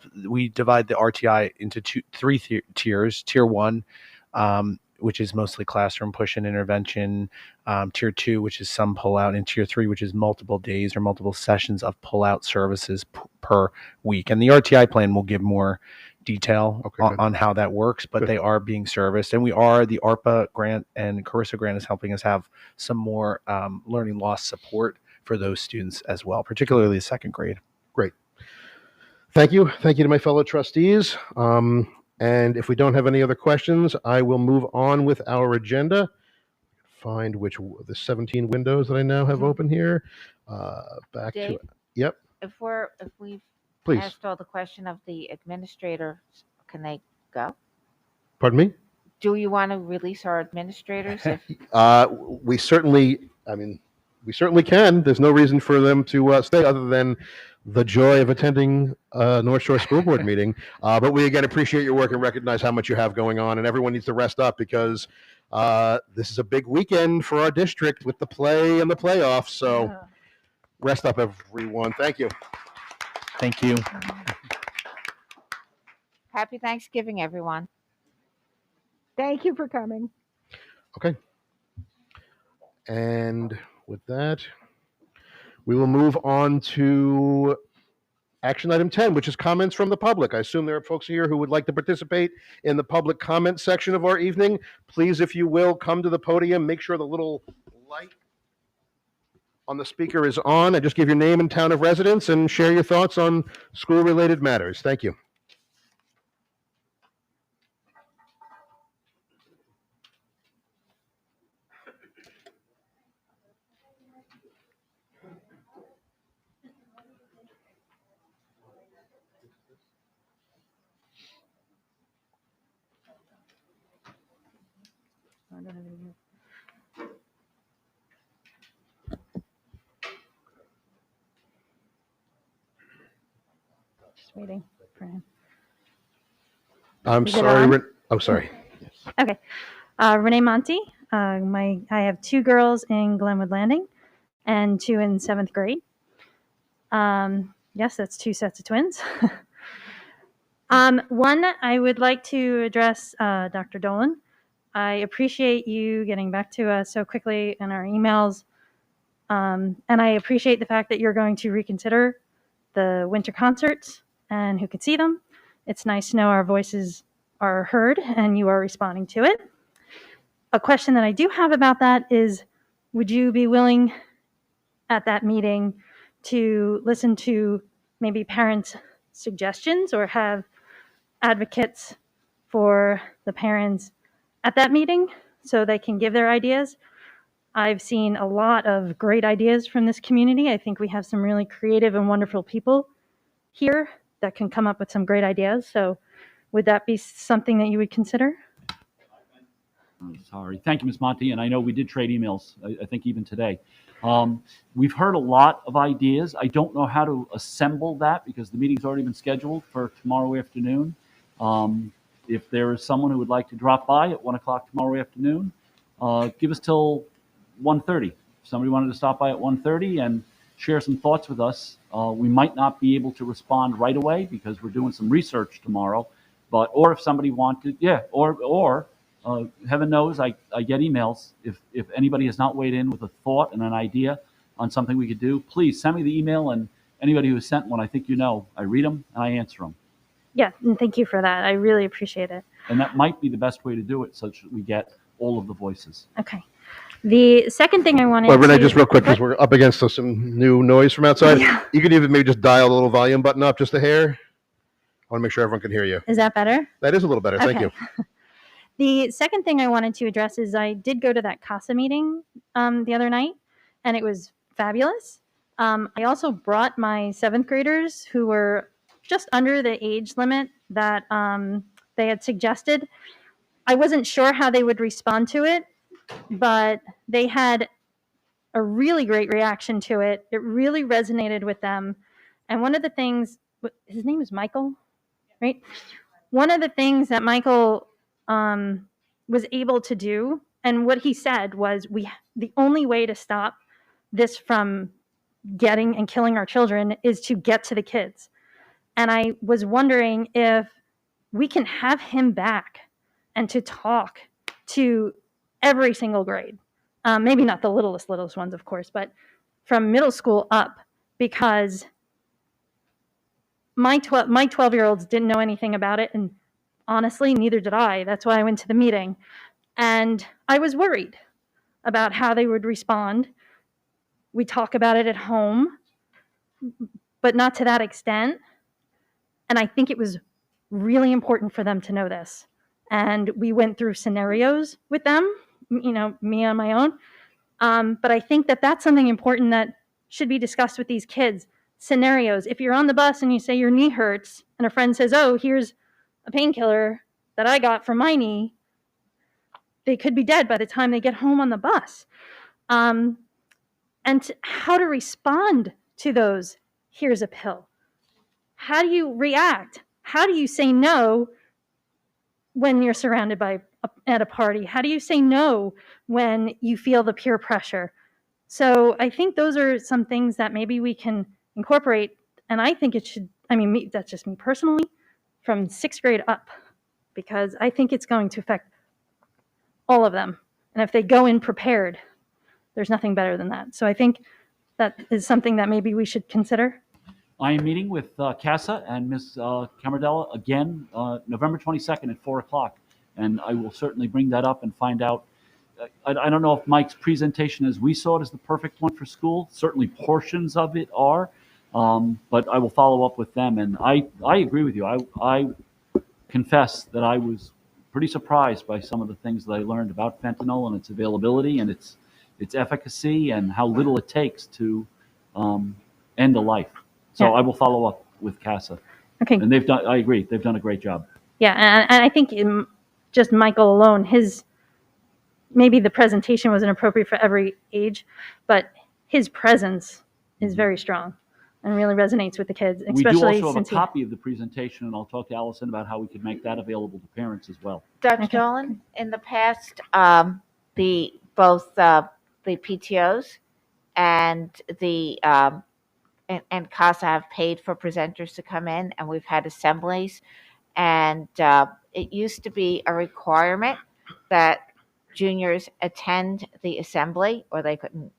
the RTI into three tiers. Tier 1, which is mostly classroom push and intervention. Tier 2, which is some pull out, and Tier 3, which is multiple days or multiple sessions of pull out services per week. And the RTI plan will give more detail on how that works, but they are being serviced, and the ARPA grant and Carissa grant is helping us have some more learning loss support for those students as well, particularly the second grade. Great. Thank you to my fellow trustees. And if we don't have any other questions, I will move on with our agenda. Find the 17 windows that I now have open here. Back Dave, to yep. If we've Please. asked all the question of the administrators, can they go? Pardon me? Do you want to release our administrators? We certainly can. There's no reason for them to stay other than the joy of attending North Shore School Board meeting. But we again appreciate your work and recognize how much you have going on, and everyone needs to rest up, because this is a big weekend for our district with the play and the playoffs. So rest up, everyone. Thank you. Thank you. Happy Thanksgiving, everyone. Thank you for coming. Okay. And with that, we will move on to action item 10, which is comments from the public. I assume there are folks here who would like to participate in the public comment section of our evening. Please, if you will, come to the podium. Make sure the little light On the speaker is on, and just give your name and town of residence and share your thoughts on school-related matters. Thank you. Just waiting for him. I'm Is it sorry. on? Oh, sorry. Okay. Renee Monty. I have 2 girls in Glenwood Landing and 2 in 7th grade. Yes, that's 2 sets of twins. One, I would like to address Dr. Dolan. I appreciate you getting back to us so quickly in our emails. And I appreciate the fact that you're going to reconsider the winter concerts and who could see them. It's nice to know our voices are heard and you are responding to it. A question that I do have about that is, would you be willing at that meeting to listen to maybe parents' suggestions or have advocates for the parents at that meeting so they can give their ideas? I've seen a lot of great ideas from this community. I think we have some really creative and wonderful people here that can come up with some great ideas. So would that be something that you would consider? I'm sorry. Thank you, Ms. Monty. And I know we did trade emails, I think even today. We've heard a lot of ideas. I don't know how to assemble that because the meeting's already been scheduled for tomorrow afternoon. If there is someone who would like to drop by at 1 o'clock tomorrow afternoon, give us till 1:30. If somebody wanted to stop by at 1:30 and share some thoughts with us, we might not be able to respond right away because we're doing some research tomorrow. Or if somebody wanted, heaven knows I get emails. If anybody has not weighed in with a thought and an idea on something we could do, please send me the email, and anybody who sent one, I think I read them and I answer them. Yeah, and thank you for that. I really appreciate it. And that might be the best way to do it such that we get all of the voices. Okay. The second thing I wanted Well, Renee, to... just real quick, because we're up against some new noise from outside. Yeah. You could even maybe just dial the little volume button up just a hair. I want to make sure everyone can hear you. Is that better? That is a little better. Thank Okay. you. The second thing I wanted to address is I did go to that CASA meeting the other night, and it was fabulous. I also brought my 7th graders who were just under the age limit that they had suggested. I wasn't sure how they would respond to it, but they had a really great reaction to it. It really resonated with them. And one of the things, his name is Michael, right? One of the things that Michael was able to do, and what he said was, the only way to stop this from getting and killing our children is to get to the kids. And I was wondering if we can have him back and to talk to every single grade. Maybe not the littlest ones, of course, but from middle school up, because my 12-year-olds didn't know anything about it, and honestly, neither did I. That's why I went to the meeting. And I was worried about how they would respond. We talk about it at home, but not to that extent. And I think it was really important for them to know this. And we went through scenarios with them, me on my own. But I think that that's something important that should be discussed with these kids. Scenarios. If you're on the bus and you say your knee hurts, and a friend says, oh, here's a painkiller that I got for my knee, they could be dead by the time they get home on the bus. And how to respond to those, here's a pill. How do you react? How do you say no when you're surrounded at a party? How do you say no when you feel the peer pressure? So I think those are some things that maybe we can incorporate. And I think it should, that's just me personally, from 6th grade up, because I think it's going to affect all of them. And if they go in prepared, there's nothing better than that. So I think that is something that maybe we should consider. I am meeting with CASA and Ms. Camardella again November 22nd at 4 o'clock. And I will certainly bring that up and find out I don't know if Mike's presentation as we saw it is the perfect one for school. Certainly portions of it are, but I will follow up with them. And I agree with you. I confess that I was pretty surprised by some of the things that I learned about fentanyl and its availability and its efficacy and how little it takes to end a life. So Yeah. I will follow up with CASA. Okay. And I agree, they've done a great job. Yeah, and I think just Michael alone, maybe the presentation wasn't appropriate for every age, but his presence is very strong and really resonates with the kids, We do especially also have a since copy of the presentation, and I'll talk to Allison about how we could make that available to parents as well. Dr. Dolan, in the past, both the PTOs and the and CASA have paid for presenters to come in, and we've had assemblies. And it used to be a requirement that juniors attend the assembly, or they couldn't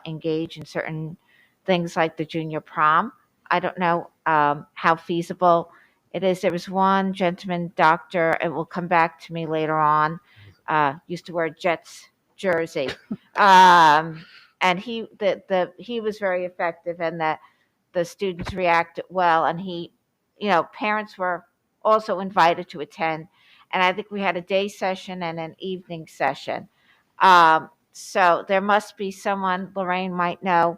engage in certain things like the junior prom. I don't know how feasible it is. There was one gentleman, doctor, it will come back to me later on, used to wear a Jets jersey. And he was very effective, and the students reacted well. And parents were also invited to attend. And I think we had a day session and an evening session. So there must be someone Lorraine might know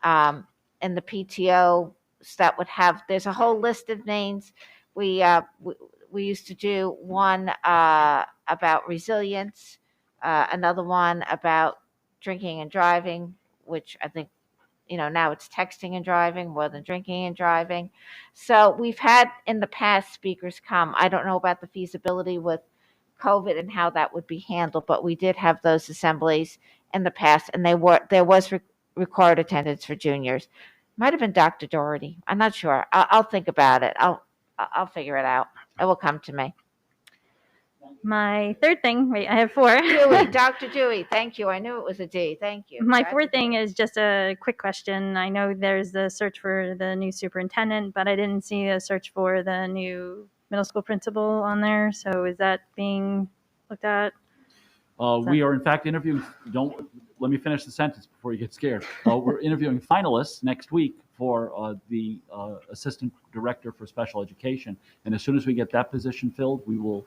in the PTO that would have. There's a whole list of names. We used to do one about resilience, another one about drinking and driving, which I think now it's texting and driving more than drinking and driving. So we've had in the past speakers come. I don't know about the feasibility with COVID and how that would be handled, but we did have those assemblies in the past, and there was required attendance for juniors. Might have been Dr. Doherty. I'm not sure. I'll think about it. I'll figure it out. It will come to me. my third thing, wait, I have four. Dewey, Dr. Dewey, thank you. I knew it was a D. Thank you. My Dr. fourth thing is just a quick question. I know there's the search for the new superintendent, but I didn't see a search for the new middle school principal on there. So is that being looked at? We are in fact interviewing, let me finish the sentence before you get scared. We're interviewing finalists next week for the assistant director for special education. And as soon as we get that position filled, we will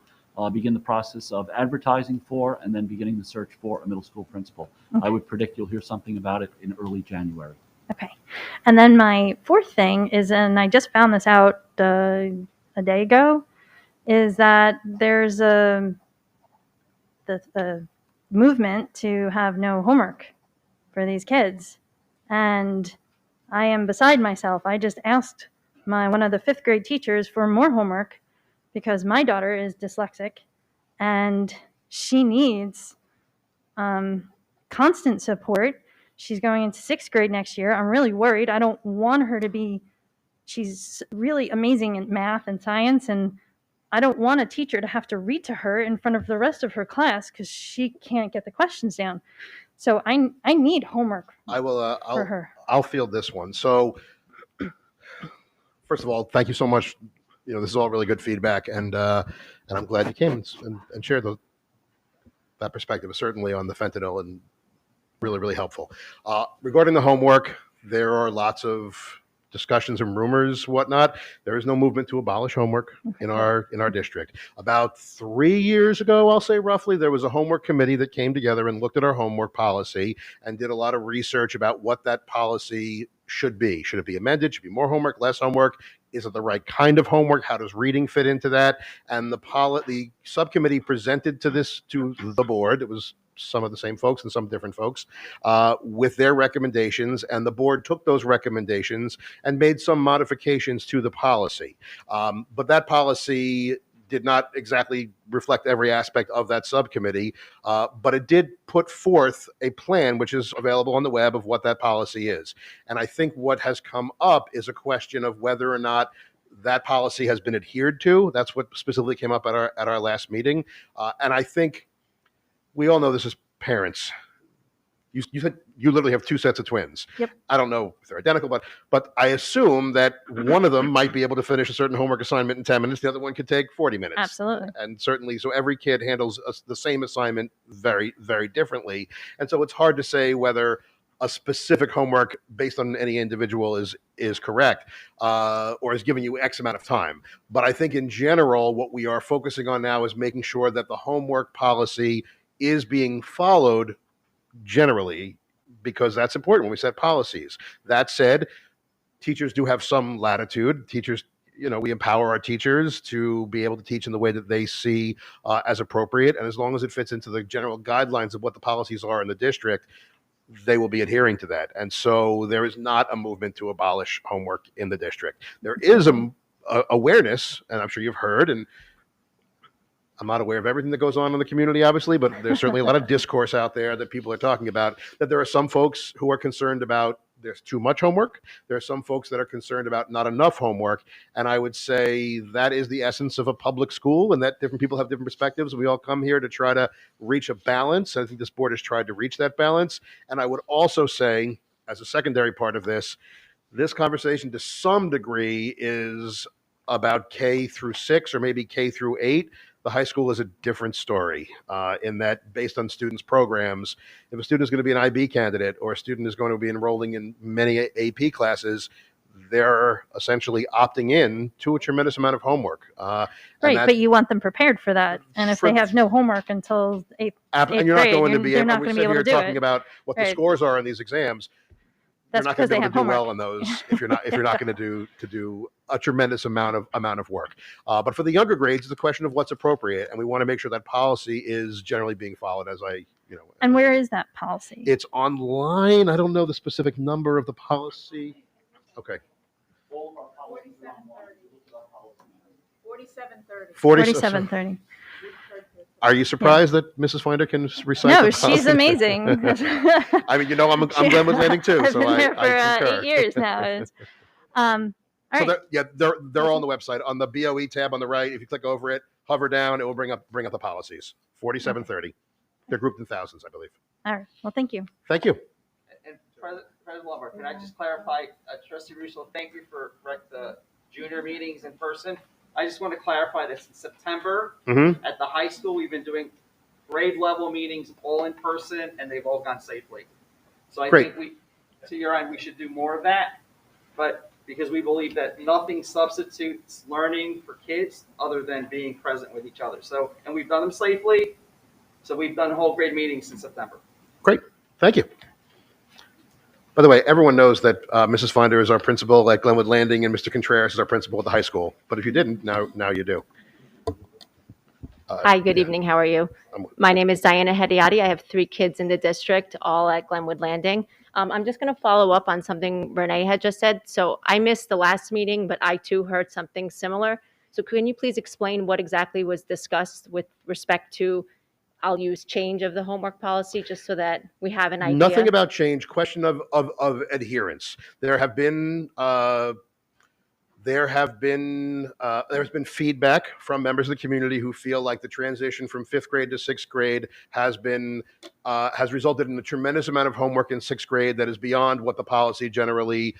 begin the process of advertising for and then beginning the search for a middle school principal. Okay. I would predict you'll hear something about it in early January. Okay. And then my fourth thing is, and I just found this out a day ago, is that there's a movement to have no homework for these kids. And I am beside myself. I just asked one of the fifth grade teachers for more homework because my daughter is dyslexic and she needs constant support. She's going into sixth grade next year. I'm really worried. I don't want her to be, she's really amazing in math and science, and I don't want a teacher to have to read to her in front of the rest of her class because she can't get the questions down. So I need homework for her. I'll field this one. So first of all, thank you so much. This is all really good feedback, and I'm glad you came and shared that perspective, certainly on the fentanyl, and really, really helpful. Regarding the homework, there are lots of discussions and rumors, whatnot. There is no movement to abolish homework in our district. About 3 years ago, I'll say roughly, there was a homework committee that came together and looked at our homework policy and did a lot of research about what that policy should be. Should it be amended? Should it be more homework, less homework? Is it the right kind of homework? How does reading fit into that? And the subcommittee presented to the board. It was some of the same folks and some different folks with their recommendations, and the board took those recommendations and made some modifications to the policy. But that policy did not exactly reflect every aspect of that subcommittee, but it did put forth a plan which is available on the web of what that policy is. And I think what has come up is a question of whether or not that policy has been adhered to. That's what specifically came up at our last meeting. And I think we all know this as parents. You said you literally have two sets of twins. Yep. I don't know if they're identical, but I assume that one of them might be able to finish a certain homework assignment in 10 minutes. The other one could take 40 minutes. Absolutely. And certainly, so every kid handles the same assignment very, very differently. And so it's hard to say whether a specific homework based on any individual is correct or is giving you X amount of time. But I think in general, what we are focusing on now is making sure that the homework policy is being followed generally, because that's important when we set policies. That said, teachers do have some latitude. Teachers, we empower our teachers to be able to teach in the way that they see as appropriate. And as long as it fits into the general guidelines of what the policies are in the district, they will be adhering to that. And so there is not a movement to abolish homework in the district. There is a awareness, and I'm sure you've heard, and I'm not aware of everything that goes on in the community, obviously, but there's certainly a lot of discourse out there that people are talking about, that there are some folks who are concerned about there's too much homework. There are some folks that are concerned about not enough homework. And I would say that is the essence of a public school, and that different people have different perspectives. We all come here to try to reach a balance. I think this board has tried to reach that balance. And I would also say, as a secondary part of this conversation to some degree is about K through 6 or maybe K through 8. The high school is a different story in that, based on students' programs, if a student is going to be an IB candidate or a student is going to be enrolling in many AP classes, they're essentially opting in to a tremendous amount of homework. Right, but you want them prepared for that. And if they have no homework until eighth and grade, you're not going to be they're able, not we're going to be sitting able here to do talking it. about what the Right. scores are in these exams. That's You're not going because to be they able to have do well homework. in those if you're not going to do a tremendous amount of work. But for the younger grades, it's a question of what's appropriate, and we want to make sure that policy is generally being followed. And where is that policy? It's online. I don't know the specific number of the policy. Okay. 4730. 4730. Are you surprised that Mrs. Finder can recite? No, the she's policy? amazing. I mean, I'm Glenwood Landing too, I've so been I there for concur. 8 years now. All So right. they're all on the website on the BOE tab on the right. If you click over it, hover down, it will bring up the policies. 4730. They're grouped in thousands, I believe. All right. Well, thank you. Thank you. And President Lover, can I just clarify, Trustee Russo, thank you for the junior meetings in person. I just want to clarify this. In September, at the high school, we've been doing grade level meetings all in person, and they've all gone safely. So I Great. think to your end, we should do more of that. But because we believe that nothing substitutes learning for kids other than being present with each other. So, and we've done them safely. So we've done whole grade meetings in September. Great. Thank you. By the way, everyone knows that Mrs. Finder is our principal at Glenwood Landing and Mr. Contreras is our principal at the high school. But if you didn't, now you do. Hi, good evening. How are you? My name is Diana Hediati. I have 3 kids in the district, all at Glenwood Landing. I'm just going to follow up on something Renee had just said. So I missed the last meeting, but I too heard something similar. So can you please explain what exactly was discussed with respect to, I'll use change of the homework policy, just so that we have an idea? Nothing about change. Question of adherence. There's been feedback from members of the community who feel like the transition from 5th grade to 6th grade has resulted in a tremendous amount of homework in 6th grade that is beyond what the policy generally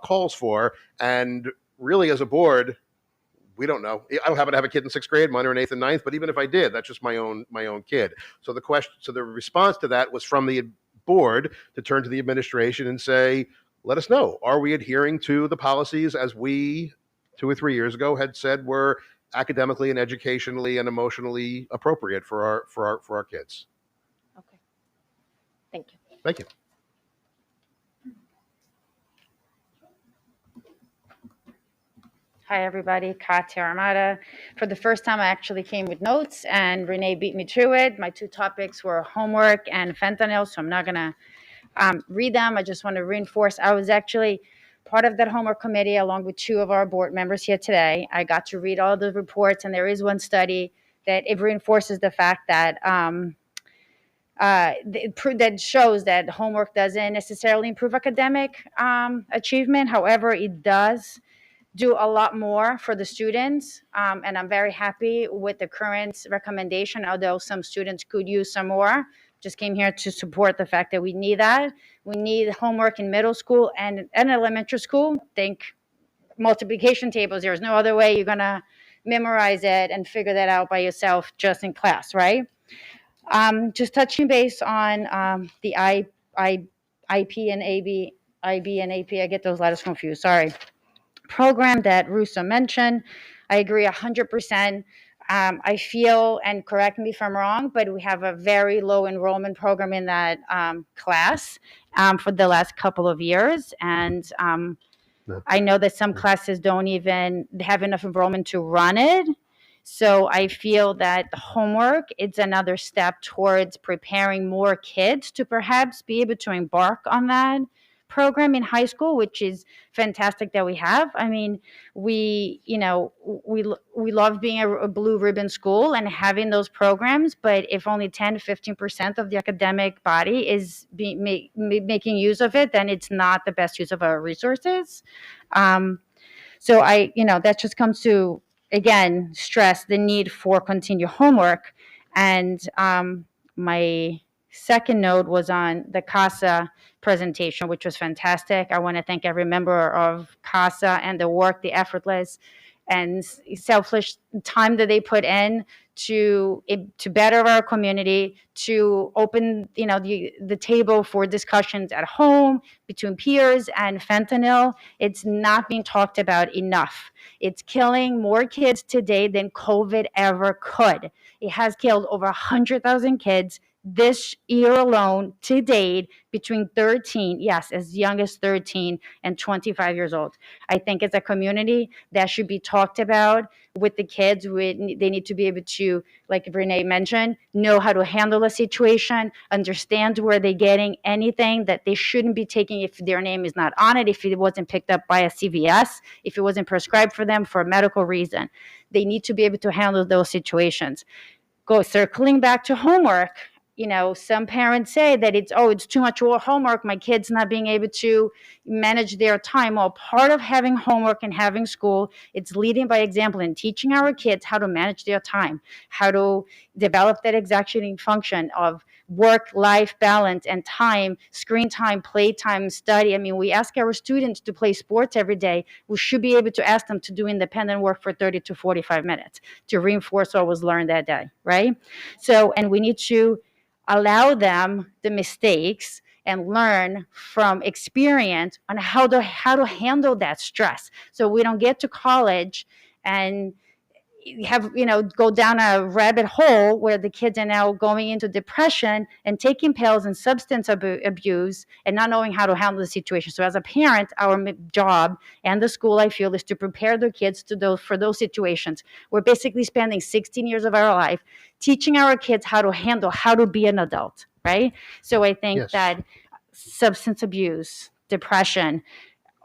calls for. And really, as a board, we don't know. I don't happen to have a kid in 6th grade. Mine are in 8th and 9th. But even if I did, that's just my own kid. So the response to that was from the board to turn to the administration and say, let us know. Are we adhering to the policies as we 2 or 3 years ago had said were academically and educationally and emotionally appropriate for our kids? Okay. Thank you. Thank you. Hi, everybody. Katya Armada. For the first time, I actually came with notes, and Renee beat me through it. My 2 topics were homework and fentanyl, so I'm not going to read them. I just want to reinforce. I was actually part of that homework committee along with 2 of our board members here today. I got to read all the reports, and there is one study that it reinforces the fact that that shows that homework doesn't necessarily improve academic achievement. However, it does do a lot more for the students, and I'm very happy with the current recommendation, although some students could use some more just came here to support the fact that we need that. We need homework in middle school and elementary school. Think multiplication tables. There's no other way you're gonna memorize it and figure that out by yourself just in class, right? Just touching base on the IP and IB and AP. I get those letters confused. Sorry. Program that Russo mentioned. I agree 100%. I feel, and correct me if I'm wrong, but we have a very low enrollment program in that class for the last couple of years. And I know that some classes don't even have enough enrollment to run it. So I feel that the homework, it's another step towards preparing more kids to perhaps be able to embark on that program in high school, which is fantastic that we have. I mean, we love being a blue ribbon school and having those programs, but if only 10 to 15% of the academic body is making use of it, then it's not the best use of our resources. So that just comes to, again, stress the need for continued homework. And my second note was on the CASA presentation, which was fantastic. I want to thank every member of CASA and the work, the effortless and selfless time that they put in to better our community, to open the table for discussions at home between peers and fentanyl. It's not being talked about enough. It's killing more kids today than COVID ever could. It has killed over 100,000 kids this year alone to date, between 13, yes, as young as 13 and 25 years old. I think as a community that should be talked about with the kids. They need to be able to, like Renee mentioned, know how to handle a situation, understand where they're getting anything that they shouldn't be taking if their name is not on it, if it wasn't picked up by a CVS, if it wasn't prescribed for them for a medical reason. They need to be able to handle those situations. Circling back to homework, some parents say that it's too much homework, my kid's not being able to manage their time. Well, part of having homework and having school, it's leading by example and teaching our kids how to manage their time, how to develop that executive function of work-life balance and time, screen time, play time, study. I mean, we ask our students to play sports every day. We should be able to ask them to do independent work for 30 to 45 minutes to reinforce what was learned that day, right? So, and we need to allow them the mistakes and learn from experience on how to handle that stress. So we don't get to college and go down a rabbit hole where the kids are now going into depression and taking pills and substance abuse and not knowing how to handle the situation. So as a parent, our job and the school, I feel, is to prepare their kids for those situations. We're basically spending 16 years of our life teaching our kids how to be an adult, right? So I think that substance abuse, depression,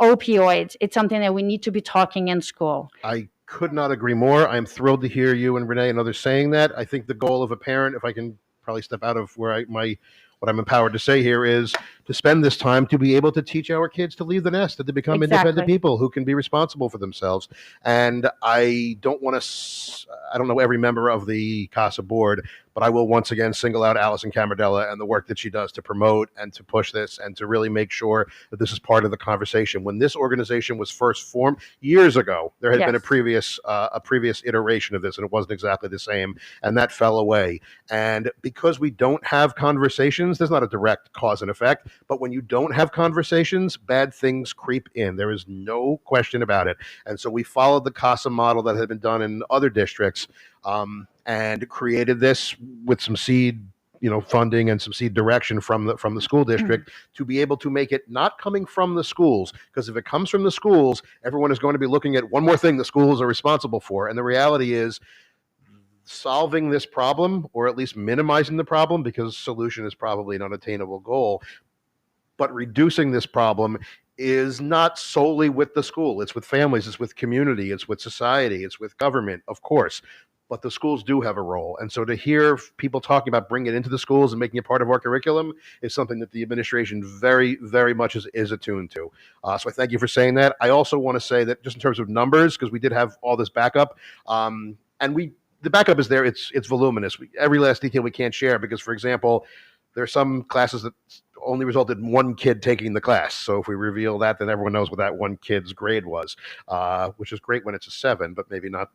opioids, it's something that we need to be talking in school. I could not agree more. I'm thrilled to hear you and Renee and others saying that. I think the goal of a parent, if I can probably step out of where what I'm empowered to say here, is to spend this time to be able to teach our kids to leave the nest and to become independent people who can be responsible for themselves. And I don't know every member of the CASA board, but I will once again single out Allison Camardella and the work that she does to promote and to push this and to really make sure that this is part of the conversation. When this organization was first formed years ago, there had been a previous iteration of this, and it wasn't exactly the same, and that fell away. And because we don't have conversations, there's not a direct cause and effect, but when you don't have conversations, bad things creep in. There is no question about it. And so we followed the CASA model that had been done in other districts, and created this with some seed, funding and some seed direction from the school district to be able to make it not coming from the schools. Because if it comes from the schools, everyone is going to be looking at one more thing the schools are responsible for. And the reality is, solving this problem, or at least minimizing the problem, because solution is probably an unattainable goal, but reducing this problem is not solely with the school. It's with families, it's with community, it's with society, it's with government, of course. But the schools do have a role. And so to hear people talking about bringing it into the schools and making it part of our curriculum is something that the administration very, very much is attuned to. So I thank you for saying that. I also want to say that just in terms of numbers, because we did have all this backup, the backup is there. It's voluminous. Every last detail we can't share because, for example, there are some classes that only resulted in one kid taking the class. So if we reveal that, then everyone knows what that one kid's grade was, which is great when it's a 7, but maybe not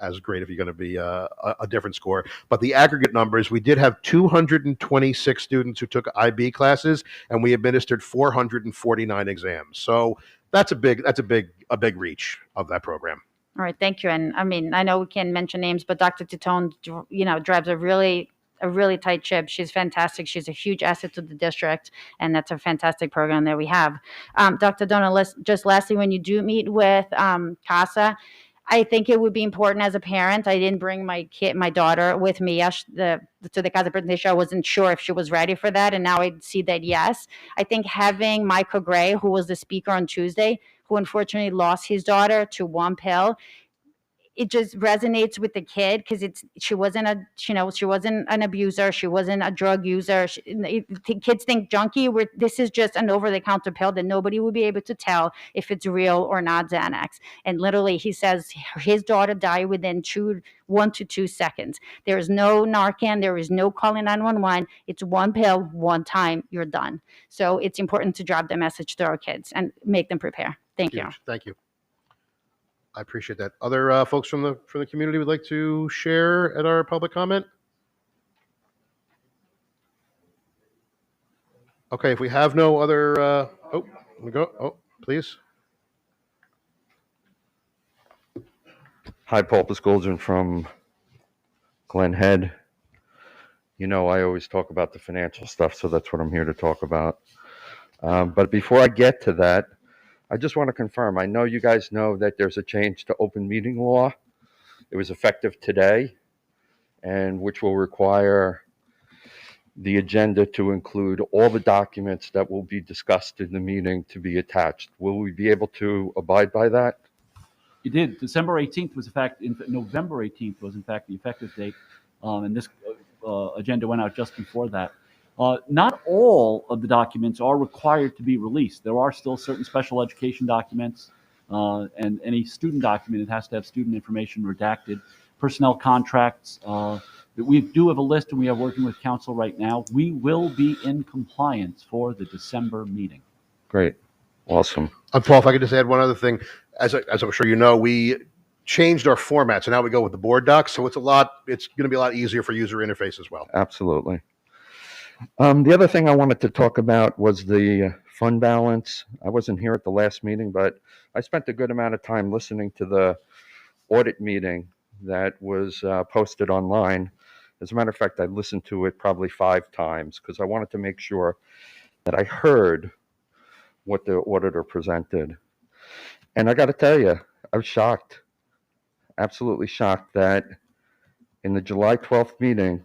as great if you're going to be a different score. But the aggregate numbers, we did have 226 students who took IB classes, and we administered 449 exams. So that's a big reach of that program. All right, thank you. And I mean, I know we can't mention names, but Dr. Titone, drives a really tight ship. She's fantastic. She's a huge asset to the district, and that's a fantastic program that we have. Dr. Dona, just lastly, when you do meet with CASA, I think it would be important as a parent. I didn't bring my daughter with me to the CASA presentation. I wasn't sure if she was ready for that, and now I see that yes. I think having Michael Gray, who was the speaker on Tuesday, who unfortunately lost his daughter to one pill, it just resonates with the kid because she wasn't an abuser, she wasn't a drug user. Kids think junkie. This is just an over-the-counter pill that nobody will be able to tell if it's real or not Xanax. And literally, he says his daughter died within 1 to 2 seconds. There is no Narcan. There is no calling 911. It's one pill, one time, you're done. So it's important to drop the message to our kids and make them prepare. Thank you. Thank you. I appreciate that. Other folks from the community would like to share at our public comment? Okay, if we have no other, let me go. Oh, please. Hi, Paul Piskolzin from Glen Head. I always talk about the financial stuff, so that's what I'm here to talk about. But before I get to that, I just want to confirm, I know you guys know that there's a change to open meeting law. It was effective today, and which will require the agenda to include all the documents that will be discussed in the meeting to be attached. Will we be able to abide by that? You did. December 18th was, in fact, November 18th was, in fact, the effective date, and this agenda went out just before that. Not all of the documents are required to be released. There are still certain special education documents and any student document, it has to have student information redacted. Personnel contracts, we do have a list, and we are working with council right now. We will be in compliance for the December meeting. Great. Awesome. Paul, if I could just add one other thing. As I'm sure you know, we changed our format, so now we go with the board docs. So it's going to be a lot easier for user interface as well. Absolutely. The other thing I wanted to talk about was the fund balance. I wasn't here at the last meeting, but I spent a good amount of time listening to the audit meeting that was posted online. As a matter of fact, I listened to it probably 5 times because I wanted to make sure that I heard what the auditor presented. And I got to tell you, I was shocked, absolutely shocked that in the July 12th meeting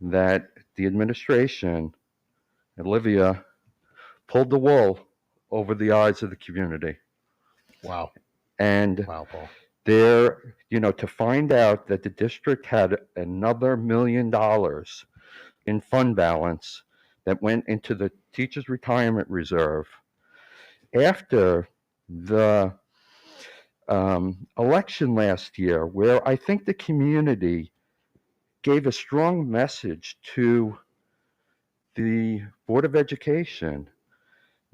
that the administration, Olivia, pulled the wool over the eyes of the community. Wow. And wow, Paul. There, to find out that the district had another $1 million in fund balance that went into the teachers' retirement reserve after the election last year, where I think the community gave a strong message to the Board of Education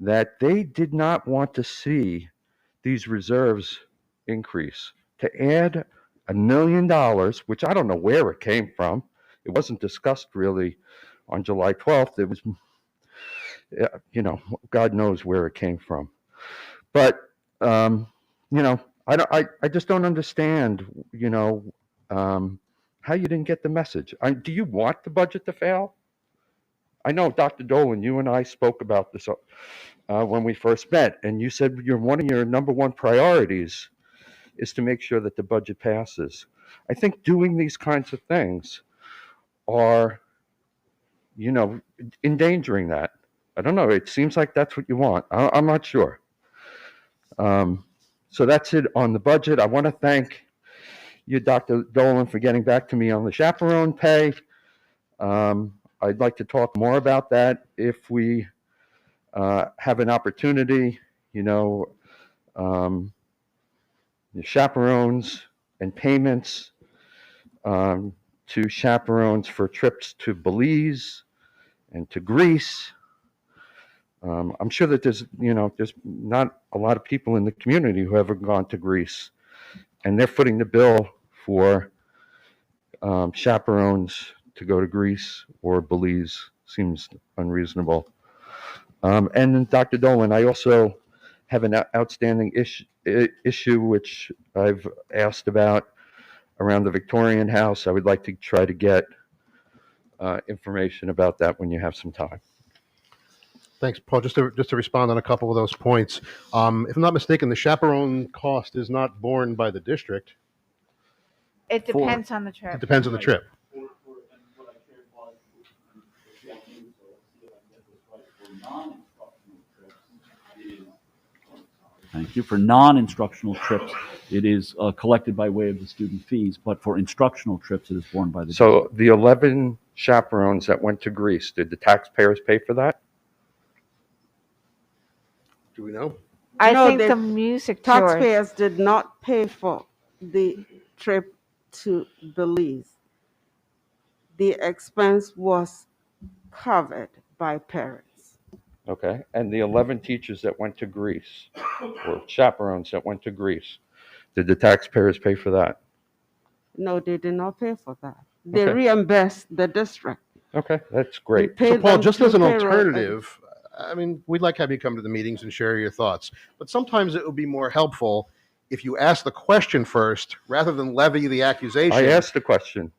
that they did not want to see these reserves increase. To add $1 million, which I don't know where it came from. It wasn't discussed really on July 12th. It was, God knows where it came from. But, I just don't understand, how you didn't get the message. Do you want the budget to fail? I know, Dr. Dolan, you and I spoke about this when we first met, and you said one of your number one priorities is to make sure that the budget passes. I think doing these kinds of things are, endangering that. I don't know. It seems like that's what you want. I'm not sure. So that's it on the budget. I want to thank you, Dr. Dolan, for getting back to me on the chaperone pay. I'd like to talk more about that if we have an opportunity, the chaperones and payments to chaperones for trips to Belize and to Greece. I'm sure that there's not a lot of people in the community who haven't gone to Greece, and they're footing the bill for chaperones to go to Greece or Belize. Seems unreasonable. And then Dr. Dolan, I also have an outstanding issue which I've asked about around the Victorian House. I would like to try to get information about that when you have some time. Thanks, Paul. Just to respond on a couple of those points. If I'm not mistaken, the chaperone cost is not borne by the district. It depends on the trip. It depends on the trip. Thank you. For non-instructional trips, it is collected by way of the student fees, but for instructional trips, it is borne by the So the 11 chaperones that went to Greece, did the taxpayers pay for that? Do we know? I No, think the the music tours. taxpayers did not pay for the trip to Belize. The expense was covered by parents. Okay. And the 11 teachers that went to Greece, or chaperones that went to Greece, did the taxpayers pay for that? No, they did not pay for that. They Okay. reimbursed the district. Okay, that's great. So Paul, just as an alternative, I mean, we'd like to have you come to the meetings and share your thoughts, but sometimes it would be more helpful if you ask the question first rather than levy the accusation. I asked the question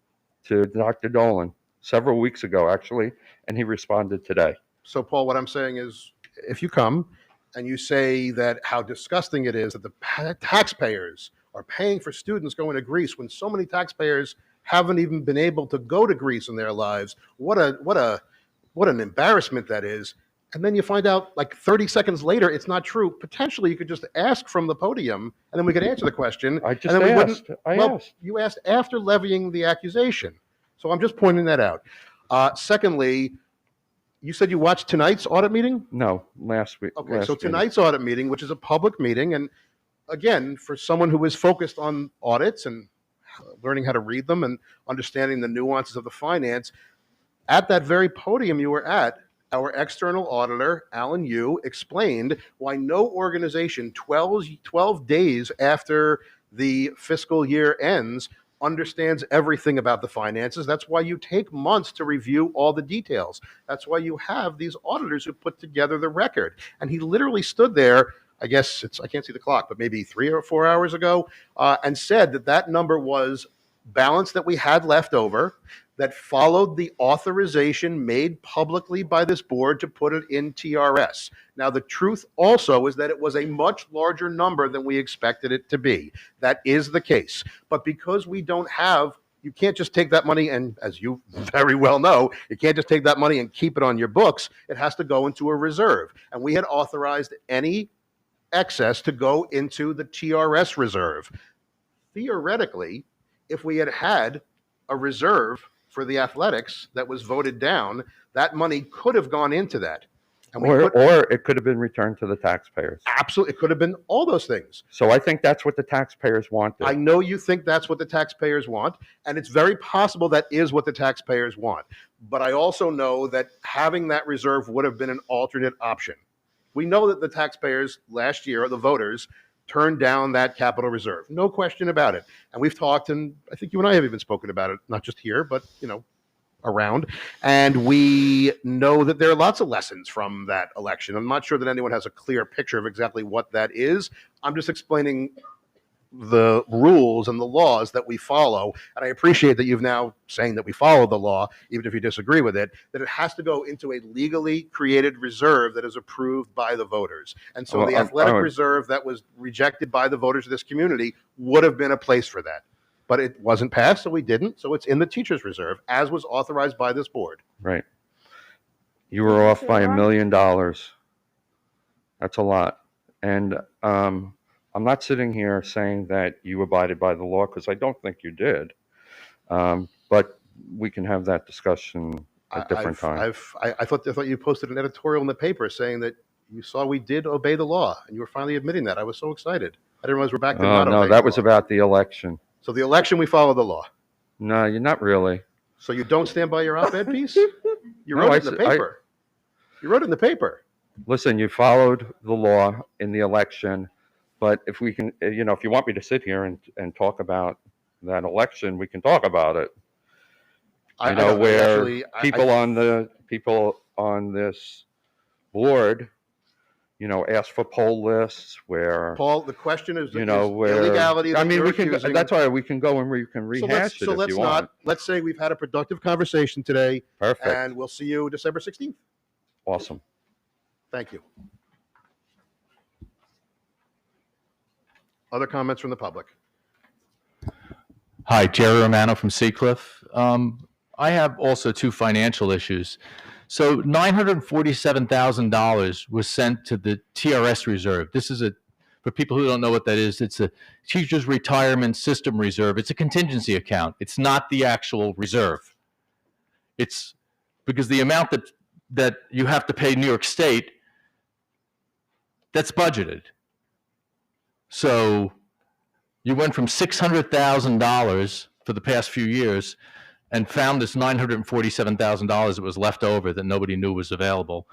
to Dr. Dolan several weeks ago, actually, and he responded today. So Paul, what I'm saying is, if you come and you say that how disgusting it is that the taxpayers are paying for students going to Greece when so many taxpayers haven't even been able to go to Greece in their lives, what an embarrassment that is. And then you find out like 30 seconds later, it's not true. Potentially, you could just ask from the podium, and then we could answer the question. I just and then asked. Asked. You asked after levying the accusation. So I'm just pointing that out. Secondly, you said you watched tonight's audit meeting? No, last week. Okay, last so meeting. tonight's audit meeting, which is a public meeting, and again, for someone who is focused on audits and learning how to read them and understanding the nuances of the finance, at that very podium you were at, our external auditor, Alan Yu, explained why no organization 12 days after the fiscal year ends understands everything about the finances. That's why you take months to review all the details. That's why you have these auditors who put together the record. And he literally stood there, I guess I can't see the clock, but maybe 3 or 4 hours ago, and said that that number was balance that we had left over, that followed the authorization made publicly by this board to put it in TRS. Now, the truth also is that it was a much larger number than we expected it to be. That is the case. But because we don't have, you can't just take that money and, as you very well know, you can't just take that money and keep it on your books. It has to go into a reserve. And we had authorized any excess to go into the TRS reserve. Theoretically, if we had had a reserve for the athletics that was voted down, that money could have gone into that. And Or it could have been returned to the taxpayers. Absolutely. It could have been all those things. So I think that's what the taxpayers wanted. I know you think that's what the taxpayers want, and it's very possible that is what the taxpayers want. But I also know that having that reserve would have been an alternate option. We know that the taxpayers last year, the voters, turned down that capital reserve. No question about it. And we've talked, and I think you and I have even spoken about it, not just here, but, around. And we know that there are lots of lessons from that election. I'm not sure that anyone has a clear picture of exactly what that is. I'm just explaining the rules and the laws that we follow. And I appreciate that you've now saying that we follow the law, even if you disagree with it, that it has to go into a legally created reserve that is approved by the voters. And so the athletic reserve that was rejected by the voters of this community would have been a place for that. But it wasn't passed, so we didn't. So it's in the teacher's reserve, as was authorized by this board. Right. You were off by $1 million. That's a lot. And I'm not sitting here saying that you abided by the law, because I don't think you did. But we can have that discussion at different times. I thought you posted an editorial in the paper saying that you saw we did obey the law, and you were finally admitting that. I was so excited. I didn't realize we're back to not obeying no, that was about the election. So the election, we follow the law. No, you're not really. So you don't stand by your op-ed piece? You No, wrote I it in the s- I- paper. You wrote it in the paper. Listen, you followed the law in the election, but if we can, if you want me to sit here and talk about that election, we can talk about it. I You know, don't know, where actually, people on this board, ask for poll lists where, Paul, the question is, where, illegality I that mean, you're we can, accusing. that's why we can go and we can So rehash it if let's you want. not. Let's say we've had a productive conversation today. Perfect. And we'll see you December 16th. Awesome. Thank you. Other comments from the public? Hi, Jerry Romano from Seacliff. I have also two financial issues. So $947,000 was sent to the TRS reserve. This is for people who don't know what that is, it's a teacher's retirement system reserve. It's a contingency account. It's not the actual reserve. It's because the amount that you have to pay New York State, that's budgeted. So you went from $600,000 for the past few years and found this $947,000 that was left over that nobody knew was available.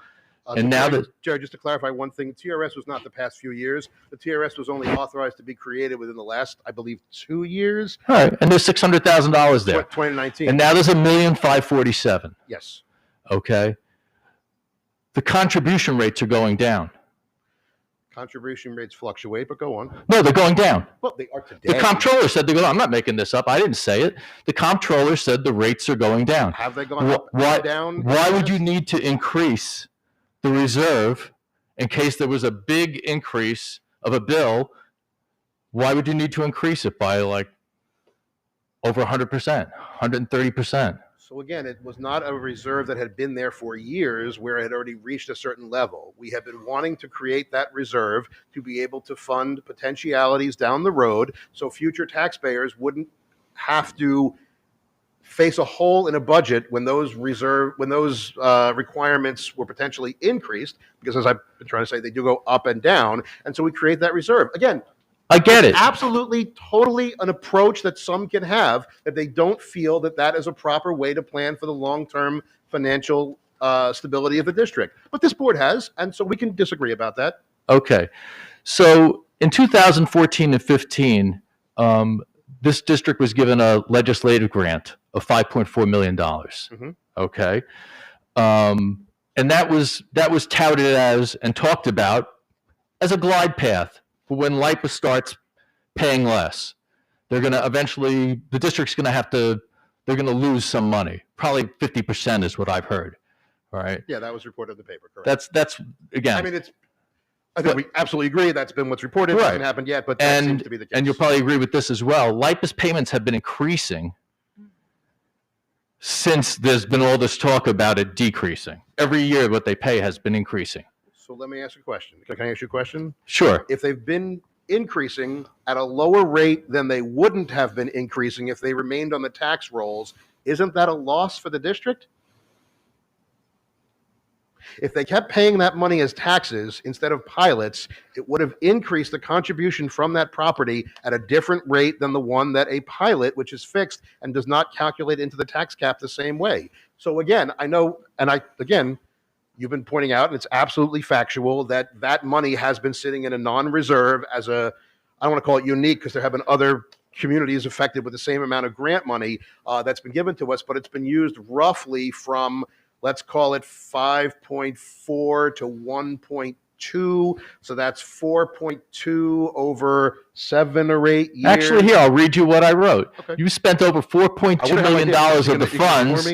And now that, Jerry, just to clarify one thing, TRS was not the past few years. The TRS was only authorized to be created within the last, I believe, 2 years. all right, and there's $600,000 there. 2019. And now there's $1,547,000. Yes. Okay. The contribution rates are going down. Contribution rates fluctuate, but go on. No, they're going down. Well, they are today. The comptroller said they're going. I'm not making this up. I didn't say it. The comptroller said the rates are going down. Have they gone up and down? Why would you need to increase the reserve in case there was a big increase of a bill? Why would you need to increase it by like over 100%, 130%? So again, it was not a reserve that had been there for years where it had already reached a certain level. We have been wanting to create that reserve to be able to fund potentialities down the road so future taxpayers wouldn't have to face a hole in a budget when those requirements were potentially increased, because as I've been trying to say, they do go up and down. And so we create that reserve. Again, I get it. Absolutely, totally an approach that some can have, that they don't feel that that is a proper way to plan for the long-term financial stability of the district. But this board has, and so we can disagree about that. Okay. So in 2014 and 15, this district was given a legislative grant of $5.4 million. Okay. And that was touted as and talked about as a glide path for when LIPA starts paying less. They're going to eventually, the district's going to they're going to lose some money. Probably 50% is what I've heard. All right. Yeah, that was reported in the paper, correct? That's again. I mean, I think we absolutely agree that's been what's reported. It hasn't happened yet, but that seems to be the case. And you'll probably agree with this as well. LIPA's payments have been increasing since there's been all this talk about it decreasing. Every year what they pay has been increasing. So let me ask you a question. Can I ask you a question? Sure. If they've been increasing at a lower rate than they wouldn't have been increasing if they remained on the tax rolls, isn't that a loss for the district? If they kept paying that money as taxes instead of pilots, it would have increased the contribution from that property at a different rate than the one that a pilot, which is fixed and does not calculate into the tax cap the same way. So again, I know, and you've been pointing out, and it's absolutely factual, that that money has been sitting in a non-reserve as I don't want to call it unique because there have been other communities affected with the same amount of grant money that's been given to us, but it's been used roughly from, let's call it 5.4 to 1.2. So that's 4.2 over 7 or 8 years. Actually, here, I'll read you what I wrote. Okay. You spent over $4.2 million of the funds.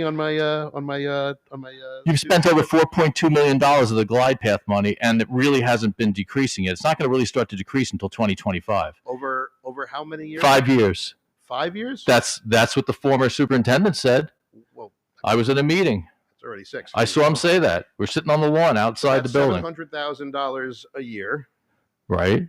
You've spent over $4.2 million of the glide path money, and it really hasn't been decreasing yet. It's not going to really start to decrease until 2025. Over how many years? 5 years. 5 years? That's what the former superintendent said. Well, I was at a meeting. it's already 6. I saw him say that. We're sitting on the lawn outside the building. $700,000 a year. Right.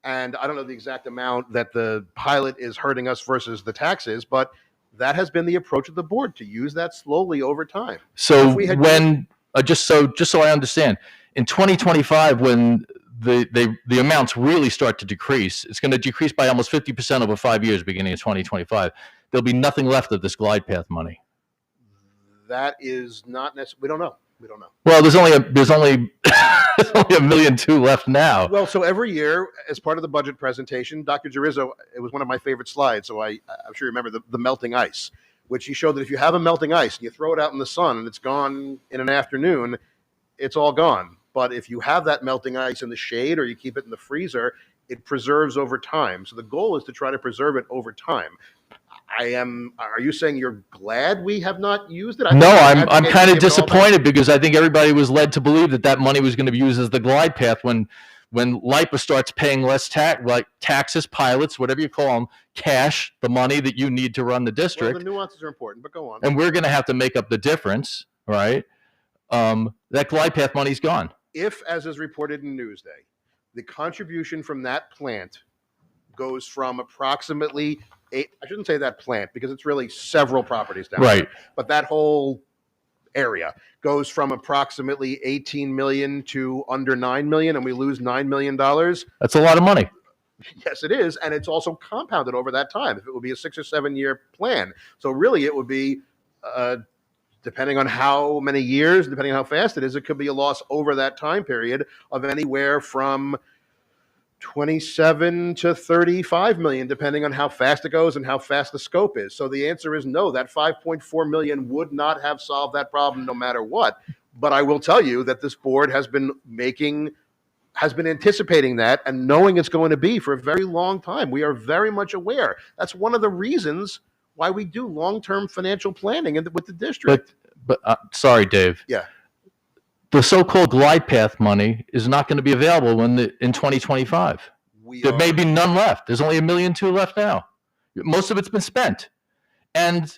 And I don't know the exact amount that the pilot is hurting us versus the taxes, but that has been the approach of the board, to use that slowly over time. So If we had when just so I understand, in 2025, when the amounts really start to decrease, it's going to decrease by almost 50% over 5 years, beginning of 2025. There'll be nothing left of this glide path money. That is not necessarily, we don't know. We don't know. Well, there's only there's only $1.2 million left now. Well, so every year, as part of the budget presentation, Dr. Girizzo, it was one of my favorite slides, so I'm sure you remember the melting ice, which he showed that if you have a melting ice and you throw it out in the sun and it's gone in an afternoon, it's all gone. But if you have that melting ice in the shade or you keep it in the freezer, it preserves over time. So the goal is to try to preserve it over time. Are you saying you're glad we have not used it? No, I'm kind of disappointed because I think everybody was led to believe that that money was going to be used as the glide path when LIPA starts paying less taxes, pilots, whatever you call them, cash, the money that you need to run the district. Well, the nuances are important, but go on. And we're going to have to make up the difference, right? That glide path money's gone. If, as is reported in Newsday, the contribution from that plant goes from approximately I shouldn't say that plant because it's really several properties down Right. there, but that whole area goes from approximately 18 million to under 9 million, and we lose $9 million. That's a lot of money. Yes, it is, and it's also compounded over that time. If it would be a 6 or 7 year plan, so really it would be, depending on how many years, depending on how fast it is, it could be a loss over that time period of anywhere from 27 to 35 million, depending on how fast it goes and how fast the scope is. So the answer is no, that 5.4 million would not have solved that problem no matter what. But I will tell you that this board has been anticipating that and knowing it's going to be for a very long time. We are very much aware. That's one of the reasons why we do long-term financial planning with the district. But sorry, Dave. Yeah. The so-called glide path money is not going to be available in 2025. There may be none left. There's only $1.2 million left now. Most of it's been spent, and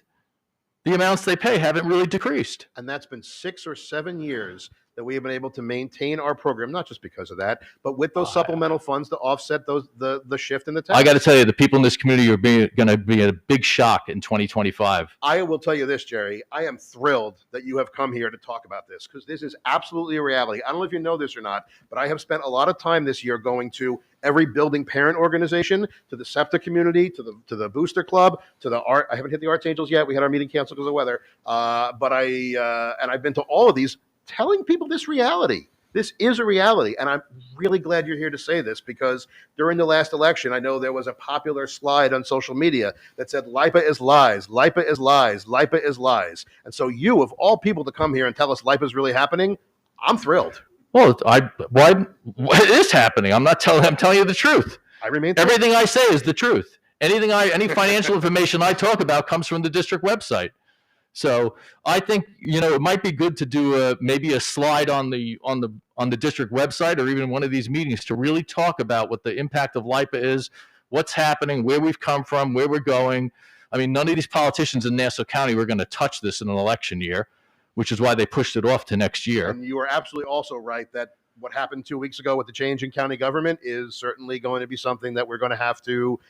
the amounts they pay haven't really decreased. And that's been 6 or 7 years that we have been able to maintain our program, not just because of that, but with those supplemental funds to offset the shift in the tax. I got to tell you, the people in this community are going to be a big shock in 2025. I will tell you this, Jerry. I am thrilled that you have come here to talk about this because this is absolutely a reality. I don't know if you know this or not, but I have spent a lot of time this year going to every building parent organization, to the SEPTA community, to the Booster Club, to the art. I haven't hit the Arts Angels yet. We had our meeting canceled because of weather. But I've been to all of these, telling people this reality. This is a reality, and I'm really glad you're here to say this because during the last election, I know there was a popular slide on social media that said, LIPA is lies, LIPA is lies, LIPA is lies. And so you, of all people, to come here and tell us LIPA is really happening, I'm thrilled. Well, what is happening? I'm telling you the truth. I remain Everything I say is the truth. Any financial information I talk about comes from the district website. So I think, it might be good to do maybe a slide on the district website or even one of these meetings to really talk about what the impact of LIPA is, what's happening, where we've come from, where we're going. I mean, none of these politicians in Nassau County were going to touch this in an election year, which is why they pushed it off to next year. And you are absolutely also right that what happened 2 weeks ago with the change in county government is certainly going to be something that we're going to have to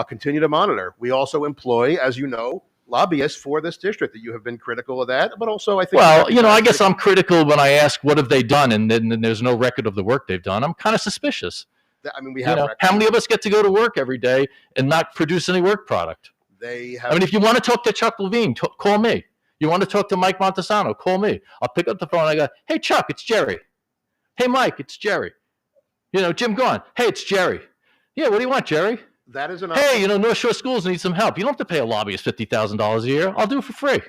continue to monitor. We also employ, as you know, lobbyists for this district. That you have been critical of that, but also I think. Well, I guess I'm critical when I ask what have they done, and then there's no record of the work they've done. I'm kind of suspicious. I mean, we have. How many of us get to go to work every day and not produce any work product? They have. I mean, if you want to talk to Chuck Levine, call me. You want to talk to Mike Montesano, call me. I'll pick up the phone. I go, hey Chuck, it's Jerry. Hey Mike, it's Jerry. Jim Gahn. Hey, it's Jerry. Yeah, what do you want, Jerry? That is an. Hey, North Shore Schools need some help. You don't have to pay a lobbyist $50,000 a year. I'll do it for free.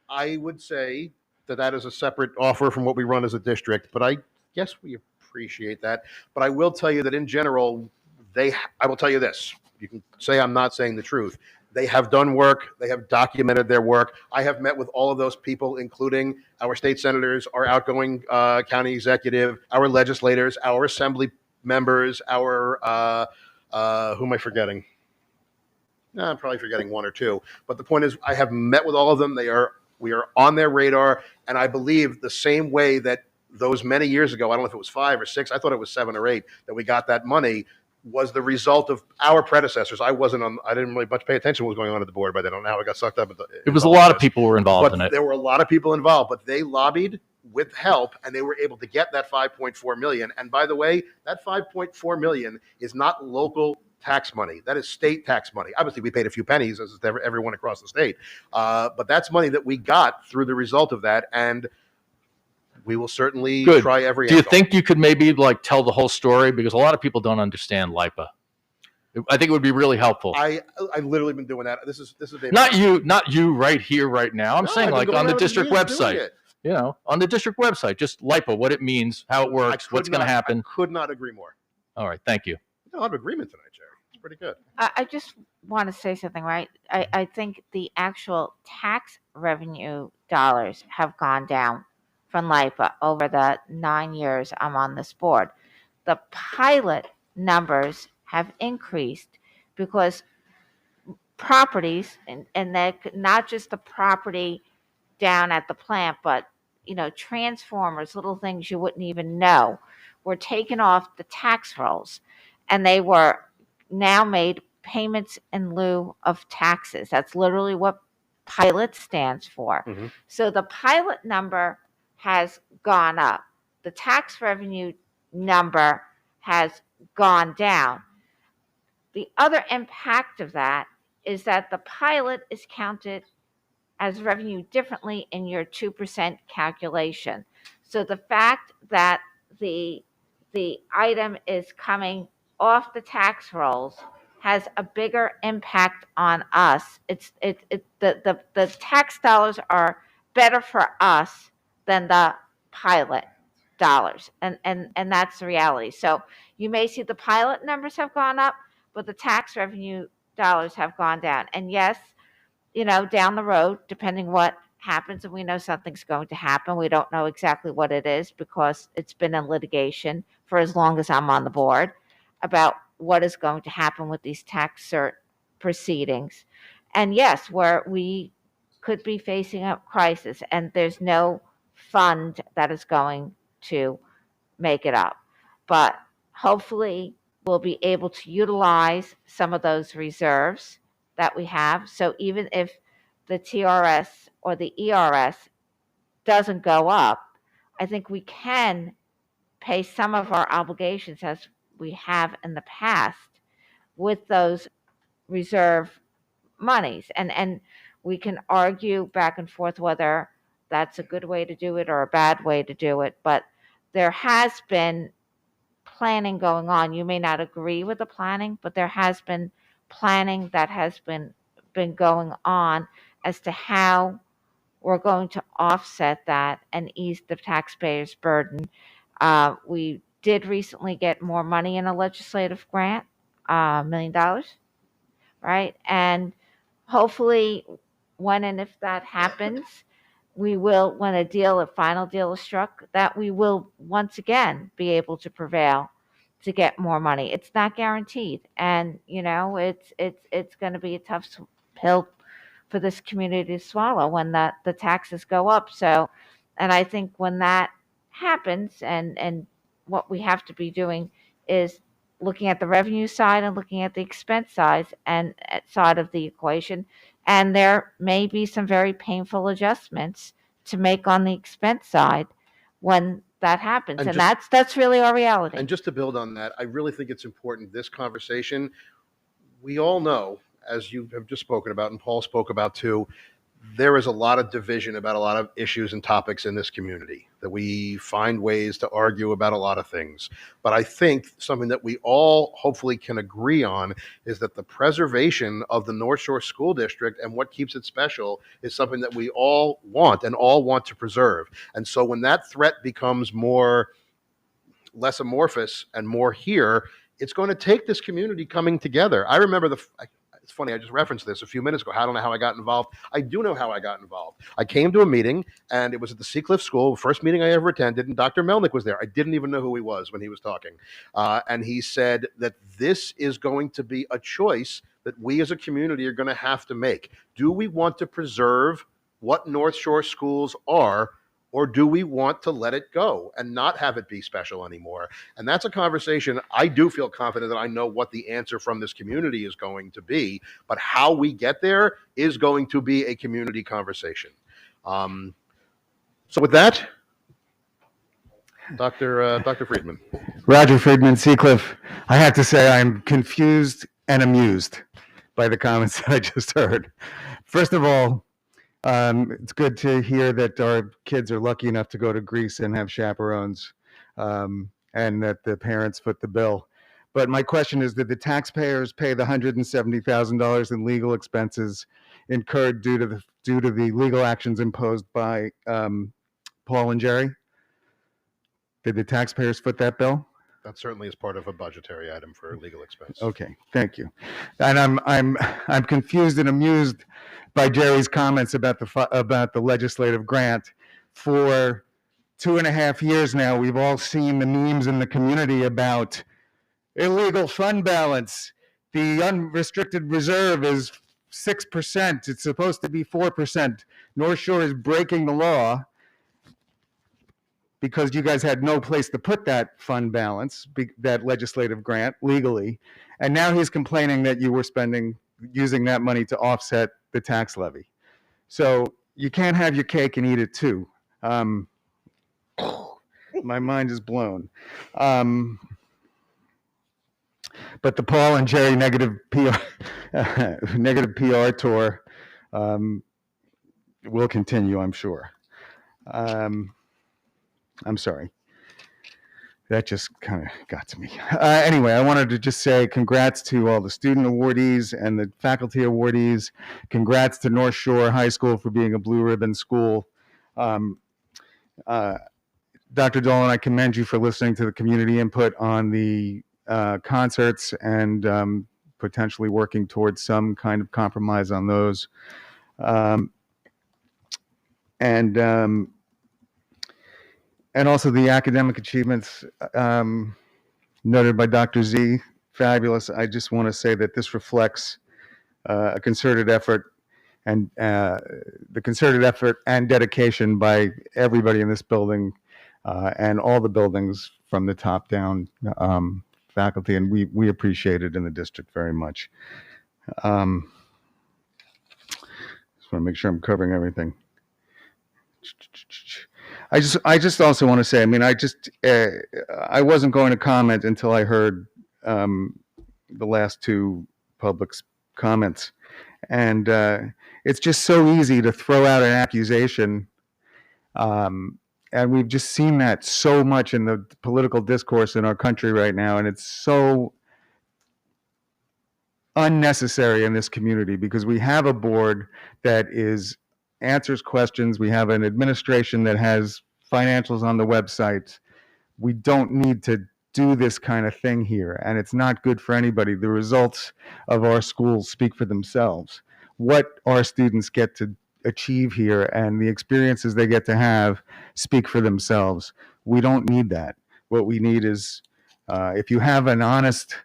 I would say that is a separate offer from what we run as a district, but I guess we appreciate that. But I will tell you that in general, I will tell you this. You can say I'm not saying the truth. They have done work. They have documented their work. I have met with all of those people, including our state senators, our outgoing county executive, our legislators, our assembly members, our who am I forgetting? I'm probably forgetting one or two. But the point is, I have met with all of them. We are on their radar, and I believe the same way that those many years ago, I don't know if it was 5 or 6, I thought it was 7 or 8, that we got that money, was the result of our predecessors. I didn't really much pay attention to what was going on at the board by then. I don't know how I got sucked up. It was a lot of people were involved in it. There were a lot of people involved, but they lobbied with help, and they were able to get that $5.4 million. And by the way, that $5.4 million is not local tax money. That is state tax money. Obviously, we paid a few pennies, as everyone across the state. But that's money that we got through the result of that, and we will certainly Good. try every Do you angle. think you could maybe like tell the whole story? Because a lot of people don't understand LIPA. I think it would be really helpful. I've literally been doing that. This is Not you right here, right now. I'm No, saying I've been like going on the around district meetings doing website. it. You know, on the district website, just LIPA, what it means, how it works, what's going to happen. I could not agree more. All right, thank you. A lot of agreement tonight, Jerry. It's pretty good. I just want to say something, right? I think the actual tax revenue dollars have gone down from LIPA over the 9 years I'm on this board. The pilot numbers have increased because properties, and that not just the property down at the plant, but transformers, little things you wouldn't even know, were taken off the tax rolls, and they were now made payments in lieu of taxes. That's literally what pilot stands for. So the pilot number has gone up. The tax revenue number has gone down. The other impact of that is that the pilot is counted as revenue differently in your 2% calculation. So the fact that the item is coming off the tax rolls has a bigger impact on us. The tax dollars are better for us than the pilot dollars, and that's the reality. So you may see the pilot numbers have gone up, but the tax revenue dollars have gone down. And yes, down the road, depending what happens, and we know something's going to happen, we don't know exactly what it is because it's been in litigation for as long as I'm on the board about what is going to happen with these tax cert proceedings. And yes, where we could be facing a crisis and there's no fund that is going to make it up. But hopefully we'll be able to utilize some of those reserves that we have. So even if the TRS or the ERS doesn't go up, I think we can pay some of our obligations as we have in the past with those reserve monies. And we can argue back and forth whether that's a good way to do it or a bad way to do it. But there has been planning going on. You may not agree with the planning, but there has been planning that has been going on as to how we're going to offset that and ease the taxpayers' burden. We did recently get more money in a legislative grant, $1 million, right? And hopefully when and if that happens, we will, when a final deal is struck, that we will once again be able to prevail to get more money. It's not guaranteed, and it's going to be a tough pill for this community to swallow when the taxes go up. So, and I think when that happens, and what we have to be doing is looking at the revenue side and looking at the expense side of the equation. And there may be some very painful adjustments to make on the expense side when that happens. And that's really our reality. And just to build on that, I really think it's important, this conversation, we all know, as you have just spoken about and Paul spoke about too, there is a lot of division about a lot of issues and topics in this community, that we find ways to argue about a lot of things. But I think something that we all hopefully can agree on is that the preservation of the North Shore School District and what keeps it special is something that we all want to preserve. And so when that threat becomes less amorphous and more here, it's going to take this community coming together. I remember it's funny, I just referenced this a few minutes ago. I don't know how I got involved. I do know how I got involved. I came to a meeting, and it was at the Seacliff School, the first meeting I ever attended, and Dr. Melnick was there. I didn't even know who he was when he was talking. And he said that this is going to be a choice that we as a community are going to have to make. Do we want to preserve what North Shore schools are, or do we want to let it go and not have it be special anymore? And that's a conversation. I do feel confident that I know what the answer from this community is going to be, but how we get there is going to be a community conversation. So with that, Dr. Friedman. Roger Friedman, Seacliff. I have to say I'm confused and amused by the comments that I just heard. First of all, it's good to hear that our kids are lucky enough to go to Greece and have chaperones, and that the parents foot the bill. But my question is, did the taxpayers pay the $170,000 in legal expenses incurred due to the legal actions imposed by Paul and Jerry? Did the taxpayers foot that bill? That certainly is part of a budgetary item for legal expense. Okay, thank you. And I'm confused and amused by Jerry's comments about the legislative grant. For 2.5 years now, we've all seen the memes in the community about illegal fund balance. The unrestricted reserve is 6%. It's supposed to be 4%. North Shore is breaking the law because you guys had no place to put that fund balance, that legislative grant legally. And now he's complaining that you were using that money to offset the tax levy. So you can't have your cake and eat it too. My mind is blown. But the Paul and Jerry negative PR tour will continue, I'm sure. I'm sorry. That just kind of got to me. Anyway, I wanted to just say congrats to all the student awardees and the faculty awardees. Congrats to North Shore High School for being a blue ribbon school. Dr. Dolan, I commend you for listening to the community input on the concerts and potentially working towards some kind of compromise on those. And also the academic achievements noted by Dr. Z, fabulous. I just want to say that this reflects a concerted effort and the concerted effort and dedication by everybody in this building and all the buildings from the top down, faculty, and we appreciate it in the district very much. Just want to make sure I'm covering everything. I just also want to say, I mean, I wasn't going to comment until I heard the last two public comments, and it's just so easy to throw out an accusation, and we've just seen that so much in the political discourse in our country right now, and it's so unnecessary in this community because we have a board that answers questions. We have an administration that has financials on the website. We don't need to do this kind of thing here, and it's not good for anybody. The results of our schools speak for themselves. What our students get to achieve here and the experiences they get to have speak for themselves. We don't need that. What we need is, if you have an honest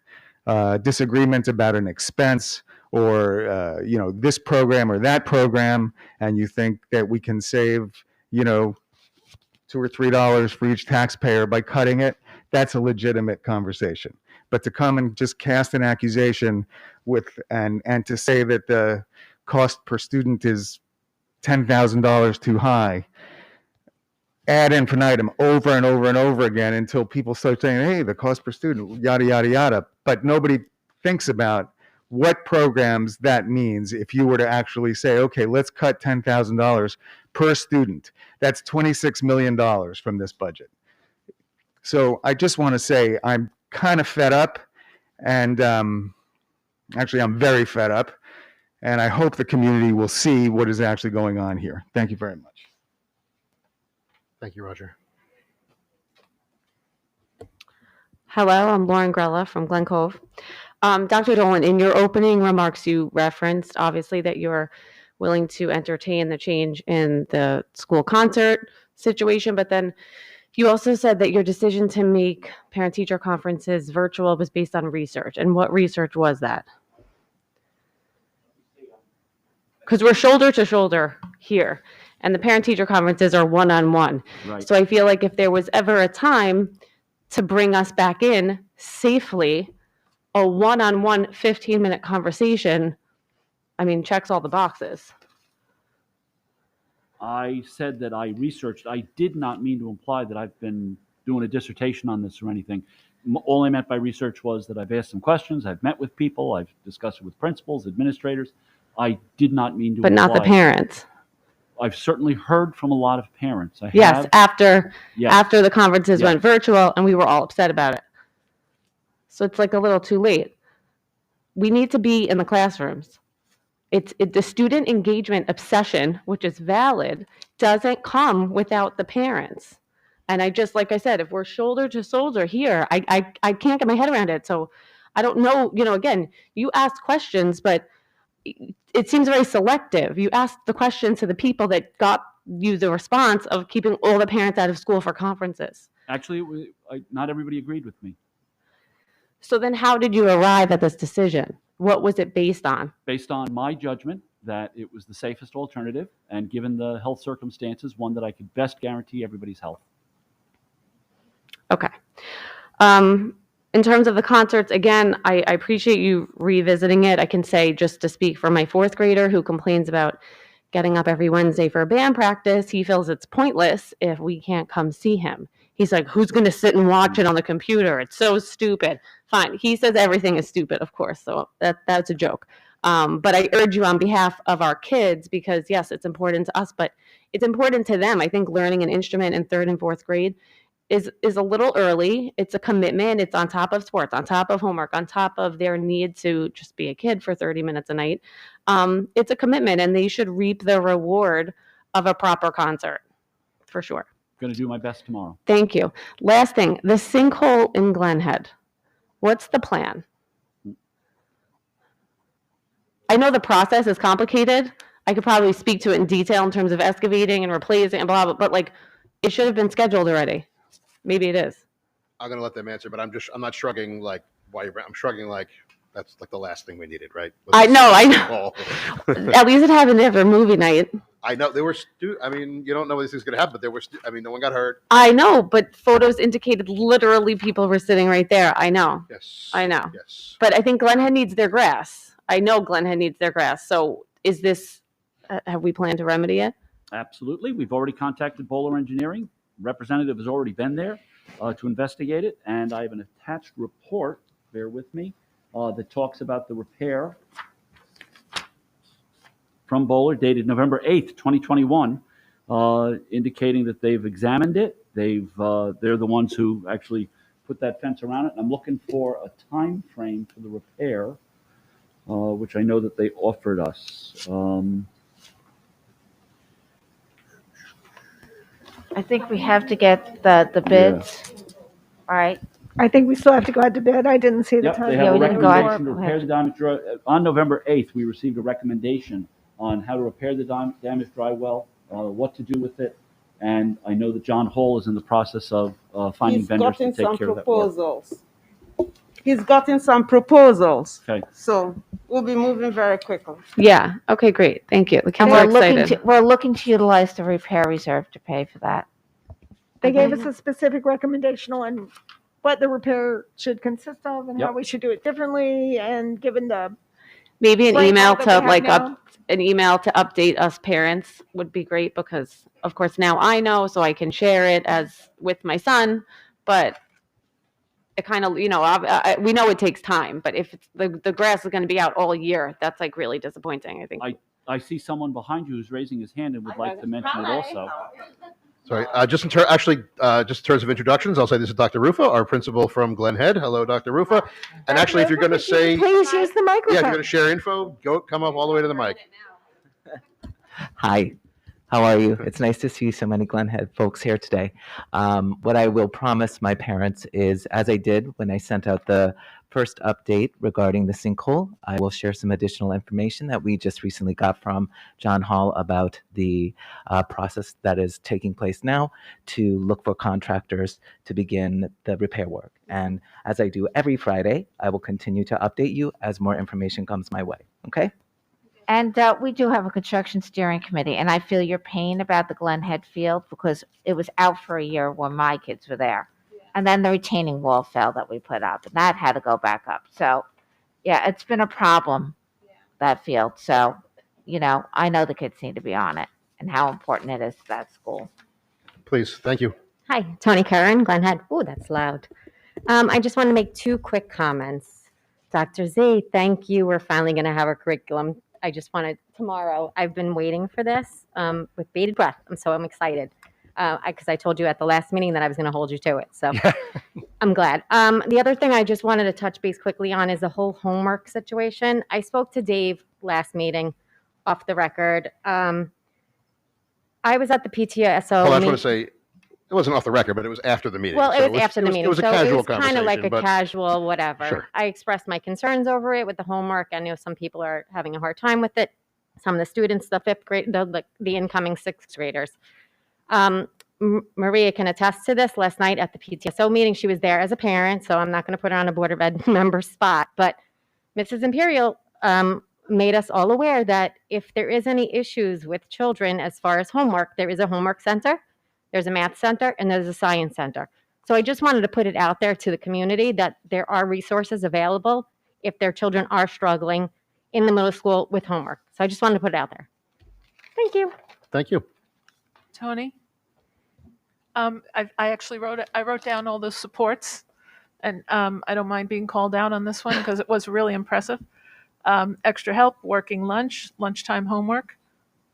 disagreement about an expense or this program or that program, and you think that we can save $2 or $3 for each taxpayer by cutting it, that's a legitimate conversation. But to come and just cast an accusation and to say that the cost per student is $10,000 too high, ad infinitum, over and over and over again until people start saying, hey, the cost per student, yada, yada, yada. But nobody thinks about what programs that means if you were to actually say, okay, let's cut $10,000 per student. That's $26 million from this budget. So I just want to say I'm kind of fed up, and actually I'm very fed up, and I hope the community will see what is actually going on here. Thank you very much. Thank you, Roger. Hello, I'm Lauren Grella from Glen Cove. Dr. Dolan, in your opening remarks, you referenced obviously that you're willing to entertain the change in the school concert situation, but then you also said that your decision to make parent-teacher conferences virtual was based on research. And what research was that? Because we're shoulder to shoulder here, and the parent-teacher conferences are one-on-one. Right. So I feel like if there was ever a time to bring us back in safely, a one-on-one 15-minute conversation, I mean, checks all the boxes. I said that I researched. I did not mean to imply that I've been doing a dissertation on this or anything. all I meant by research was that I've asked some questions, I've met with people, I've discussed it with principals, administrators. I did not mean to But not the imply- parents. I've certainly heard from a lot of parents. I Yes, have. after Yes. after the conferences Yes. went virtual, and we were all upset about it. So it's like a little too late. We need to be in the classrooms. The student engagement obsession, which is valid, doesn't come without the parents. And I just, like I said, if we're shoulder to shoulder here, I can't get my head around it. So I don't know, again, you asked questions, but it seems very selective. You asked the question to the people that got you the response of keeping all the parents out of school for conferences. Actually, not everybody agreed with me. So then how did you arrive at this decision? What was it based on? Based on my judgment that it was the safest alternative, and given the health circumstances, one that I could best guarantee everybody's health. Okay. In terms of the concerts, again, I appreciate you revisiting it. I can say, just to speak for my fourth grader who complains about getting up every Wednesday for band practice, he feels it's pointless if we can't come see him. He's like, who's going to sit and watch it on the computer? It's so stupid. Fine. He says everything is stupid, of course. So that's a joke. But I urge you on behalf of our kids, because yes, it's important to us, but it's important to them. I think learning an instrument in 3rd and 4th grade is a little early. It's a commitment. It's on top of sports, on top of homework, on top of their need to just be a kid for 30 minutes a night. It's a commitment, and they should reap the reward of a proper concert, for sure. Going to do my best tomorrow. Thank you. Last thing, the sinkhole in Glen Head. What's the plan? I know the process is complicated. I could probably speak to it in detail in terms of excavating and replacing and blah, blah, but like, it should have been scheduled already. Maybe it is. I'm going to let them answer, but I'm not shrugging like, I'm shrugging like, that's like the last thing we needed, right? I know. At least it happened after movie night. I know there were, I mean, you don't know when these things going to happen, but there were, no one got hurt. I know, but photos indicated literally people were sitting right there. I know. Yes. I know. Yes. But I think Glen Head needs their grass. I know Glen Head needs their grass. So is this, have we planned to remedy it? Absolutely. We've already contacted Bowler Engineering. Representative has already been there to investigate it, and I have an attached report, bear with me, that talks about the repair from Bowler dated November 8th, 2021, indicating that they've examined it. They're the ones who actually put that fence around it. And I'm looking for a time frame for the repair, which I know that they offered us. I think we have to get the bids. All right. I think we still have to go out to bid. I didn't see the Yep, time. they have a recommendation to repair the damaged dry. On November 8th, we received a recommendation on how to repair the damaged dry well, what to do with it, and I know that John Hall is in the process of finding vendors to take care of that work. He's gotten some proposals. Okay. So we'll be moving very quickly. Yeah. Okay, great. Thank you. The kids And are excited. we're looking to utilize the repair reserve to pay for that. They gave us a specific recommendation on what the repair should consist of and how Yep. we should do it differently. And given the Maybe an right email now that to we have now. an email to update us parents would be great, because of course now I know, so I can share it with my son, but it kind of, we know it takes time, but if the grass is going to be out all year, that's like really disappointing, I think. I see someone behind you who's raising his hand and would like to mention it also. Sorry, just in terms of introductions, I'll say this is Dr. Rufa, our principal from Glen Head. Hello, Dr. Rufa. And actually, if you're going to say, please use the yeah, microphone. if you're going to share info, come up all the way to the mic. Hi, how are you? It's nice to see so many Glen Head folks here today. What I will promise my parents is, as I did when I sent out the first update regarding the sinkhole, I will share some additional information that we just recently got from John Hall about the process that is taking place now to look for contractors to begin the repair work. And as I do every Friday, I will continue to update you as more information comes my way. Okay? And we do have a construction steering committee, and I feel your pain about the Glen Head field because it was out for a year when my kids were there. And then the retaining wall fell that we put up, and that had to go back up. So, yeah, it's been a problem, that field. So, I know the kids need to be on it and how important it is to that school. Please, thank you. Hi, Tony Curran, Glen Head. Ooh, that's loud. I just want to make two quick comments. Dr. Z, thank you. We're finally going to have a curriculum. I just wanted tomorrow. I've been waiting for this with bated breath. I'm excited because I told you at the last meeting that I was going to hold you to it. So I'm glad. The other thing I just wanted to touch base quickly on is the whole homework situation. I spoke to Dave last meeting off the record. I was at the PTSO. Well, I just want to say, it wasn't off the record, but it was after the meeting. Well, So it was after the meeting. It was a so casual it was kind of like conversation, a but- casual whatever. Sure. I expressed my concerns over it with the homework. I know some people are having a hard time with it. Some of the students, the fifth grade, the incoming sixth graders. Maria can attest to this. Last night at the PTSO meeting, she was there as a parent, so I'm not going to put her on a Board of Ed member spot. But Mrs. Imperial made us all aware that if there is any issues with children as far as homework, there is a homework center, there's a math center, and there's a science center. So I just wanted to put it out there to the community that there are resources available if their children are struggling in the middle school with homework. So I just wanted to put it out there. Thank you. Thank you. Tony? I actually I wrote down all the supports, and I don't mind being called out on this one because it was really impressive. Extra help, working lunch, lunchtime homework,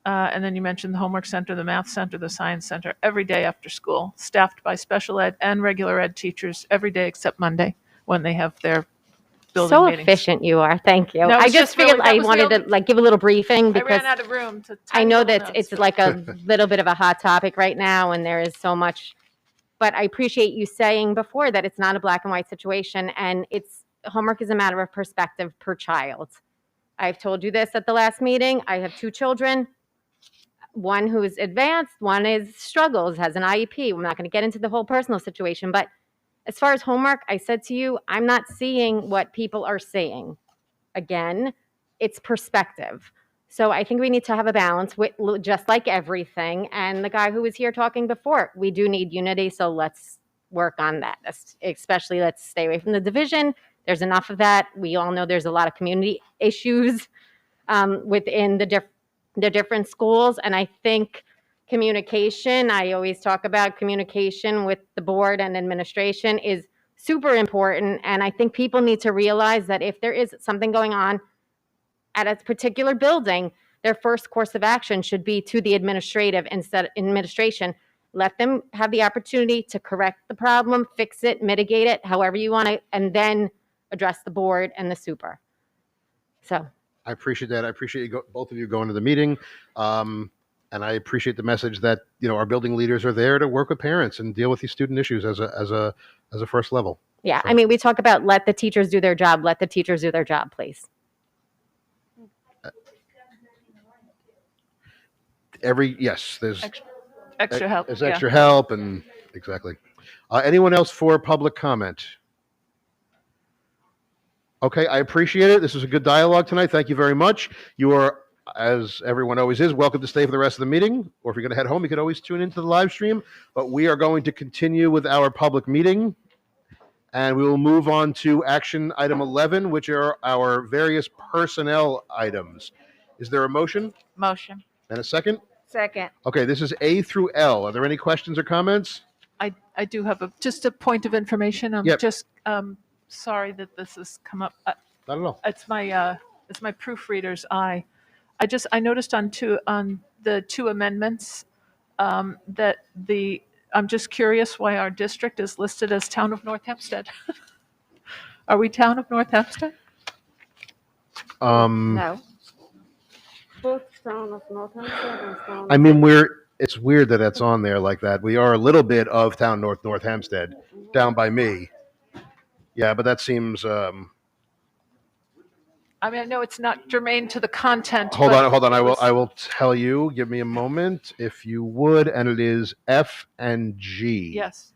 and then you mentioned the homework center, the math center, the science center, every day after school, staffed by special ed and regular ed teachers every day except Monday when they have their building So meetings. efficient you are. Thank you. No, I it's just really- figured that I was the wanted to only- give a little briefing I because ran out of room to I type know little that notes. it's like a little bit of a hot topic right now, and there is so much. But I appreciate you saying before that it's not a black and white situation, and homework is a matter of perspective per child. I've told you this at the last meeting. I have two children, one who is advanced, one is struggles, has an IEP. I'm not going to get into the whole personal situation, but as far as homework, I said to you, I'm not seeing what people are seeing. Again, it's perspective. So I think we need to have a balance with just like everything. And the guy who was here talking before, we do need unity. So let's work on that. Especially let's stay away from the division. There's enough of that. We all know there's a lot of community issues within the different schools. And I think communication, I always talk about communication with the board and administration is super important. And I think people need to realize that if there is something going on at a particular building, their first course of action should be to the administration. Let them have the opportunity to correct the problem, fix it, mitigate it, however you want to, and then address the board and the super. So I appreciate that. I appreciate both of you going to the meeting. And I appreciate the message that, our building leaders are there to work with parents and deal with these student issues as a first level. yeah, I mean, we talk about let the teachers do their job. Let the teachers do their job, please. Yes, there's Extra help. There's yeah. extra help and exactly. Anyone else for public comment? Okay, I appreciate it. This was a good dialogue tonight. Thank you very much. You are, as everyone always is, welcome to stay for the rest of the meeting. Or if you're going to head home, you can always tune into the live stream. But we are going to continue with our public meeting. And we will move on to action item 11, which are our various personnel items. Is there a motion Motion. and a second? Second. Okay, this is A through L. Are there any questions or comments? I do have just a point of information. I'm Yep. just sorry that this has come up. Not at all. It's my proofreader's eye. I noticed on the two amendments that I'm just curious why our district is listed as Town of North Hempstead. Are we Town of North Hempstead? No. Both town of Northampton and town. I mean, it's weird that that's on there like that. We are a little bit of town North Hempstead, down by me. Yeah, but that seems. I mean, I know it's not germane to the content. Hold but on. it was- I will tell you. Give me a moment, if you would. And it is F and G. Yes.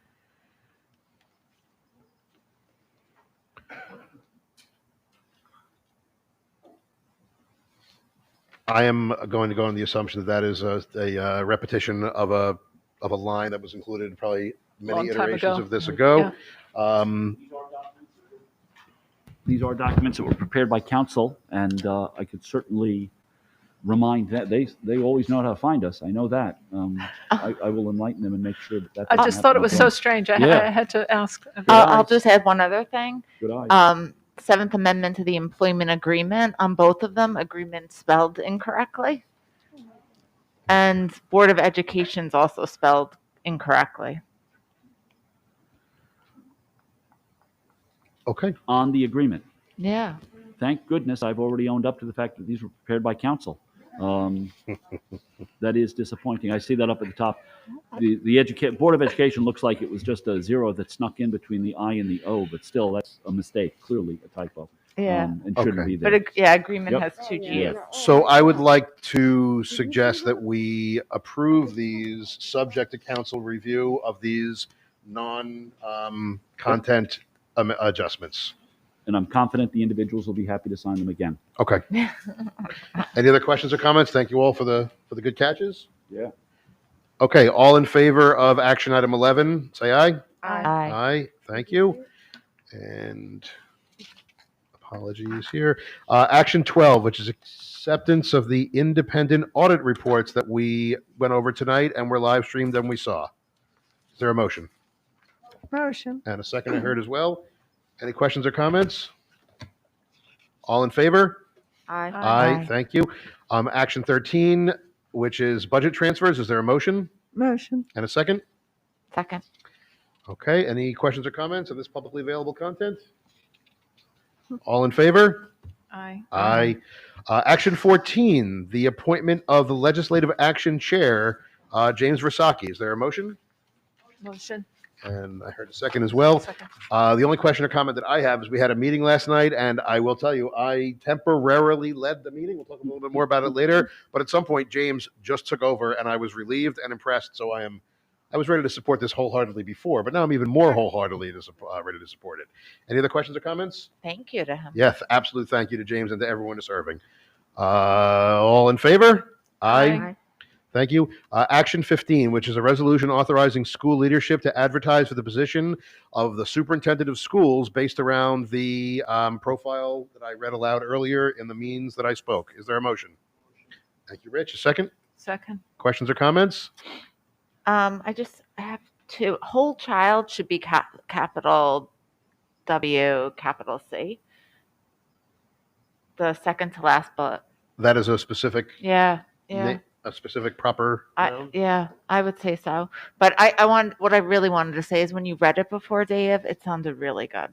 I am going to go on the assumption that is a repetition of a line that was included probably Long many time iterations ago. of this ago. These are documents that were prepared by council, and I could certainly remind that they always know how to find us. I know that. I will enlighten them and make sure that. I just thought it was so strange. I Yeah. had to ask. I'll just add one other thing. Good eye. Seventh Amendment to the Employment Agreement, on both of them, agreement spelled incorrectly. And Board of Education's also spelled incorrectly. Okay. On the agreement. Yeah. Thank goodness I've already owned up to the fact that these were prepared by council. That is disappointing. I see that up at the top. The Board of Education looks like it was just a zero that snuck in between the I and the O, but still, that's a mistake, clearly a typo. Yeah. And shouldn't Okay. be there. But agreement Yep. has two G's. Yeah. So I would like to suggest that we approve these subject to council review of these non-content adjustments. And I'm confident the individuals will be happy to sign them again. Okay. Any other questions or comments? Thank you all for the good catches. Yeah. Okay, all in favor of action item 11, say aye. Aye. Aye, thank you. And apologies here. Action 12, which is acceptance of the independent audit reports that we went over tonight and were live streamed and we saw. Is there a motion? Motion. And a second I heard as well. Any questions or comments? All in favor? Aye. Aye, thank you. Action 13, which is budget transfers. Is there a motion? Motion. And a second? Second. Okay, any questions or comments on this publicly available content? All in favor? Aye. Aye. Action 14, the appointment of the Legislative Action Chair, James Versace. Is there a motion? Motion. And I heard a second as well. Second. The only question or comment that I have is we had a meeting last night, and I will tell you, I temporarily led the meeting. We'll talk a little bit more about it later. But at some point, James just took over, and I was relieved and impressed. So I was ready to support this wholeheartedly before, but now I'm even more wholeheartedly ready to support it. Any other questions or comments? Thank you to him. Yes, absolute thank you to James and to everyone deserving. All in favor? Aye. Thank you. Action 15, which is a resolution authorizing school leadership to advertise for the position of the superintendent of schools based around the profile that I read aloud earlier in the means that I spoke. Is there a motion? Thank you, Rich. A second? Second. Questions or comments? I have to, whole child should be capital W, capital C. The second to last bullet. That is a specific, Yeah. a specific proper noun? I would say so. But what I really wanted to say is when you read it before, Dave, it sounded really good.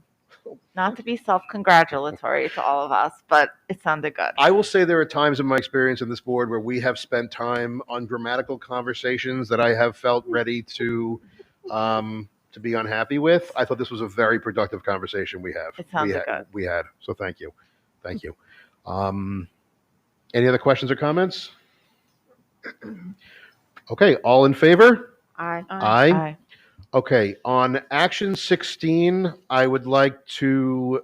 Not to be self-congratulatory to all of us, but it sounded good. I will say there are times in my experience in this board where we have spent time on grammatical conversations that I have felt ready to be unhappy with. I thought this was a very productive conversation we have. It sounded good. We had. So thank you. Thank you. Any other questions or comments? Okay, all in favor? Aye. Aye. Okay, on action 16, I'm going to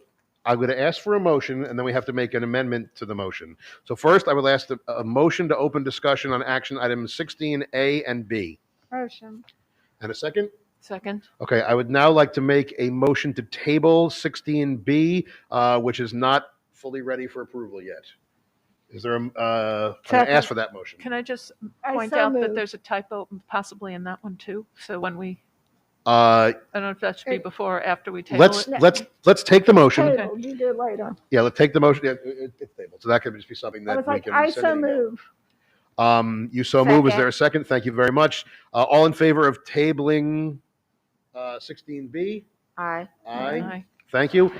ask for a motion, and then we have to make an amendment to the motion. So first, I will ask a motion to open discussion on action items 16A and B. Motion. And a second? Second. Okay, I would now like to make a motion to table 16B, which is not fully ready for approval yet. Is there I'm gonna ask for that motion. Can I just I point so out that moved. there's a typo possibly in that one too? So when we, Uh, I don't know if that should be before or after we table it. let's take the motion. Table. You do it later. Yeah, let's take the motion. Yeah, it's tabled. So that could just be something I that was we like, can I send so an email. move. You so move. Is Second. there a second? Thank you very much. All in favor of tabling 16B? Aye. Aye. Thank you.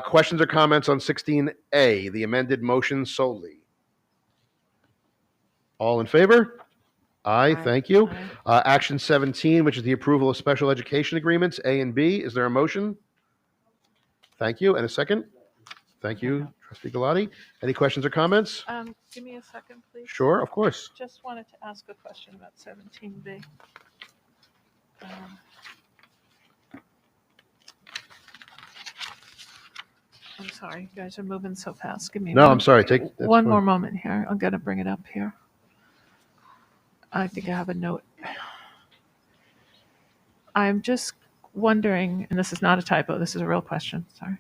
Questions or comments on 16A, the amended motion solely? All in favor? Aye, thank you. Action 17, which is the approval of special education agreements, A and B. Is there a motion? Thank you. And a second? Thank you, Trustee Galati. Any questions or comments? Give me a second, please. Sure, of course. Just wanted to ask a question about 17B. I'm sorry, you guys are moving so fast. Give me No, I'm sorry. That's one fine. more moment here. I'm going to bring it up here. I think I have a note. I'm just wondering, and this is not a typo, this is a real question, sorry.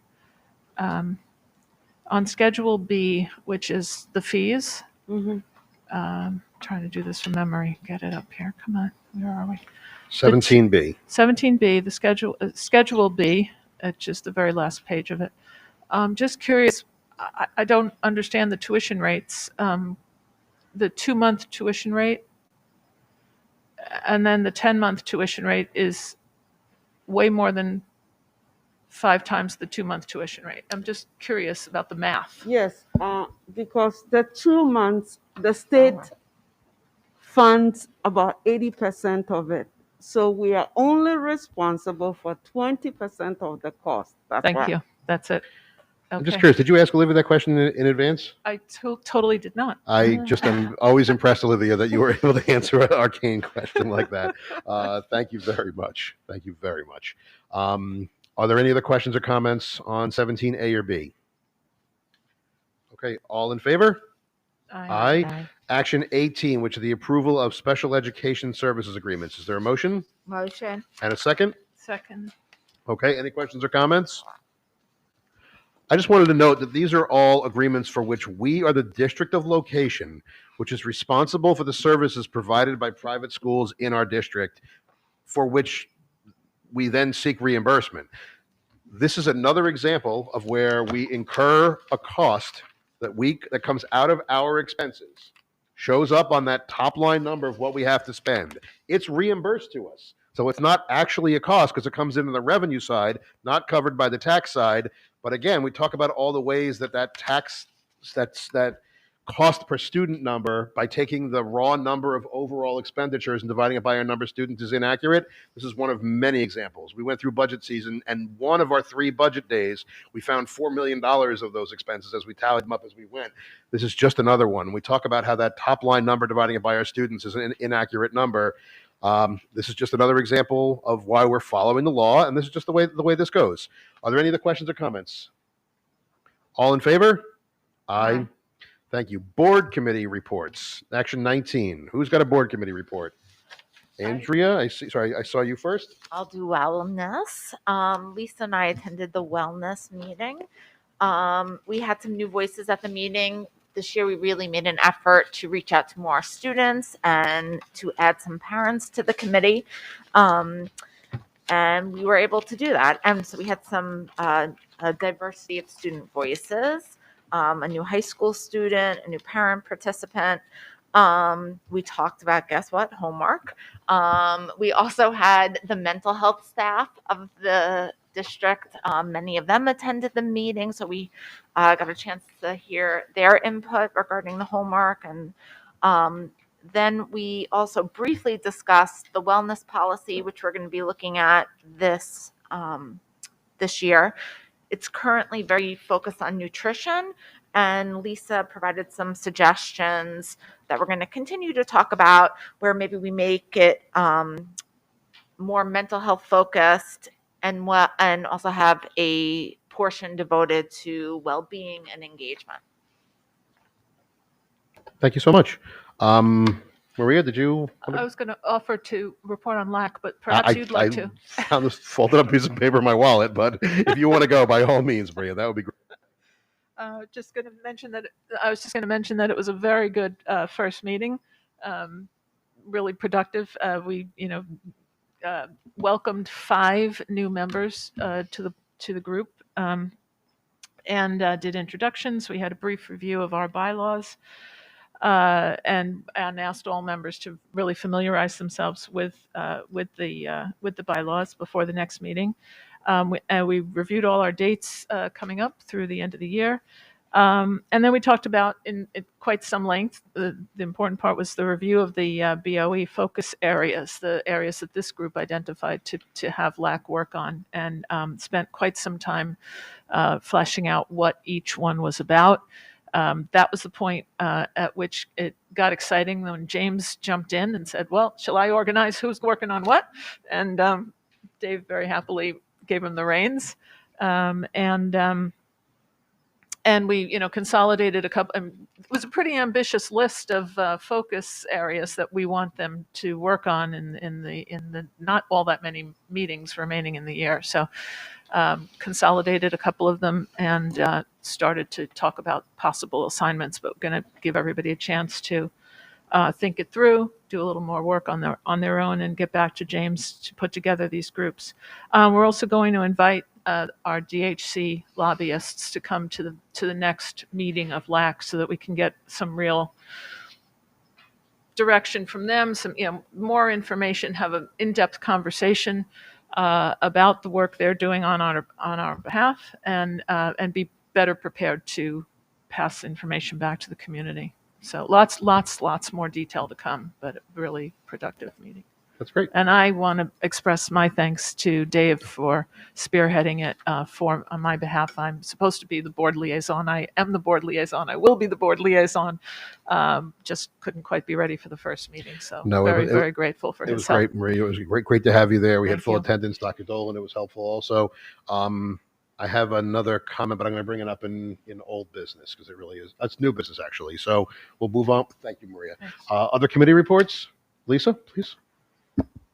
On Schedule B, which is the fees, Trying to do this from memory. Get it up here. Come on. Where are we? 17B. 17B, the Schedule B, which is the very last page of it. Just curious, I don't understand the tuition rates. The 2-month tuition rate and then the 10-month tuition rate is way more than 5 times the 2-month tuition rate. I'm just curious about the math. Yes, because the 2 months, the state funds about 80% of it. So we are only responsible for 20% of the cost. That's Thank why. you. That's it. I'm just Okay. curious, did you ask Olivia that question in advance? I totally did not. I just am always impressed, Olivia, that you were able to answer an arcane question like that. Thank you very much. Thank you very much. Are there any other questions or comments on 17A or B? Okay, all in favor? Aye. Action 18, which is the approval of special education services agreements. Is there a motion Motion. and a second? Second. Okay, any questions or comments? I just wanted to note that these are all agreements for which we are the district of location, which is responsible for the services provided by private schools in our district, for which we then seek reimbursement. This is another example of where we incur a cost that comes out of our expenses, shows up on that top line number of what we have to spend. It's reimbursed to us. So it's not actually a cost because it comes in on the revenue side, not covered by the tax side. But again, we talk about all the ways that that cost per student number by taking the raw number of overall expenditures and dividing it by our number of students is inaccurate. This is one of many examples. We went through budget season, and one of our 3 budget days, we found $4 million of those expenses as we tallied them up as we went. This is just another one. We talk about how that top line number dividing it by our students is an inaccurate number. This is just another example of why we're following the law, and this is just the way this goes. Are there any other questions or comments? All in favor? Aye. Thank you. Board committee reports. Action 19. Who's got a board committee report? Andrea, I see. Sorry, I saw you first. I'll do wellness. Lisa and I attended the wellness meeting. We had some new voices at the meeting. This year, we really made an effort to reach out to more students and to add some parents to the committee. And we were able to do that. And so we had some a diversity of student voices, a new high school student, a new parent participant. We talked about, guess what, homework. We also had the mental health staff of the district. Many of them attended the meeting, so we got a chance to hear their input regarding the homework. And then we also briefly discussed the wellness policy, which we're going to be looking at this year. It's currently very focused on nutrition, and Lisa provided some suggestions that we're going to continue to talk about, where maybe we make it more mental health focused, and also have a portion devoted to well-being and engagement. Thank you so much. Maria, did you? I was going to offer to report on LAC, but perhaps you'd like to. I found this folded up piece of paper in my wallet, but if you want to go, by all means, Maria, that would be great. Just going to mention that I was just going to mention that it was a very good first meeting, really productive. We, welcomed 5 new members to the group, and did introductions. We had a brief review of our bylaws, and asked all members to really familiarize themselves with the bylaws before the next meeting. We reviewed all our dates coming up through the end of the year. And then we talked about in quite some length, the important part was the review of the BOE focus areas, the areas that this group identified to have LAC work on, and spent quite some time fleshing out what each one was about. That was the point at which it got exciting when James jumped in and said, well, shall I organize who's working on what? And Dave very happily gave him the reins. And we, consolidated a couple. It was a pretty ambitious list of focus areas that we want them to work on in the not all that many meetings remaining in the year. So consolidated a couple of them and started to talk about possible assignments. But we're going to give everybody a chance to think it through, do a little more work on their own, and get back to James to put together these groups. We're also going to invite our DHC lobbyists to come to the next meeting of LAC so that we can get some real direction from them, some more information, have an in-depth conversation about the work they're doing on our behalf, and be better prepared to pass information back to the community. So lots more detail to come, but a really productive meeting. That's great. And I want to express my thanks to Dave for spearheading it on my behalf. I'm supposed to be the board liaison. I am the board liaison. I will be the board liaison. Just couldn't quite be ready for the first meeting. So very grateful for his help. It was great, Marie. It was great to have you there. We had Thank full you. attendance. Dr. Dolan, it was helpful also. I have another comment, but I'm going to bring it up in old business because it really is. That's new business, actually. So we'll move on. Thank you, Maria. Other committee reports? Lisa, please.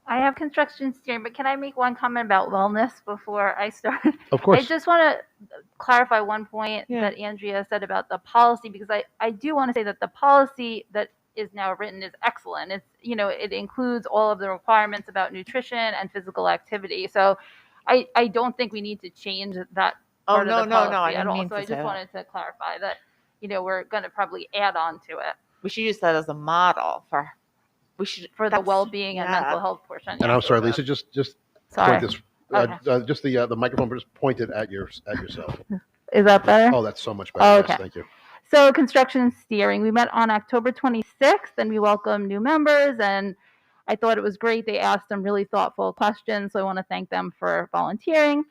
I have construction steering, but can I make one comment about wellness before I start? Of course. I just want to clarify one point that Andrea said about the policy, because I do want to say that the policy that is now written is excellent. It's, it includes all of the requirements about nutrition and physical activity. So I don't think we need to change that part of the policy I at didn't all. mean So to I say just that. wanted to clarify that, we're going to probably add on to it We should use that as a model for. We should for the well-being and mental health portion. And I'm sorry, Lisa, just Sorry. point this. Okay. Just the microphone just pointed at yourself. Is that better? Oh, that's so much better. Oh, Yes, okay. thank you. So construction and steering, we met on October 26th and we welcomed new members, and I thought it was great. They asked some really thoughtful questions, so I want to thank them for volunteering.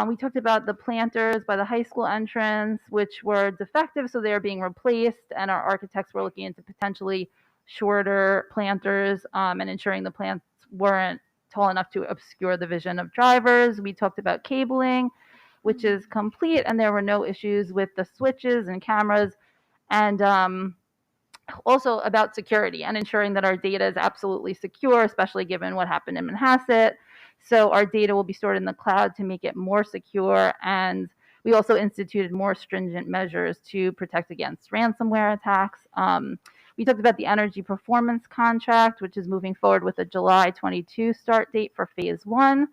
We talked about the planters by the high school entrance, which were defective, so they are being replaced, and our architects were looking into potentially shorter planters and ensuring the plants weren't tall enough to obscure the vision of drivers. We talked about cabling, which is complete, and there were no issues with the switches and cameras, and also about security and ensuring that our data is absolutely secure, especially given what happened in Manhasset. So our data will be stored in the cloud to make it more secure, and we also instituted more stringent measures to protect against ransomware attacks. We talked about the energy performance contract, which is moving forward with a July 22 start date for phase 1.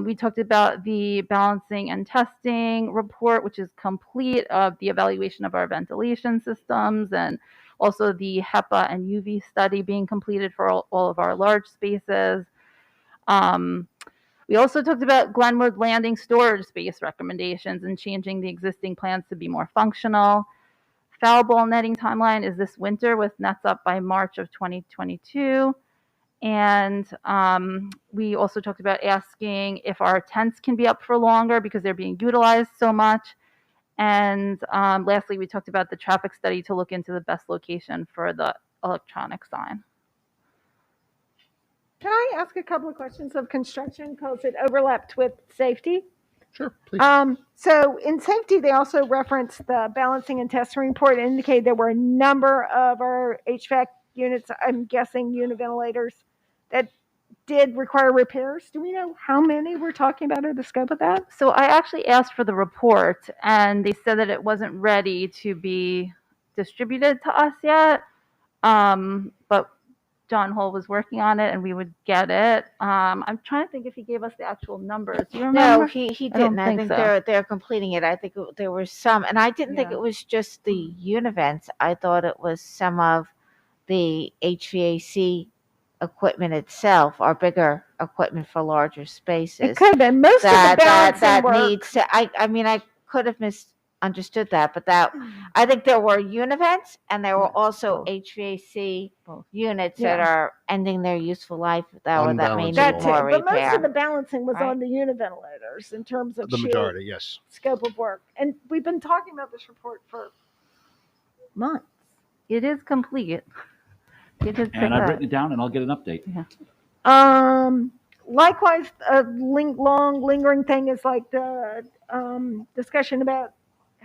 We talked about the balancing and testing report, which is complete, of the evaluation of our ventilation systems, and also the HEPA and UV study being completed for all of our large spaces. We also talked about Glenwood Landing storage space recommendations and changing the existing plans to be more functional. Foul ball netting timeline is this winter with nets up by March of 2022. And we also talked about asking if our tents can be up for longer because they're being utilized so much. And lastly, we talked about the traffic study to look into the best location for the electronic sign. Can I ask a couple of questions of construction because it overlapped with safety? Sure, please. So in safety, they also referenced the balancing and testing report and indicated there were a number of our HVAC units, I'm guessing univentilators, that did require repairs. Do we know how many we're talking about or the scope of that? So I actually asked for the report, and they said that it wasn't ready to be distributed to us yet. But John Hull was working on it, and we would get it. I'm trying to think if he gave us the actual numbers. Do you remember? No, he I don't didn't. I think so. they're completing it. I think there were some, and I didn't think it was just the univents. I thought it was some of the HVAC equipment itself, or bigger equipment for larger spaces. It could have been most of the balancing that work. needs to. I mean, I could have misunderstood that, but that I think there were univents and there were also HVAC units that are ending their useful life that may need That too, more but most repair. of the balancing was Right. on the univentilators in terms of The sheer majority, yes. scope of work. And we've been talking about this report for months. It is complete. It did say And I've that. written it down, and I'll get an update. Likewise, a long lingering thing is like the discussion about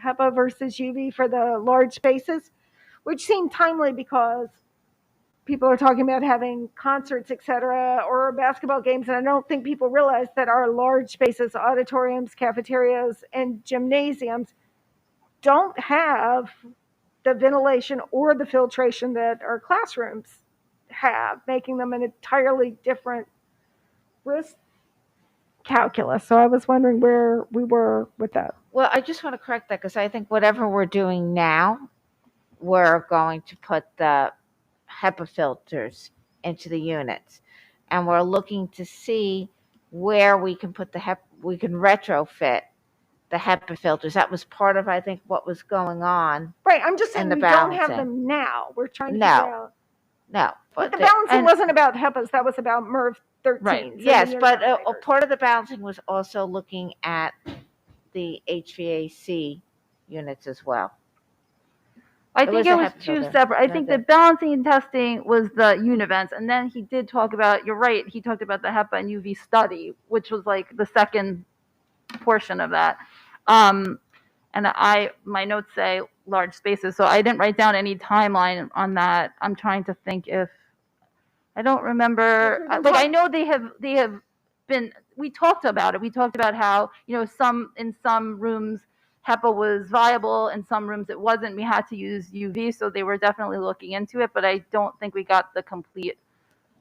HEPA versus UV for the large spaces, which seemed timely because people are talking about having concerts, etc., or basketball games, and I don't think people realize that our large spaces, auditoriums, cafeterias, and gymnasiums don't have the ventilation or the filtration that our classrooms have, making them an entirely different risk calculus. So I was wondering where we were with that. Well, I just want to correct that because I think whatever we're doing now, we're going to put the HEPA filters into the units. And we're looking to see where we can put we can retrofit the HEPA filters. That was part of, I think, what was going on. Right. I'm just saying the we don't have balancing. them now. We're trying to No. figure out. No. But the balancing wasn't about HEPAs. That was about MERV 13. Right. So Yes, the but unit a part of the balancing was also looking at the HVAC units as well. I think a it was HEPA two filter. separate. I No, think the- the balancing and testing was the univents, and then he did talk about. You're right. He talked about the HEPA and UV study, which was like the second portion of that. And my notes say large spaces, so I didn't write down any timeline on that. I'm trying to think if I don't remember. Like I know they have been. We talked about it. We talked about how in some rooms HEPA was viable, in some rooms it wasn't. We had to use UV, so they were definitely looking into it. But I don't think we got the complete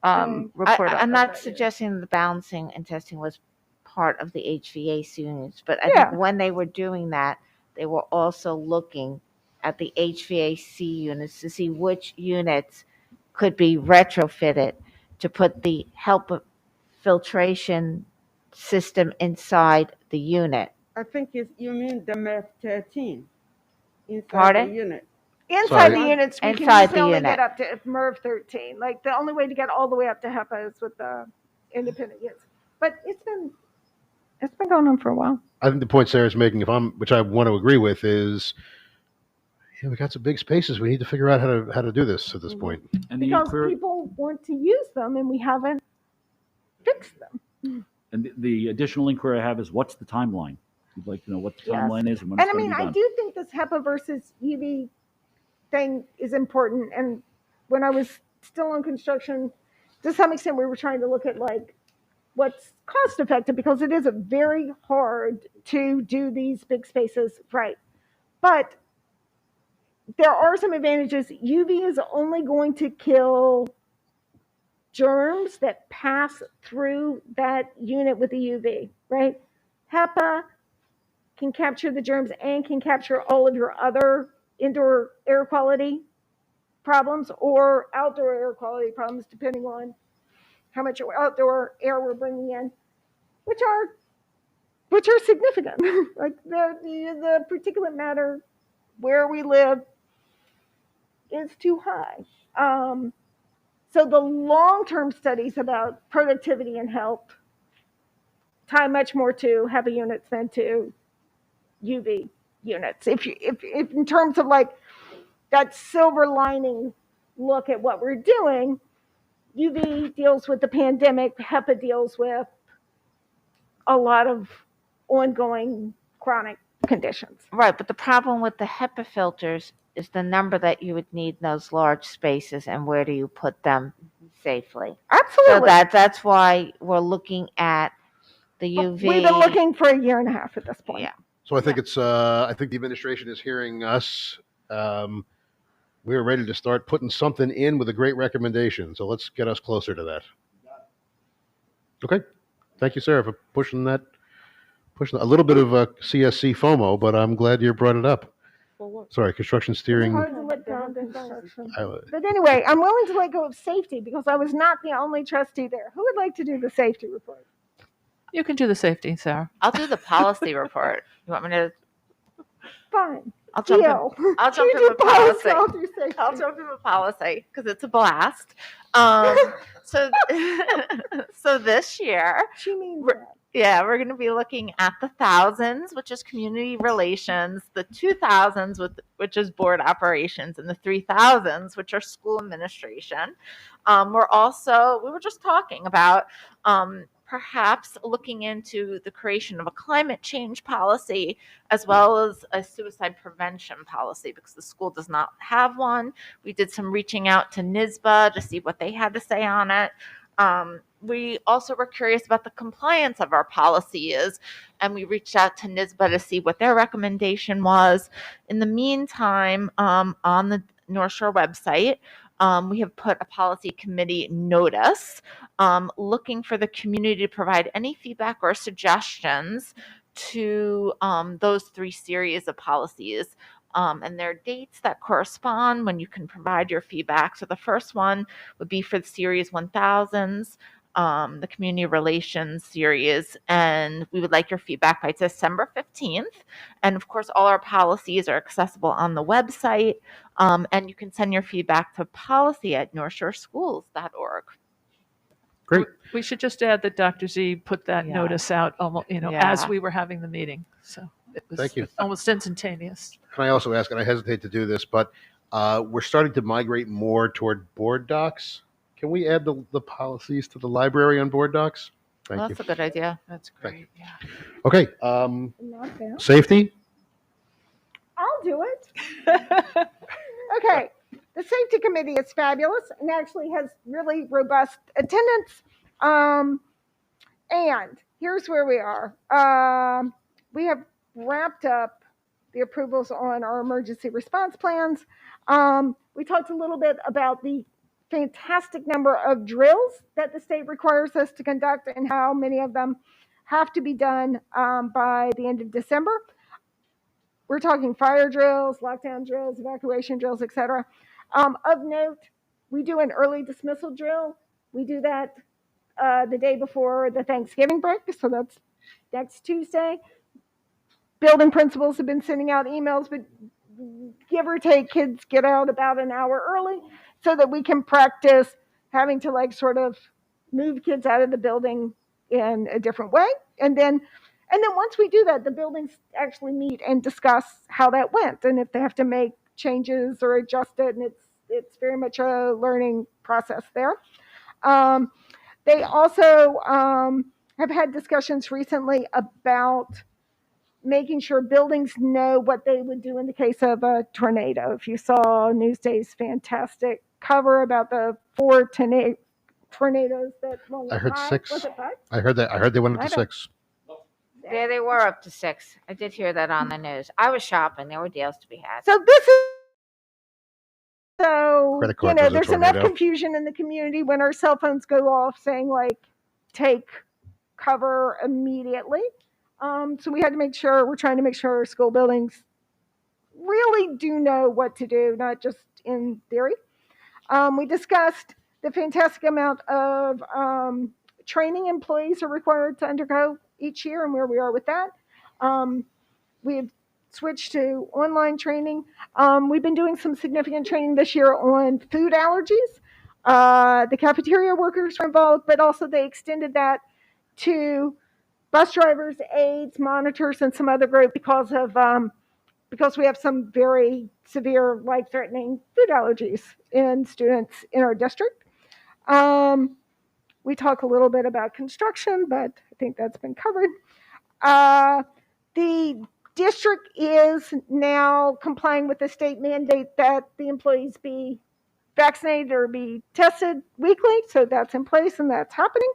report. I'm of not that suggesting the balancing and testing was part of the HVAC units, but I Yeah. think when they were doing that, they were also looking at the HVAC units to see which units could be retrofitted to put the HEPA filtration system inside the unit. I think you mean the MEF 13 inside Pardon? the unit. Inside Sorry. the units, we Inside can usually the only unit. get up to MERV 13. Like the only way to get all the way up to HEPA is with the independent units. But it's been going on for a while. I think the point Sarah's making, which I want to agree with, is we got some big spaces. We need to figure out how to do this at this point. And Because people want to use them and we haven't fixed them. And the additional inquiry I have is, what's the timeline? You'd like to know what the Yes. timeline is and when And it's I going mean, to be I done. do think this HEPA versus UV thing is important. And when I was still in construction, to some extent, we were trying to look at like what's cost effective, because it is very hard to do these big spaces right. But there are some advantages. UV is only going to kill germs that pass through that unit with the UV, right? HEPA can capture the germs and can capture all of your other indoor air quality problems or outdoor air quality problems, depending on how much outdoor air we're bringing in, which are significant. Like the particulate matter where we live is too high. So the long-term studies about productivity and health tie much more to HEPA units than to UV units. If in terms of like that silver lining look at what we're doing, UV deals with the pandemic, HEPA deals with a lot of ongoing chronic conditions. Right, but the problem with the HEPA filters is the number that you would need in those large spaces and where do you put them safely. Absolutely. So that's why we're looking at the UV. We've been looking for a year and a half at this point. Yeah. So I think I think the administration is hearing us. We're ready to start putting something in with a great recommendation. So let's get us closer to that. Okay. Thank you, Sarah, for pushing a little bit of a CSC FOMO, but I'm glad you brought it up. Sorry, construction steering. Hard to let go of construction. I- But anyway, I'm willing to let go of safety because I was not the only trustee there. Who would like to do the safety report? You can do the safety, Sarah. I'll do the policy report. You want me to? Fine. I'll jump Deal. in. I'll jump You in do with policy. I'll do safety. I'll jump in with policy because it's a blast. So this year, she means yeah, we're going to be looking at the thousands, which is community relations, the 2000s, which is board operations, and the 3000s, which are school administration. We were just talking about perhaps looking into the creation of a climate change policy as well as a suicide prevention policy because the school does not have one. We did some reaching out to NISBA to see what they had to say on it. We also were curious about the compliance of our policies, and we reached out to NISBA to see what their recommendation was. In the meantime, on the North Shore website, we have put a policy committee notice looking for the community to provide any feedback or suggestions to those 3 series of policies. And there are dates that correspond when you can provide your feedback. So the first one would be for the Series 1000s, the Community Relations Series, and we would like your feedback by December 15th. And of course, all our policies are accessible on the website, and you can send your feedback to policy@northshoreschools.org. Great. We should just add that Dr. Z put that Yeah. notice out almost, as Yeah. we were having the meeting. So it was Thank you. almost instantaneous. Can I also ask, and I hesitate to do this, but we're starting to migrate more toward board docs. Can we add the policies to the library on board docs? Thank Well, you. that's a good idea. That's great. Yeah. Okay. Not bad. Safety. I'll do it. Okay. The safety committee is fabulous and actually has really robust attendance. And here's where we are. We have wrapped up the approvals on our emergency response plans. We talked a little bit about the fantastic number of drills that the state requires us to conduct and how many of them have to be done by the end of December. We're talking fire drills, lockdown drills, evacuation drills, etc. Of note, we do an early dismissal drill. We do that the day before the Thanksgiving break, so that's next Tuesday. Building principals have been sending out emails, but give or take, kids get out about an hour early so that we can practice having to sort of move kids out of the building in a different way. And then once we do that, the buildings actually meet and discuss how that went and if they have to make changes or adjust it. And it's very much a learning process there. They also have had discussions recently about making sure buildings know what they would do in the case of a tornado. If you saw Newsday's fantastic cover about the 4 tornadoes that, well, I heard 5? 6. Was it 5? I heard that. I heard they went up to I don't- 6. There they were up to 6. I did hear that on the news. I was shopping. There were deals to be had. So this is so Credit card was a there's enough tornado. confusion in the community when our cell phones go off saying take cover immediately. So we had to make sure we're trying to make sure our school buildings really do know what to do, not just in theory. We discussed the fantastic amount of training employees are required to undergo each year and where we are with that. We've switched to online training. We've been doing some significant training this year on food allergies. The cafeteria workers were involved, but also they extended that to bus drivers, aides, monitors, and some other group because we have some very severe, life-threatening food allergies in students in our district. We talk a little bit about construction, but I think that's been covered. The district is now complying with the state mandate that the employees be vaccinated or be tested weekly, so that's in place and that's happening.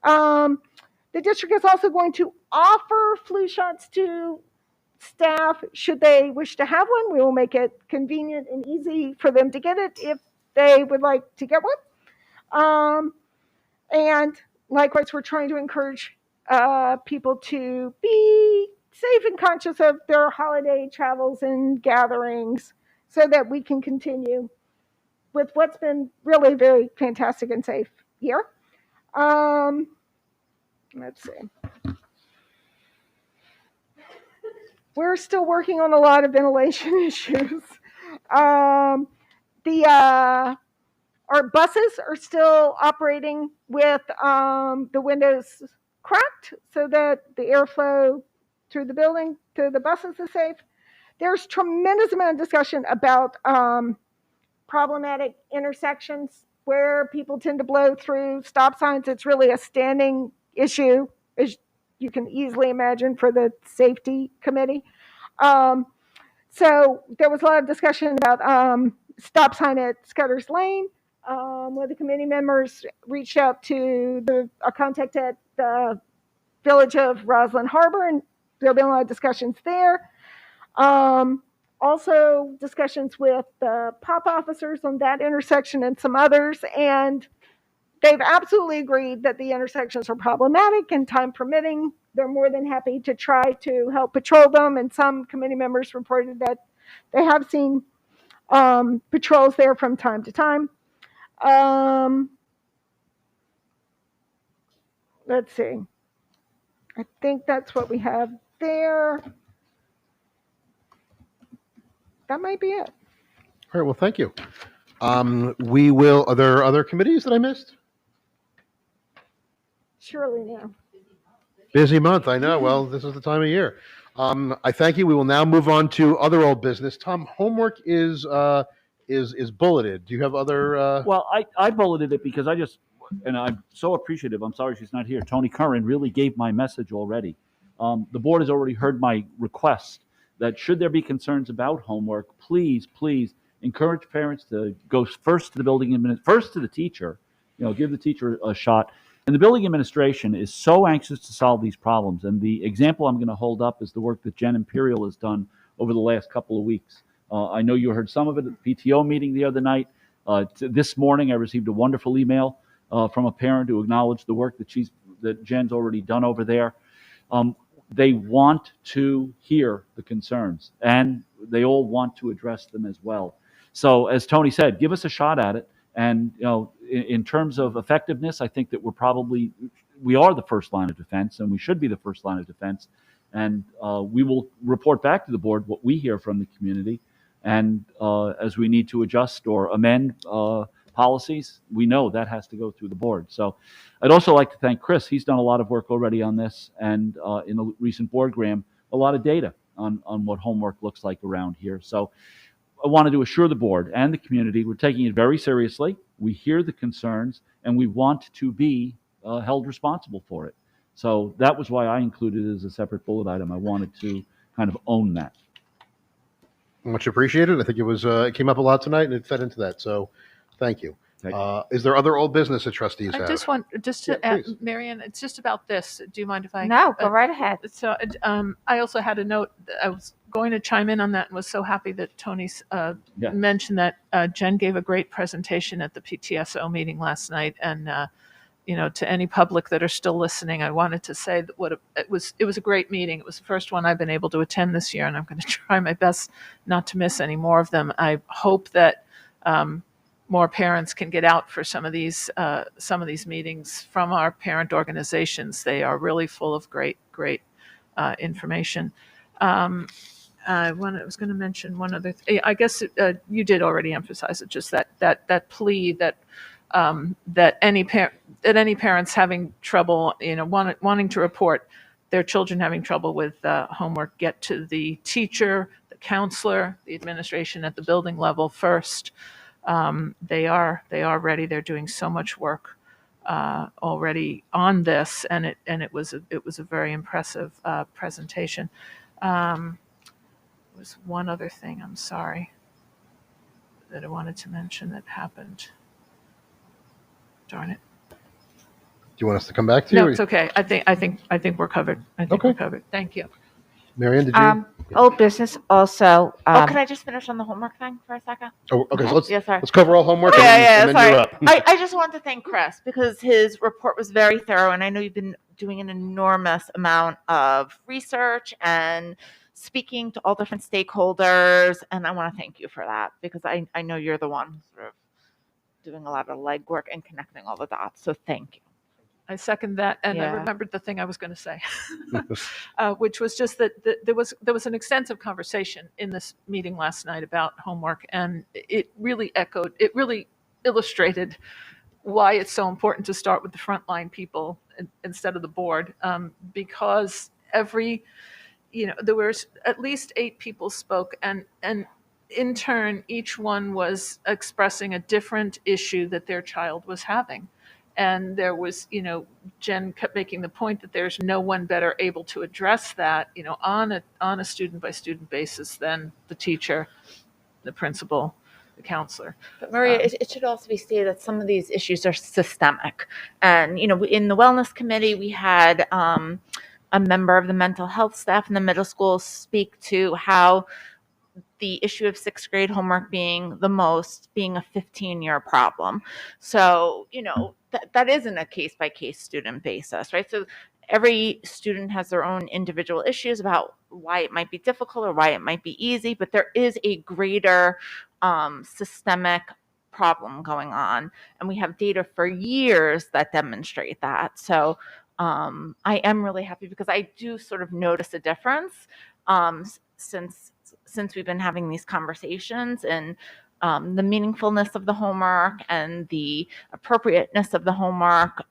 The district is also going to offer flu shots to staff should they wish to have one. We will make it convenient and easy for them to get it if they would like to get one. And likewise, we're trying to encourage people to be safe and conscious of their holiday travels and gatherings so that we can continue with what's been really a very fantastic and safe year. Let's see. We're still working on a lot of ventilation issues. Our buses are still operating with the windows cracked so that the airflow through the building to the buses is safe. There's tremendous amount of discussion about problematic intersections where people tend to blow through stop signs. It's really a standing issue, as you can easily imagine, for the safety committee. So there was a lot of discussion about stop sign at Scudder's Lane. One of the committee members reached out to a contact at the Village of Roslyn Harbor, and there'll be a lot of discussions there. Also, discussions with the POP officers on that intersection and some others, and they've absolutely agreed that the intersections are problematic, and time permitting, they're more than happy to try to help patrol them. And some committee members reported that they have seen patrols there from time to time. Let's see. I think that's what we have there. That might be it. All right, well, thank you. Are there other committees that I missed? Surely now. Busy month, I know. Well, this is the time of year. I thank you. We will now move on to other old business. Tom, homework is bulleted. Do you have other? Well, I bulleted it because and I'm so appreciative. I'm sorry she's not here. Tony Curran really gave my message already. The board has already heard my request that should there be concerns about homework, please encourage parents to go first to the first to the teacher. Give the teacher a shot. And the building administration is so anxious to solve these problems. And the example I'm going to hold up is the work that Jen Imperial has done over the last couple of weeks. I know you heard some of it at the PTO meeting the other night. This morning, I received a wonderful email from a parent who acknowledged the work that Jen's already done over there. They want to hear the concerns, and they all want to address them as well. So, as Tony said, give us a shot at it. And in terms of effectiveness, I think that we are the first line of defense, and we should be the first line of defense. And we will report back to the board what we hear from the community. And as we need to adjust or amend policies, we know that has to go through the board. So I'd also like to thank Chris. He's done a lot of work already on this, and in the recent boardgram, a lot of data on what homework looks like around here. So I wanted to assure the board and the community we're taking it very seriously. We hear the concerns, and we want to be held responsible for it. So that was why I included it as a separate bullet item. I wanted to kind of own that. Much appreciated. I think it came up a lot tonight, and it fed into that. So thank you. Is there other old business that trustees have? I just want to add, Marianne, it's just about this. Do you mind if I? No, go right ahead. So I also had a note. I was going to chime in on that and was so happy that Tony mentioned that Jen gave a great presentation at the PTSO meeting last night. And, to any public that are still listening, I wanted to say that it was a great meeting. It was the first one I've been able to attend this year, and I'm going to try my best not to miss any more of them. I hope that more parents can get out for some of these meetings from our parent organizations. They are really full of great information. I was going to mention one other thing. I guess you did already emphasize it. Just that plea that any parents having trouble, wanting to report their children having trouble with homework, get to the teacher, the counselor, the administration at the building level first. They are ready. They're doing so much work already on this, and it was a very impressive presentation. There was one other thing, I'm sorry, that I wanted to mention that happened. Darn it. Do you want us to come back to No, you? it's okay. I think we're covered. We're covered. Thank you. Marianne, did you? Old business also. Can I just finish on the homework thing for a second? Oh, okay. So Yeah, sorry. let's cover all homework. Yeah, and then sorry. you're up. I just wanted to thank Chris because his report was very thorough, and I know you've been doing an enormous amount of research and speaking to all different stakeholders, and I want to thank you for that because I know you're the one sort of doing a lot of legwork and connecting all the dots. So thank you. I second that, and I Yeah. remembered the thing I was going to say, which was just that there was an extensive conversation in this meeting last night about homework, and it really illustrated why it's so important to start with the frontline people instead of the board, because there was at least 8 people spoke, and in turn, each one was expressing a different issue that their child was having. And there was, Jen kept making the point that there's no one better able to address that, on a student by student basis than the teacher, the principal, the counselor. But Maria, it should also be stated that some of these issues are systemic. And, in the wellness committee, we had a member of the mental health staff in the middle school speak to how the issue of sixth grade homework being a 15-year problem. So, that isn't a case by case student basis, right? So every student has their own individual issues about why it might be difficult or why it might be easy, but there is a greater systemic problem going on. And we have data for years that demonstrate that. So I am really happy because I do sort of notice a difference since we've been having these conversations, and the meaningfulness of the homework and the appropriateness of the homework.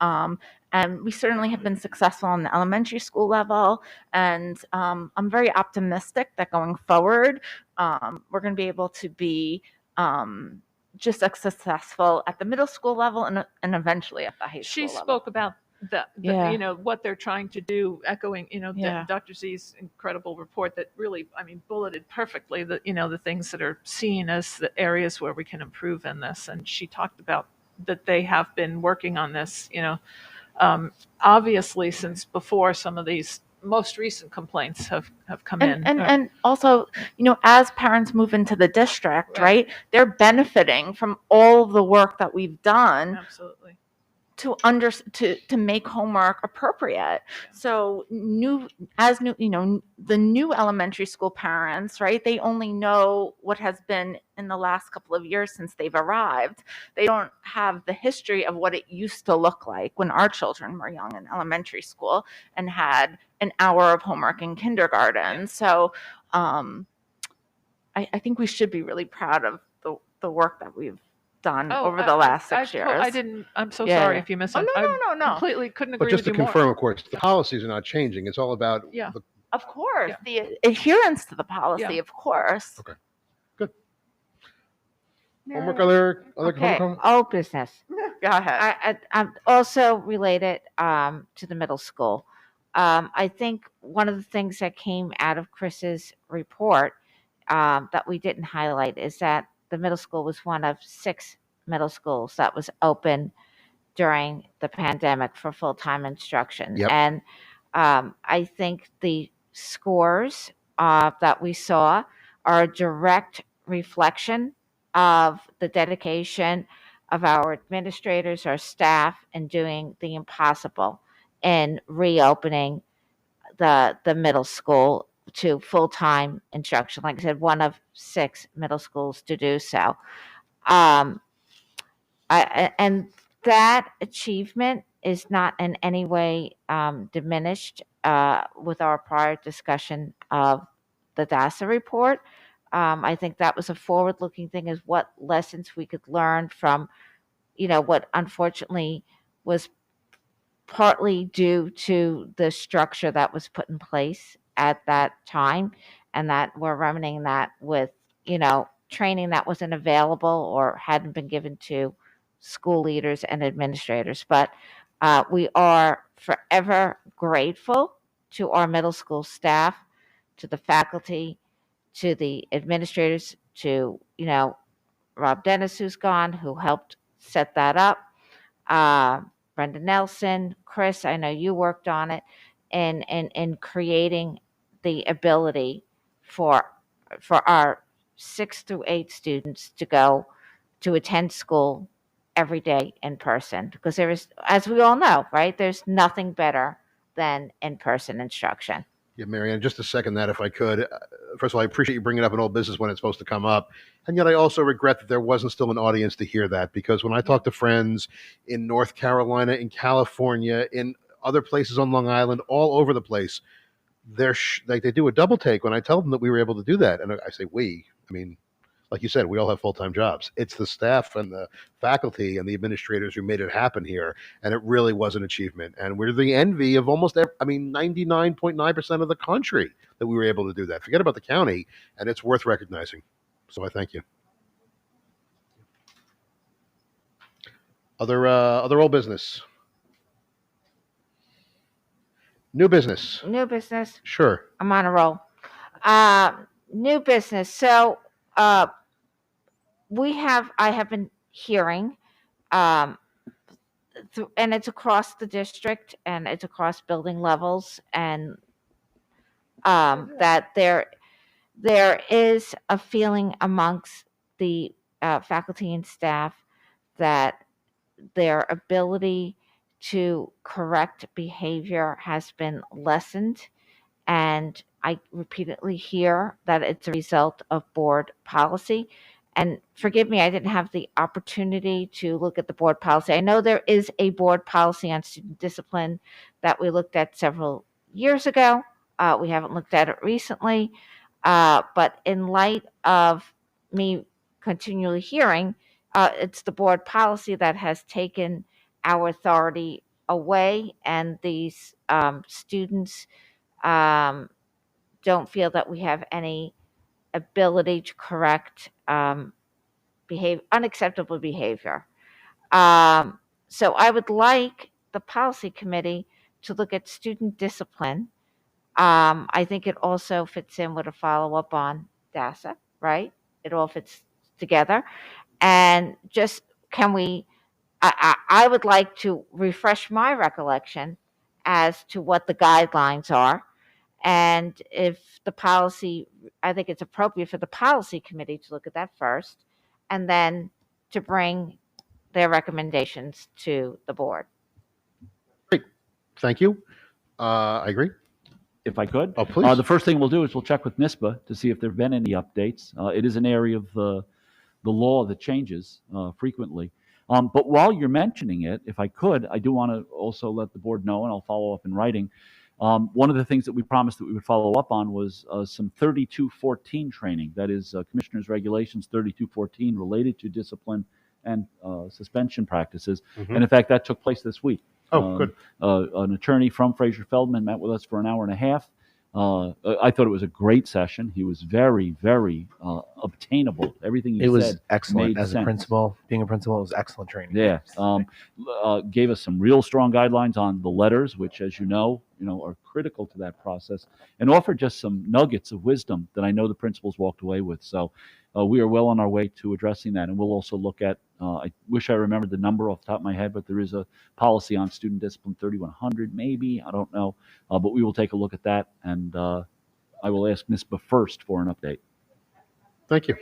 And we certainly have been successful on the elementary school level. And I'm very optimistic that going forward, we're going to be able to be just as successful at the middle school level and eventually at the high school She level. spoke about Yeah. what they're trying to do, echoing, Yeah. Dr. Z's incredible report that really, bulleted perfectly the things that are seen as the areas where we can improve in this. And she talked about that they have been working on this, obviously since before some of these most recent complaints have come in. And also, as parents move into the district, right, they're benefiting from all the work that we've done. Absolutely. To make homework appropriate. So the new elementary school parents, right, they only know what has been in the last couple of years since they've arrived. They don't have the history of what it used to look like when our children were young in elementary school and had an hour of homework in kindergarten. So I think we should be really proud of the work that we've done over the last 6 years. I'm so Yeah. sorry if you misunderstood. Oh, no. Completely couldn't agree But just with to you confirm, more. of course, the policies are not changing. It's all about Yeah. Of course, the adherence to the policy, Yeah. of course. Okay, good. Homework, other Okay, homework? old business. Go ahead. I'm also related to the middle school. I think one of the things that came out of Chris's report that we didn't highlight is that the middle school was one of 6 middle schools that was open during the pandemic for full-time instruction. Yep. And I think the scores that we saw are a direct reflection of the dedication of our administrators, our staff, in doing the impossible in reopening the middle school to full-time instruction. Like I said, one of 6 middle schools to do so. And that achievement is not in any way diminished with our prior discussion of the DASA report. I think that was a forward-looking thing, is what lessons we could learn from, what unfortunately was partly due to the structure that was put in place at that time, and that we're remedying that with, training that wasn't available or hadn't been given to school leaders and administrators. But we are forever grateful to our middle school staff, to the faculty, to the administrators, to, Rob Dennis, who's gone, who helped set that up. Brenda Nelson, Chris, I know you worked on it, in creating the ability for our 6 through 8 students to go to attend school every day in person, because there is, as we all know, right, there's nothing better than in-person instruction. Yeah, Marianne, just to second that, if I could. First of all, I appreciate you bringing up an old business when it's supposed to come up. And yet I also regret that there wasn't still an audience to hear that, because when I talk to friends in North Carolina, in California, in other places on Long Island, all over the place, they do a double take when I tell them that we were able to do that. And I say, like you said, we all have full-time jobs. It's the staff and the faculty and the administrators who made it happen here. And it really was an achievement. And we're the envy of almost 99.9% of the country that we were able to do that. Forget about the county, and it's worth recognizing. So I thank you. Other old business. New business. New business. Sure. I'm on a roll. New business. So I have been hearing, um, and it's across the district and it's across building levels, and that there is a feeling amongst the faculty and staff that their ability to correct behavior has been lessened. And I repeatedly hear that it's a result of board policy. And forgive me, I didn't have the opportunity to look at the board policy. I know there is a board policy on student discipline that we looked at several years ago. We haven't looked at it recently. But in light of me continually hearing, it's the board policy that has taken our authority away, and these students don't feel that we have any ability to correct unacceptable behavior. So I would like the policy committee to look at student discipline. I think it also fits in with a follow-up on DASA, right? It all fits together. And just I would like to refresh my recollection as to what the guidelines are. And if the policy, I think it's appropriate for the policy committee to look at that first, and then to bring their recommendations to the board. Thank you. I agree. If I could. Oh, please. The first thing we'll do is we'll check with NISBA to see if there have been any updates. It is an area of the law that changes frequently. But while you're mentioning it, if I could, I do want to also let the board know, and I'll follow up in writing. One of the things that we promised that we would follow up on was some 3214 training. That is Commissioner's Regulations 3214 related to discipline and suspension practices. Mhm. And in fact, that took place this week. Oh, good. An attorney from Fraser Feldman met with us for an hour and a half. I thought it was a great session. He was very, very obtainable. Everything he said It was excellent. made As a sense. principal, being a principal, it was excellent training. Yeah, gave us some real strong guidelines on the letters, which, as you know, are critical to that process, and offered just some nuggets of wisdom that I know the principals walked away with. So we are well on our way to addressing that, and we'll also look at. I wish I remembered the number off the top of my head, but there is a policy on student discipline 3100, maybe, I don't know, but we will take a look at that, and I will ask NISBA first for an update. Thank you.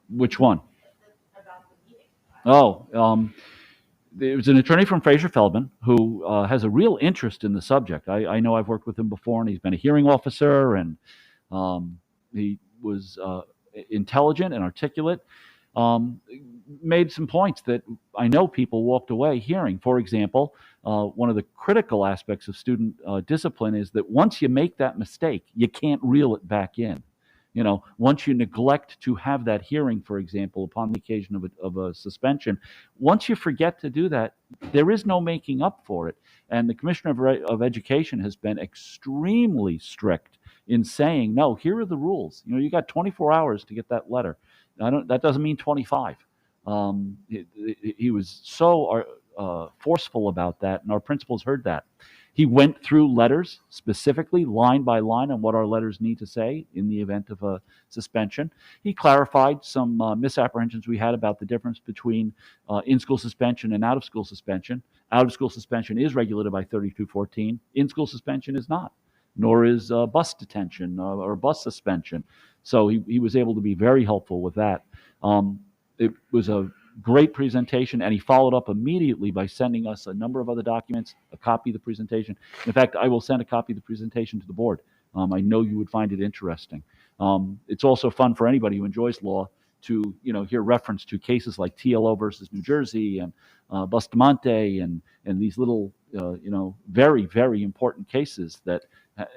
Which one? Oh, there was an attorney from Fraser Feldman who has a real interest in the subject. I know I've worked with him before, and he's been a hearing officer, and he was intelligent and articulate. Made some points that I know people walked away hearing. For example, one of the critical aspects of student discipline is that once you make that mistake, you can't reel it back in. Once you neglect to have that hearing, for example, upon the occasion of a suspension, once you forget to do that, there is no making up for it. And the Commissioner of Education has been extremely strict in saying, no, here are the rules. You got 24 hours to get that letter. That doesn't mean 25. He was so forceful about that, and our principals heard that. He went through letters specifically, line by line, on what our letters need to say in the event of a suspension. He clarified some misapprehensions we had about the difference between in-school suspension and out-of-school suspension. Out-of-school suspension is regulated by 3214. In-school suspension is not, nor is bus detention or bus suspension. So he was able to be very helpful with that. It was a great presentation, and he followed up immediately by sending us a number of other documents, a copy of the presentation. In fact, I will send a copy of the presentation to the board. I know you would find it interesting. It's also fun for anybody who enjoys law to hear reference to cases like TLO versus New Jersey and Bustamante and these little very, very important cases that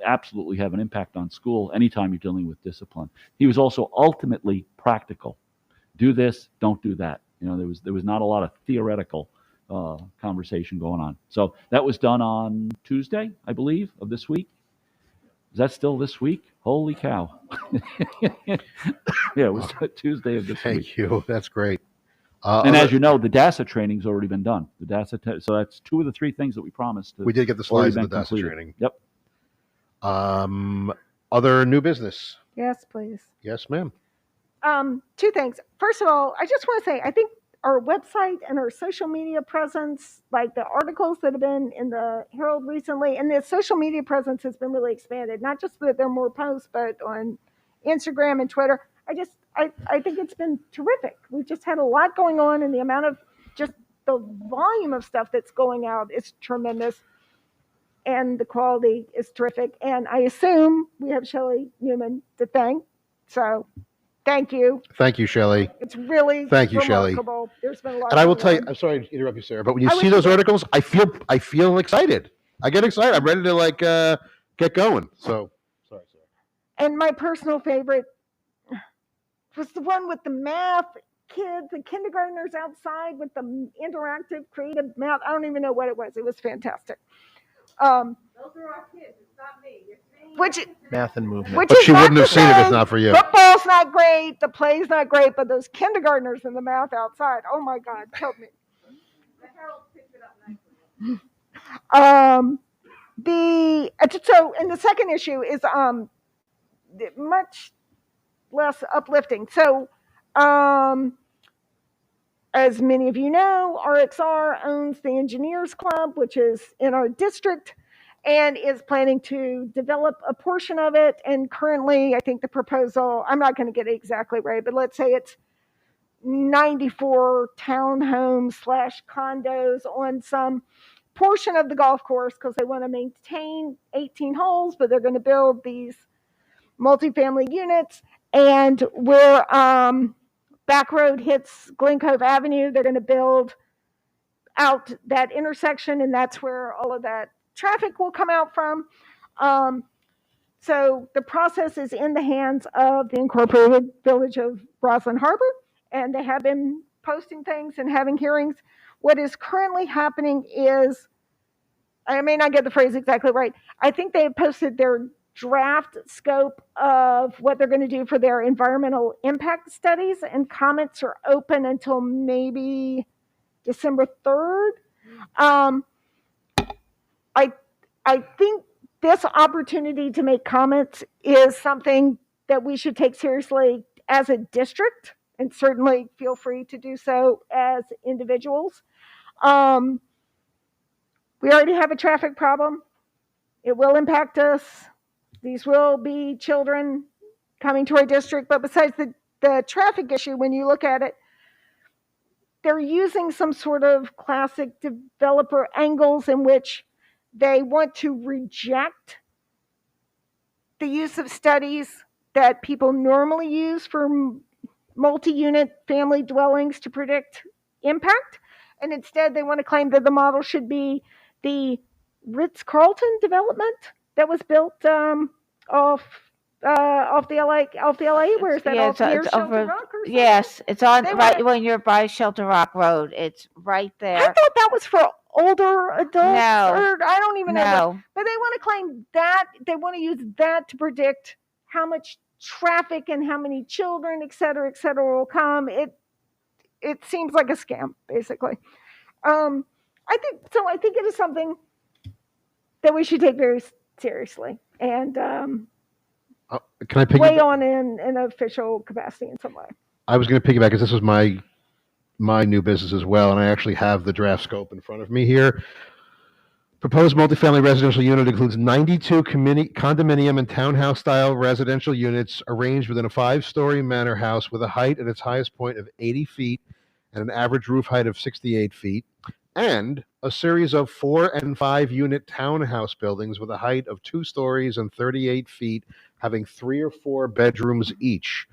absolutely have an impact on school anytime you're dealing with discipline. He was also ultimately practical. Do this, don't do that. There was not a lot of theoretical conversation going on. So that was done on Tuesday, I believe, of this week. Is that still this week? Holy cow. Yeah, it was Tuesday of this week. Thank you. That's great. And as you know, the DASA training's already been done. The DASA, so that's two of the three things that we promised. We did get the slides of the DASA training. Yep. Other new business? Yes, please. Yes, ma'am. Two things. First of all, I just want to say, I think our website and our social media presence, like the articles that have been in the Herald recently, and the social media presence has been really expanded. Not just that there are more posts, but on Instagram and Twitter. I think it's been terrific. We've just had a lot going on, and the amount of just the volume of stuff that's going out is tremendous, and the quality is terrific. And I assume we have Shelley Newman to thank. So thank you. Thank you, Shelley. It's really Thank you, Shelley. remarkable. There's been a lot. And I will going tell you, on. I'm sorry to interrupt you, Sarah, but when you I see wish those you- articles, I feel excited. I get excited. I'm ready to get going. So sorry, Sarah. And my personal favorite was the one with the math kids, the kindergartners outside with the interactive creative math. I don't even know what it was. It was fantastic. Those are our kids. It's not me. Which Math and movement. Which But is she not wouldn't to have seen it if say not for you. Football's not great, the play's not great, but those kindergartners in the math outside, oh my God, killed me. And the second issue is much less uplifting. So, as many of you know, RXR owns the Engineers Club, which is in our district, and is planning to develop a portion of it. And currently, I think the proposal, I'm not going to get it exactly right, but let's say it's 94 townhomes / condos on some portion of the golf course, because they want to maintain 18 holes, but they're going to build these multifamily units. And where Back Road hits Glen Cove Avenue, they're going to build out that intersection, and that's where all of that traffic will come out from. So the process is in the hands of the Incorporated Village of Roslyn Harbor, and they have been posting things and having hearings. What is currently happening is, I may not get the phrase exactly right, I think they have posted their draft scope of what they're going to do for their environmental impact studies, and comments are open until maybe December 3rd. I think this opportunity to make comments is something that we should take seriously as a district, and certainly feel free to do so as individuals. We already have a traffic problem. It will impact us. These will be children coming to our district. But besides the traffic issue, when you look at it, they're using some sort of classic developer angles in which they want to reject the use of studies that people normally use for multi-unit family dwellings to predict impact. And instead, they want to claim that the model should be the Ritz-Carlton development that was built off the LA. Where is that? Yeah, Off near Shelter Rock or something? yes, it's on They right wanna- when you're by Shelter Rock Road. It's right there. I thought that was for older adults. No. Or I don't even know. No. But they want to claim that, they want to use that to predict how much traffic and how many children, et cetera, will come. It seems like a scam, basically. I think it is something that we should take very seriously, and Can I pick? weigh on in an official capacity in some way. I was going to piggyback because this was my new business as well, and I actually have the draft scope in front of me here. Proposed multifamily residential unit includes 92 condominium and townhouse-style residential units arranged within a 5-story manor house with a height at its highest point of 80 feet and an average roof height of 68 feet, and a series of 4 and 5 unit townhouse buildings with a height of 2 stories and 38 feet, having 3 or 4 bedrooms each,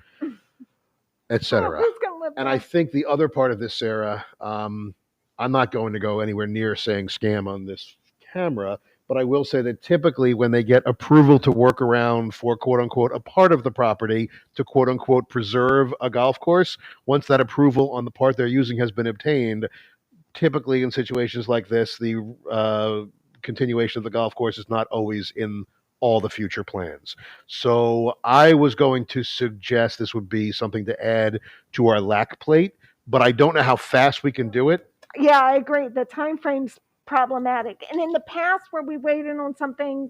etc. Who's going to live And there? I think the other part of this, Sarah, I'm not going to go anywhere near saying scam on this camera, but I will say that typically when they get approval to work around for quote unquote a part of the property to quote unquote preserve a golf course, once that approval on the part they're using has been obtained, typically in situations like this, the continuation of the golf course is not always in all the future plans. So I was going to suggest this would be something to add to our LAC plate, but I don't know how fast we can do it. Yeah, I agree. The time frame's problematic. And in the past, where we waited on something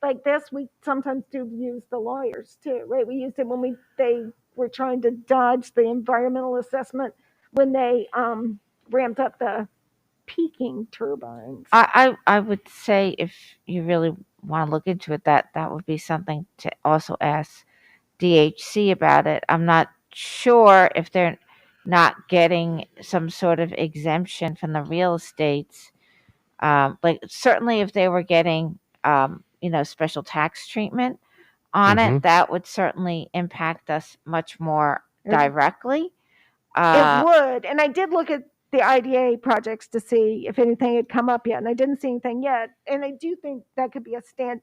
like this, we sometimes do use the lawyers too, right? We used it when they were trying to dodge the environmental assessment when they ramped up the peaking turbines. I would say if you really want to look into it, that would be something to also ask DHC about it. I'm not sure if they're not getting some sort of exemption from the real estates. Like certainly if they were getting, special tax treatment on it, that would certainly impact us much more directly. It would. And I did look at the IDA projects to see if anything had come up yet, and I didn't see anything yet. And I do think that could be a standing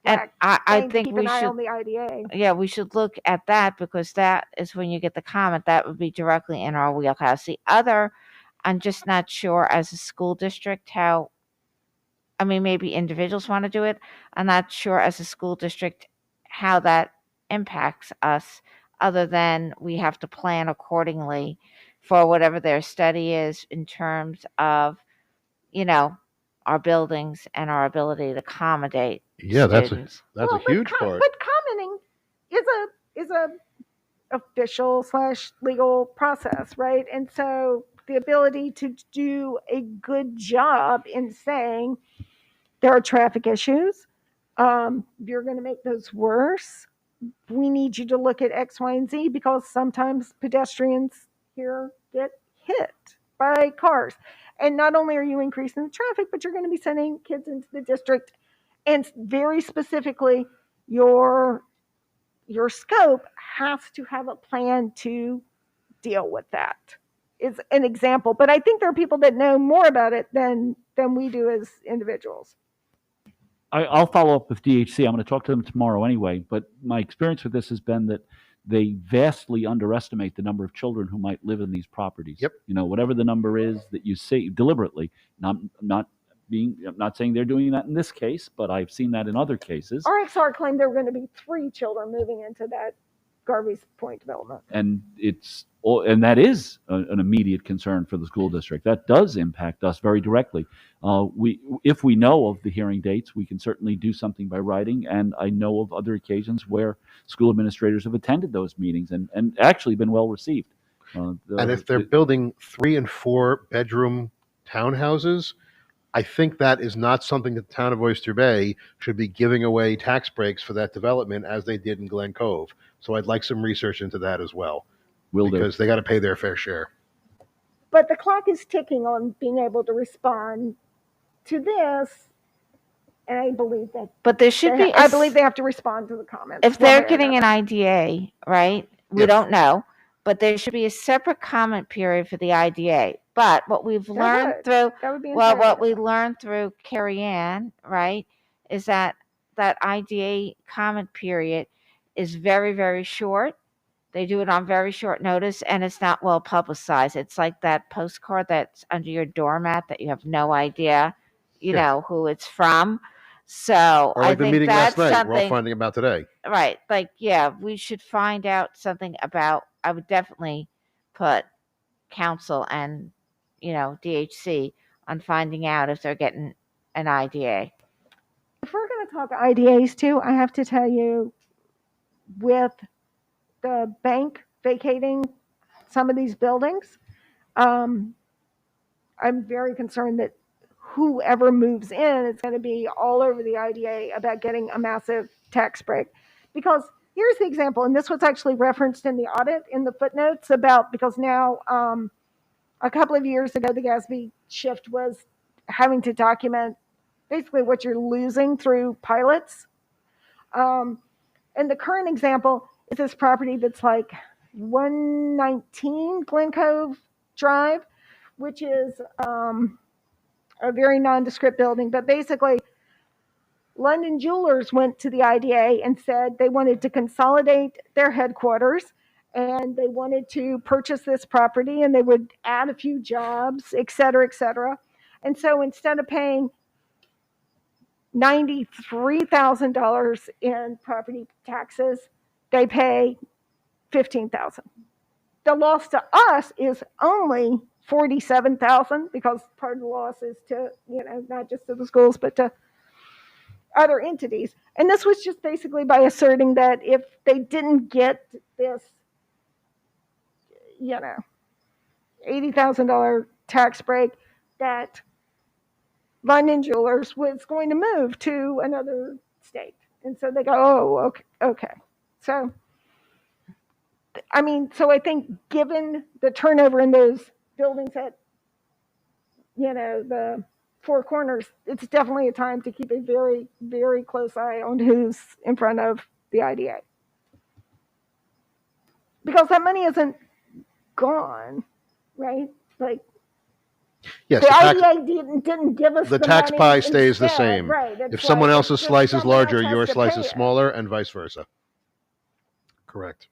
And I thing to think keep we an eye should, on the IDA. yeah, we should look at that because that is when you get the comment that would be directly in our wheelhouse. The other, I'm just not sure as a school district how, I mean, maybe individuals want to do it. I'm not sure as a school district how that impacts us other than we have to plan accordingly for whatever their study is in terms of, our buildings and our ability to accommodate Yeah, that's students. a huge part. But commenting is a official / legal process, right? And so the ability to do a good job in saying there are traffic issues, you're going to make those worse. We need you to look at X, Y, and Z because sometimes pedestrians here get hit by cars. And not only are you increasing the traffic, but you're going to be sending kids into the district. And very specifically, your scope has to have a plan to deal with that. Is an example. But I think there are people that know more about it than we do as individuals. I'll follow up with DHC. I'm going to talk to them tomorrow anyway. But my experience with this has been that they vastly underestimate the number of children who might live in these properties. Yep. Whatever the number is that you say deliberately, I'm not saying they're doing that in this case, but I've seen that in other cases. RXR claimed there were going to be 3 children moving into that Garvey's Point development. And that is an immediate concern for the school district. That does impact us very directly. If we know of the hearing dates, we can certainly do something by writing. And I know of other occasions where school administrators have attended those meetings and actually been well received. And if they're building 3 and 4 bedroom townhouses, I think that is not something that the town of Oyster Bay should be giving away tax breaks for that development as they did in Glen Cove. So I'd like some research into that as well. Because they got to pay their fair share. But the clock is ticking on being able to respond to this. And I believe that. But there should be. I believe they have to respond to the comments. If they're getting an IDA, right? We don't know. But there should be a separate comment period for the IDA. But what we've learned through, what we learned through Carrie Ann, right, is that IDA comment period is very, very short. They do it on very short notice, and it's not well publicized. It's like that postcard that's under your doormat that you have no idea, who it's from. So Or I like the think meeting that's last night, something. we're all finding about today. Right. Like, yeah, we should find out something about, I would definitely put council and, DHC on finding out if they're getting an IDA. If we're going to talk IDAs too, I have to tell you, with the bank vacating some of these buildings, I'm very concerned that whoever moves in is going to be all over the IDA about getting a massive tax break. Because here's the example, and this was actually referenced in the audit in the footnotes because now a couple of years ago, the GASB shift was having to document basically what you're losing through pilots. And the current example is this property that's like 119 Glen Cove Drive, which is a very nondescript building. But basically, London Jewelers went to the IDA and said they wanted to consolidate their headquarters and they wanted to purchase this property and they would add a few jobs, et cetera, et cetera. And so instead of paying $93,000 in property taxes, they pay $15,000. The loss to us is only $47,000 because part of the loss is to, not just to the schools, but to other entities. And this was just basically by asserting that if they didn't get this, $80,000 tax break, that London Jewelers was going to move to another state. And so they go, oh, okay. So, so I think given the turnover in those buildings at, the Four Corners, it's definitely a time to keep a very, very close eye on who's in front of the IDA. Because that money isn't gone, right? Like, Yes, the the tax, IDA didn't give us the the tax money pie stays the instead, same. right? That's If someone why else's it's just slice is someone else larger, has your to slice pay is it. smaller, and vice versa. Correct.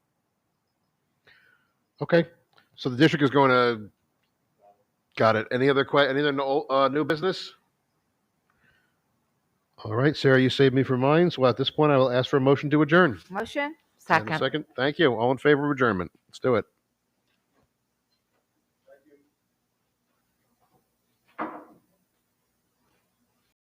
Okay, so the district is going to. Got it. Any other new business? All right, Sarah, you saved me from mine. So at this point, I will ask for a motion to adjourn. Motion? And a second. Thank you. All in favor of adjournment? Let's do it.